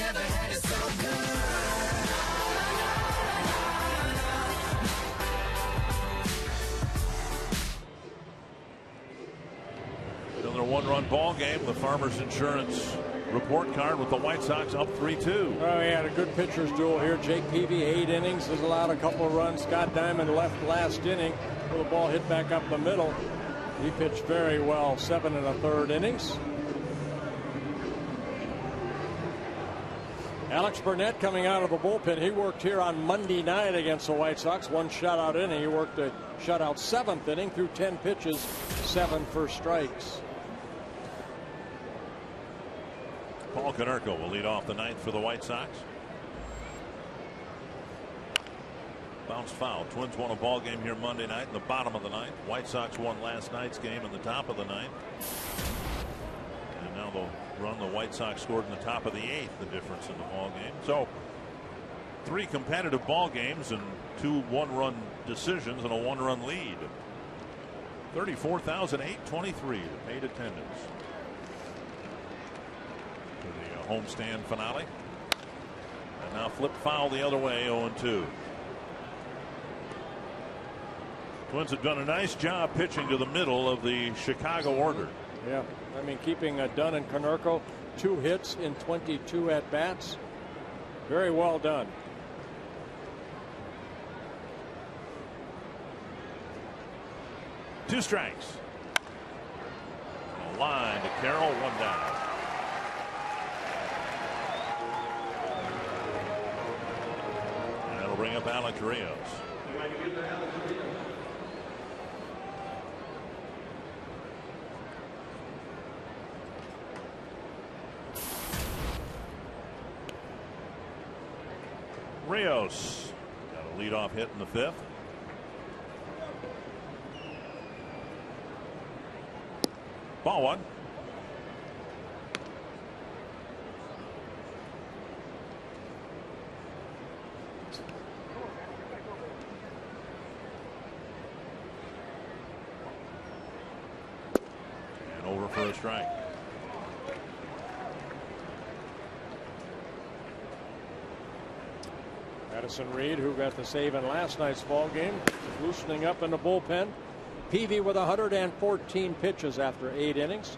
never had it so good. Another one-run ball game. The Farmers Insurance report card with the White Sox up 3-2. Oh, he had a good pitcher's duel here. Jake Peavy, 8 innings, has allowed a couple of runs. Scott Diamond left last inning with the ball hit back up the middle. He pitched very well, 7 1/3 innings. Alex Burnett coming out of the bullpen. He worked here on Monday night against the White Sox. 1 shutout inning. He worked a shutout 7th inning through 10 pitches, 7 first strikes. Paul Konerko will lead off the 9th for the White Sox. Bounce foul. Twins won a ball game here Monday night in the bottom of the 9th. White Sox won last night's game in the top of the 9th. And now they'll run the White Sox scored in the top of the 8th, the difference in the ball game. So 3 competitive ball games and 2 one-run decisions and a 1-run lead. 34,823 paid attendance to the homestand finale. And now flip foul the other way, 0-2. Twins have done a nice job pitching to the middle of the Chicago order. Yeah, I mean, keeping Dunn and Konerko 2 hits in 22 at bats. Very well done. Two strikes. A line to Carroll, 1 down. And that'll bring up Alex Rios. Rios got a leadoff hit in the 5th. Ball 1. And over for a strike. Addison Reed, who got the save in last night's ball game, loosening up in the bullpen. Peavy with 114 pitches after 8 innings.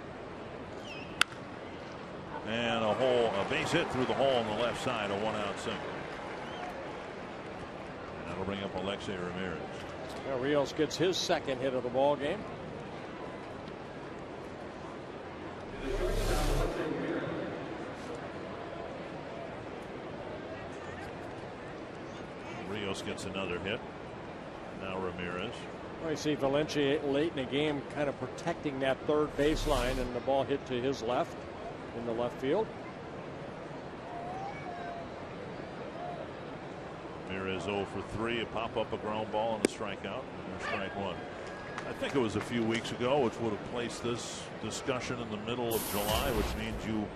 And a base hit through the hole on the left side, a 1-out single. And that'll bring up Alexei Ramirez. Now Rios gets his 2nd hit of the ball game. Rios gets another hit. Now Ramirez. Well, you see Valencia late in the game kind of protecting that 3rd baseline, and the ball hit to his left in the left field. Ramirez 0 for 3, a pop up, a ground ball, and a strikeout. And strike 1. I think it was a few weeks ago, which would have placed this discussion in the middle of July, which means you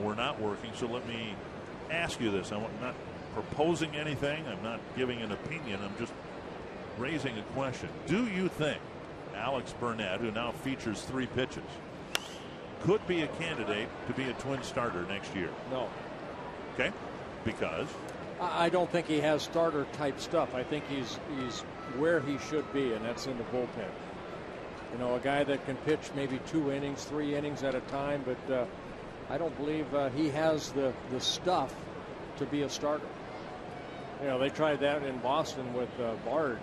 were not working. So let me ask you this. I'm not proposing anything. I'm not giving an opinion. I'm just raising a question. Do you think Alex Burnett, who now features 3 pitches, could be a candidate to be a Twin starter next year? No. Okay. Because? I don't think he has starter type stuff. I think he's where he should be, and that's in the bullpen. You know, a guy that can pitch maybe 2 innings, 3 innings at a time, but I don't believe he has the stuff to be a starter. You know, they tried that in Boston with Bard.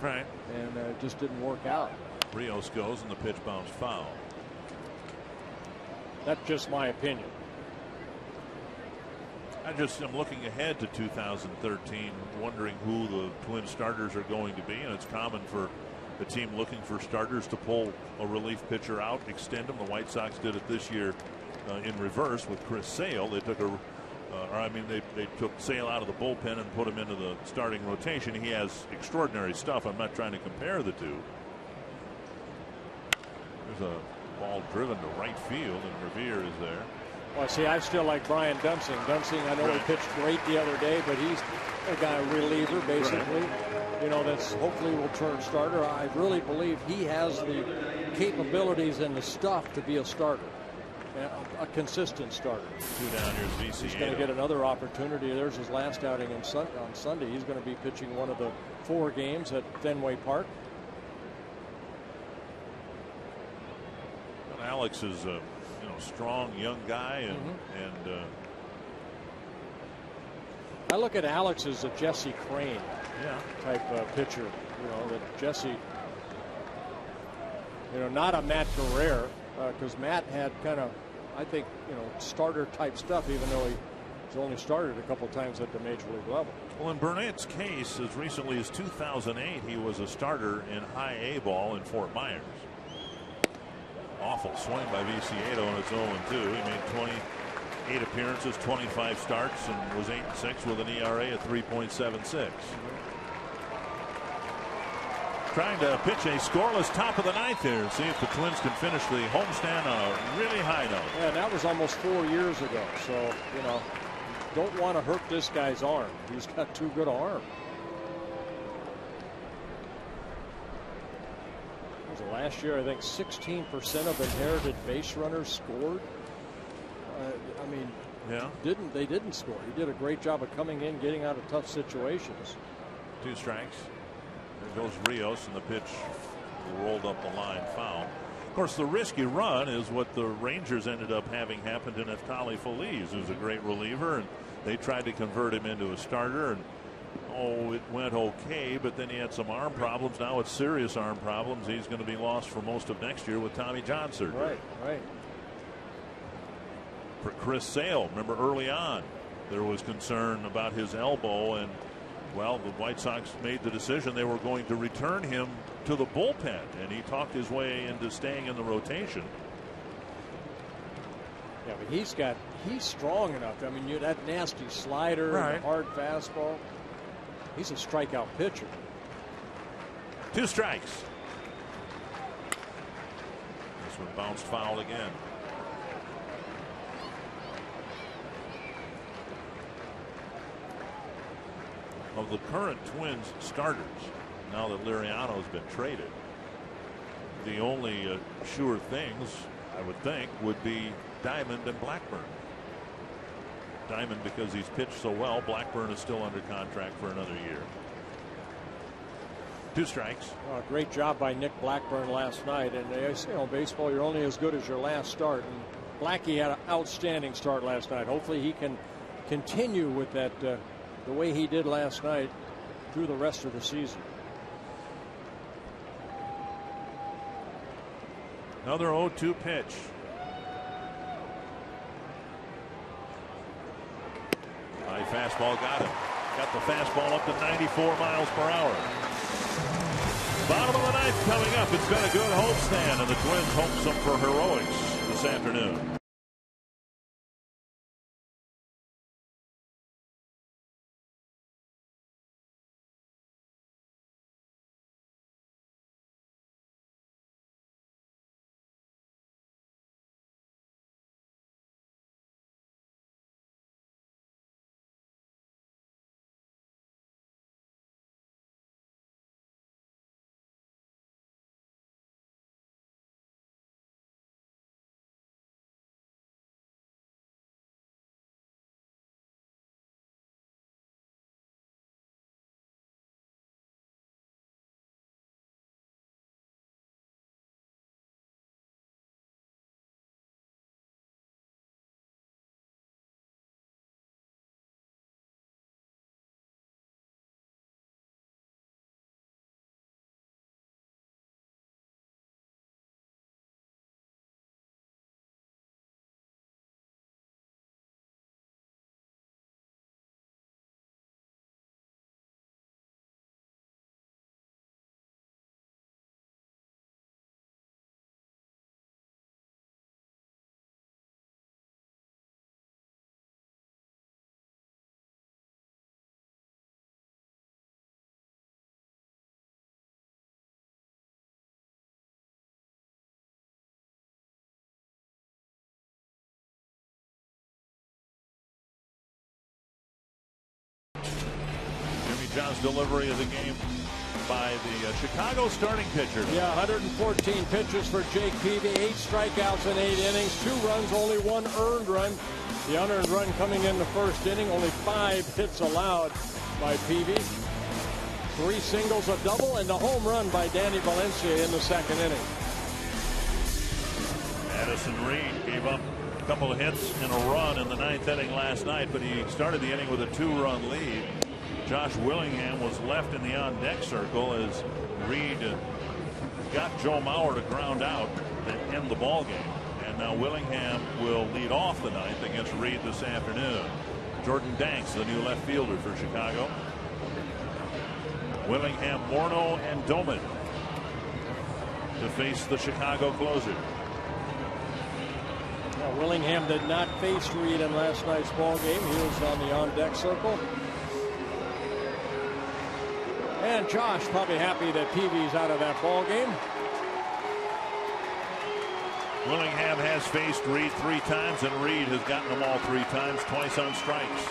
Right. And it just didn't work out. Rios goes and the pitch bounced foul. That's just my opinion. I'm looking ahead to 2013, wondering who the Twin starters are going to be, and it's common for the team looking for starters to pull a relief pitcher out, extend him. The White Sox did it this year in reverse with Chris Sale. They took they took Sale out of the bullpen and put him into the starting rotation. He has extraordinary stuff. I'm not trying to compare the two. There's a ball driven to right field, and Revere is there. Well, see, I still like Brian Dunsing. Dunsing, I know he pitched great the other day, but he's a guy reliever, basically. Right. You know, that's hopefully will turn starter. I really believe he has the capabilities and the stuff to be a starter. a consistent starter. 2 down, here's He's going to get another opportunity. There's his last outing on Sunday. He's going to be pitching one of the 4 games at Fenway Park. Well, Alex is a strong young guy, and I look at Alex as a Jesse Crane type pitcher. That Jesse, not a Matt Guerrero, because Matt had kind of, I think, starter type stuff, even though he's only started a couple times at the major league level. Well, in Burnett's case, as recently as 2008, he was a starter in high A ball in Fort Myers. Awful swing by Viciedo, and it's 0-2. He made 28 appearances, 25 starts, and was 8-6 with an ERA of 3.76. Trying to pitch a scoreless top of the 9th here and see if the Twins can finish the homestand on a really high note. Yeah, that was almost 4 years ago. So, don't want to hurt this guy's arm. He's got too good an arm. Last year, I think 16% of inherited base runners scored. They didn't score. He did a great job of coming in, getting out of tough situations. 2 strikes. There goes Rios, and the pitch rolled up the line, foul. Of course, the risky run is what the Rangers ended up having happen to Neftali Feliz, who's a great reliever, and they tried to convert him into a starter, and it went okay, but then he had some arm problems. Now it's serious arm problems. He's going to be lost for most of next year with Tommy John surgery. Right. For Chris Sale, remember early on there was concern about his elbow, and well, the White Sox made the decision they were going to return him to the bullpen, and he talked his way into staying in the rotation. Yeah, but he's strong enough. I mean, that nasty slider and the hard fastball. He's a strikeout pitcher. 2 strikes. This one bounced foul again. Of the current Twins starters, now that Liriano's been traded, the only sure things, I would think, would be Diamond and Blackburn. Diamond because he's pitched so well. Blackburn is still under contract for another year. 2 strikes. Great job by Nick Blackburn last night. And baseball, you're only as good as your last start. And Blackie had an outstanding start last night. Hopefully he can continue with that the way he did last night through the rest of the season. Another 0-2 pitch. High fastball got him. Got the fastball up to 94 miles per hour. Bottom of the 9th coming up. It's been a good homestand, and the Twins hope some for heroics this afternoon. John's delivery of the game by the Chicago starting pitcher. Yeah, 114 pitches for Jake Peavy, 8 strikeouts in 8 innings, 2 runs, only 1 earned run. The unearned run coming in the first inning, only 5 hits allowed by Peavy. 3 singles, a double, and a home run by Danny Valencia in the second inning. Addison Reed gave up a couple of hits and a run in the 9th inning last night, but he started the inning with a 2-run lead. Josh Willingham was left in the on-deck circle as Reed got Joe Mauer to ground out to end the ball game. And now Willingham will lead off the 9th against Reed this afternoon. Jordan Danks, the new left fielder for Chicago. Willingham, Morneau, and Doman to face the Chicago closer. Well, Willingham did not face Reed in last night's ball game. He was on the on-deck circle. And Josh probably happy that Peavy's out of that ball game. Willingham has faced Reed 3 times, and Reed has gotten them all 3 times, twice on strikes.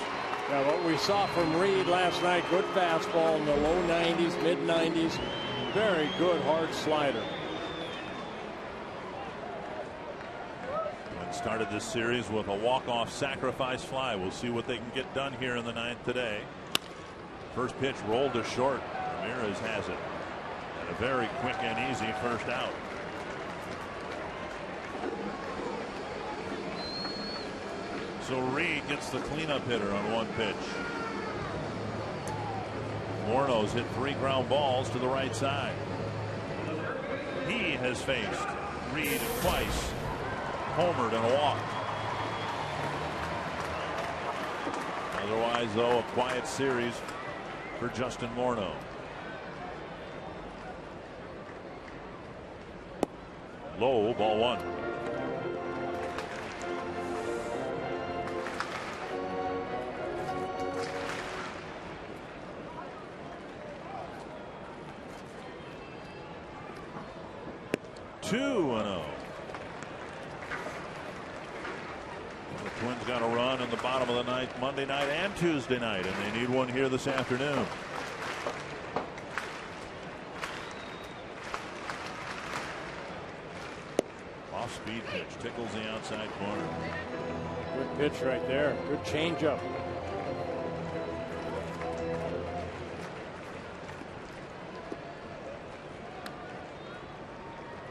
Yeah, what we saw from Reed last night, good fastball in the low 90s, mid 90s, very good hard slider. And started this series with a walk-off sacrifice fly. We'll see what they can get done here in the 9th today. First pitch rolled to short. Ramirez has it. And a very quick and easy first out. So Reed gets the cleanup hitter on 1 pitch. Morneau's hit 3 ground balls to the right side. He has faced Reed twice, homered and walked. Otherwise, though, a quiet series for Justin Morneau. Low, ball 1. The Twins got a run in the bottom of the 9th Monday night and Tuesday night, and they need one here this afternoon. Off-speed pitch tickles the outside corner. Good pitch right there. Good changeup.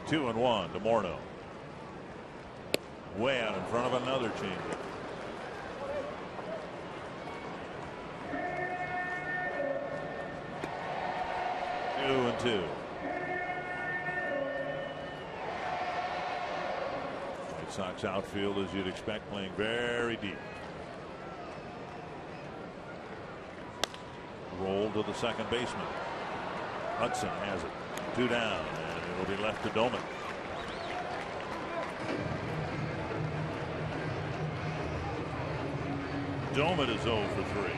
Two and one to Morneau. Way out in front of another changeup. Two and two. White Sox outfield, as you'd expect, playing very deep. Roll to the second baseman. Hudson has it. 2 down, and it'll be left to Doman. Doman is 0 for 3.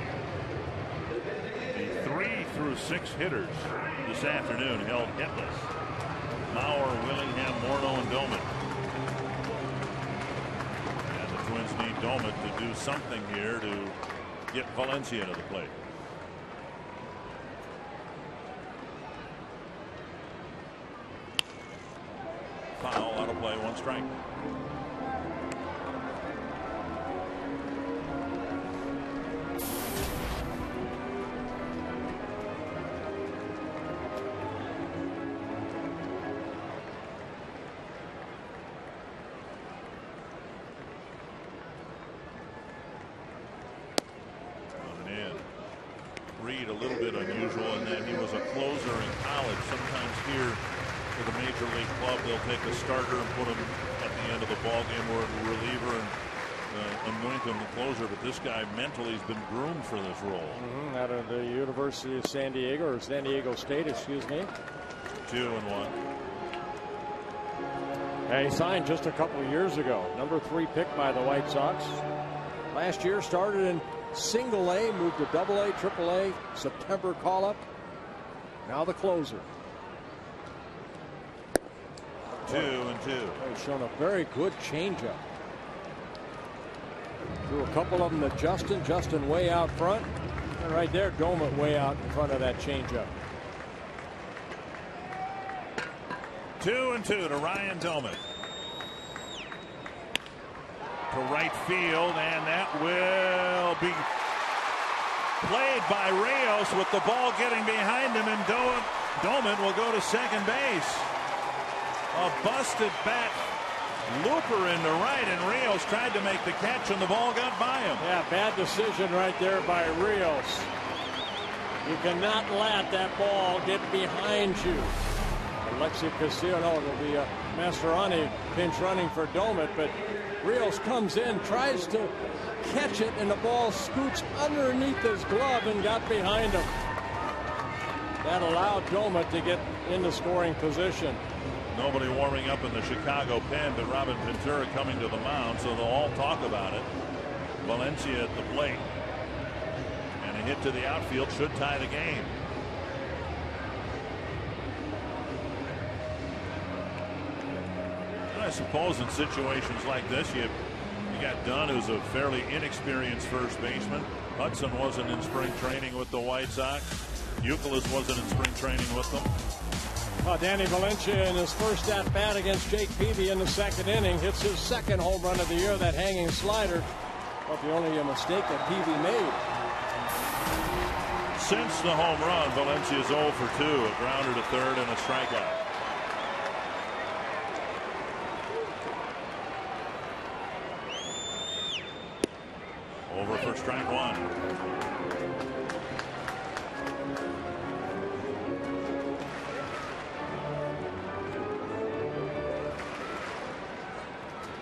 The 3 through 6 hitters this afternoon held hitless. Mauer, Willingham, Morneau, and Doman. And the Twins need Doman to do something here to get Valencia to the plate. Foul, out of play, 1 strike. Reed a little bit unusual in that he was a closer in college. Sometimes here with a major league club, they'll take a starter and put him at the end of the ball game or a reliever and anoint him the closer. But this guy mentally has been groomed for this role. Out of the University of San Diego, or San Diego State, excuse me. 2 and 1. And he signed just a couple of years ago. Number 3 pick by the White Sox. Last year started in Single A, moved to Double A, Triple A, September call-up. Now the closer. 2 and 2. He's shown a very good changeup. Threw a couple of them to Justin. Justin way out front. And right there, Domet way out in front of that changeup. 2-2 to Ryan Domet. To right field, and that will be played by Rios with the ball getting behind him, and Domet will go to second base. A busted bat looper into right, and Rios tried to make the catch, and the ball got by him. Yeah, bad decision right there by Rios. You cannot let that ball get behind you. Alexi Castillo, no, it'll be a Mastroeni pinch running for Domet, but Rios comes in, tries to catch it, and the ball scoots underneath his glove and got behind him. That allowed Domet to get into scoring position. Nobody warming up in the Chicago pen, but Robin Ventura coming to the mound, so they'll all talk about it. Valencia at the plate. And a hit to the outfield should tie the game. I suppose in situations like this, you got Dunn, who's a fairly inexperienced first baseman. Hudson wasn't in spring training with the White Sox. Youkilis wasn't in spring training with them. Well, Danny Valencia in his first at bat against Jake Peavy in the second inning hits his second home run of the year, that hanging slider. But the only mistake that Peavy made. Since the home run, Valencia's 0 for 2, a grounder to third and a strikeout. Over for strike one.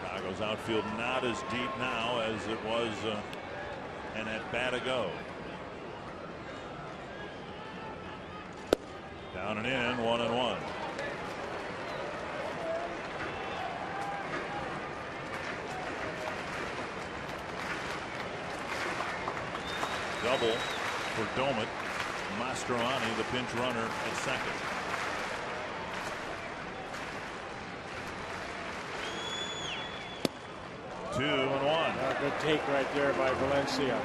Chicago's outfield not as deep now as it was an at bat ago. Down and in, 1-1. Double for Domet. Mastroeni, the pinch runner, at second. Two and one. A good take right there by Valencia.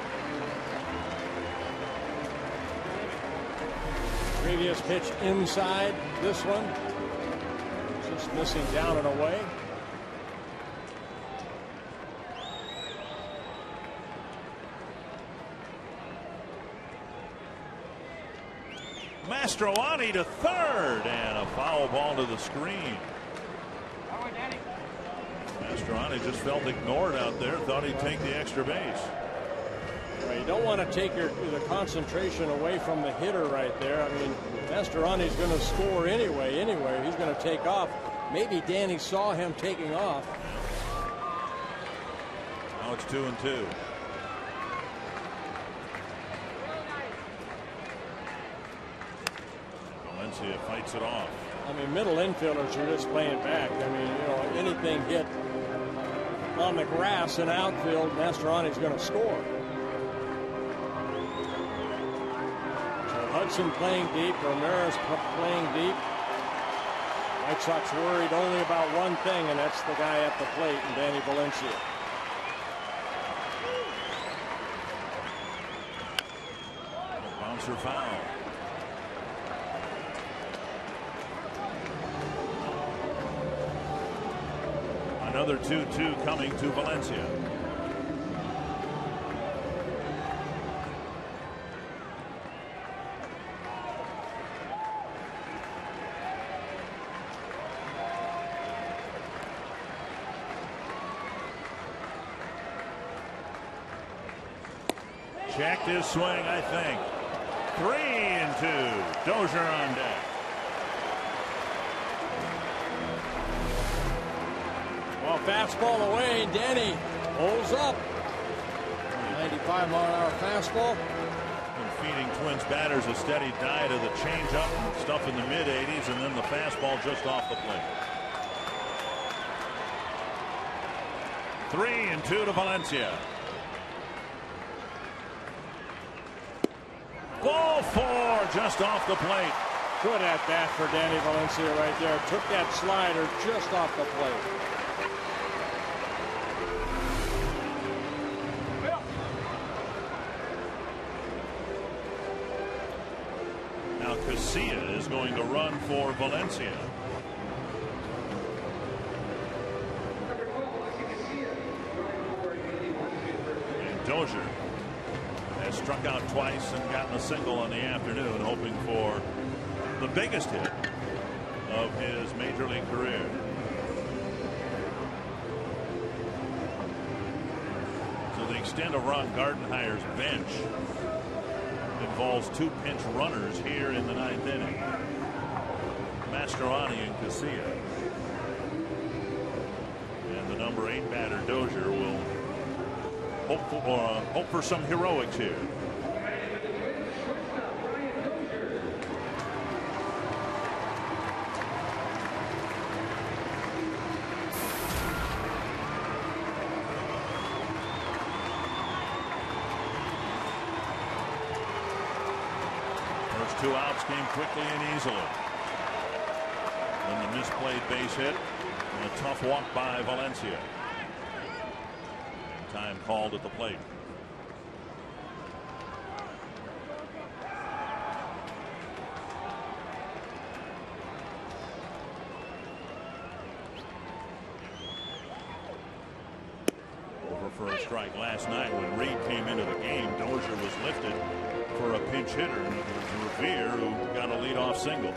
Previous pitch inside. This one just missing down and away. Mastroeni to third, and a foul ball to the screen. Mastroeni just felt ignored out there, thought he'd take the extra base. Well, you don't want to take the concentration away from the hitter right there. I mean, Mastroeni's going to score anyway. He's going to take off. Maybe Danny saw him taking off. Now it's 2-2. Valencia fights it off. I mean, middle infielders are just playing back. I mean, you know, anything hit on the grass in outfield, Mastroeni's going to score. So Hudson playing deep, Ramirez playing deep. White Sox worried only about one thing, and that's the guy at the plate, and Danny Valencia. Bouncer foul. Another 2-2 coming to Valencia. Checked his swing, I think. 3-2. Dozier on deck. Well, fastball away. Danny holds up. 95-mile-an-hour fastball. And feeding Twins batters a steady diet of the changeup and stuff in the mid-80s, and then the fastball just off the plate. 3-2 to Valencia. Ball four just off the plate. Good at bat for Danny Valencia right there. Took that slider just off the plate. going to run for Valencia. And Dozier has struck out twice and gotten a single in the afternoon, hoping for the biggest hit of his major league career. So the extent of Ron Gardenhire's bench involves 2 pinch runners here in the 9th inning. Mastroeni and Casilla. And the number 8 batter Dozier will hope for some heroics here. First 2 outs came quickly and easily. Then the misplayed base hit and a tough walk by Valencia. And time called at the plate. Over for a strike last night when Reed came into the game. Dozier was lifted for a pinch hitter, and it was Revere who got a leadoff single.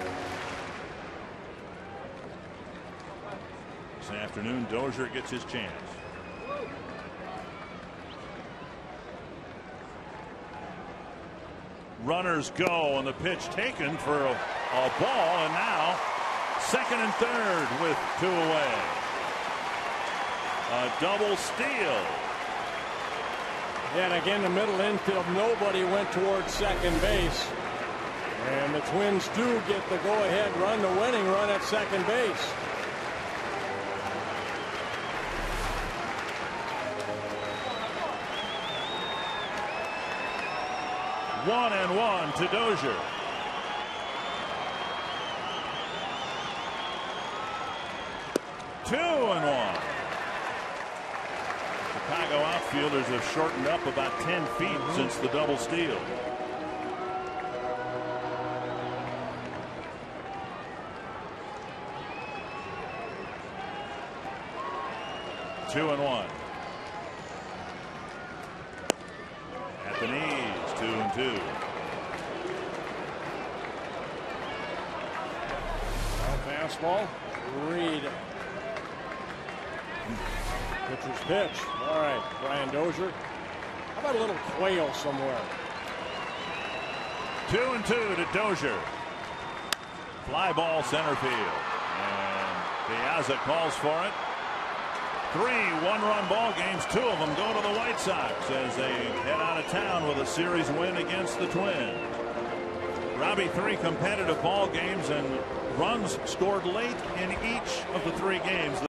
This afternoon, Dozier gets his chance. Runners go, and the pitch taken for a ball, and now second and third with 2 away. A double steal. And again, the middle infield, nobody went towards second base. And the Twins do get the go-ahead run, the winning run at second base. One and one to Dozier. Two and one. Chicago outfielders have shortened up about 10 feet since the double steal. Two and one. At the knees, 2 and 2. Fastball. Reed. Pitcher's pitch. All right, Brian Dozier. How about a little quail somewhere? 2 and 2 to Dozier. Fly ball center field. And Piazza calls for it. 3 one-run ball games. 2 of them go to the White Sox as they head out of town with a series win against the Twins. Robbie, 3 competitive ball games and runs scored late in each of the 3 games.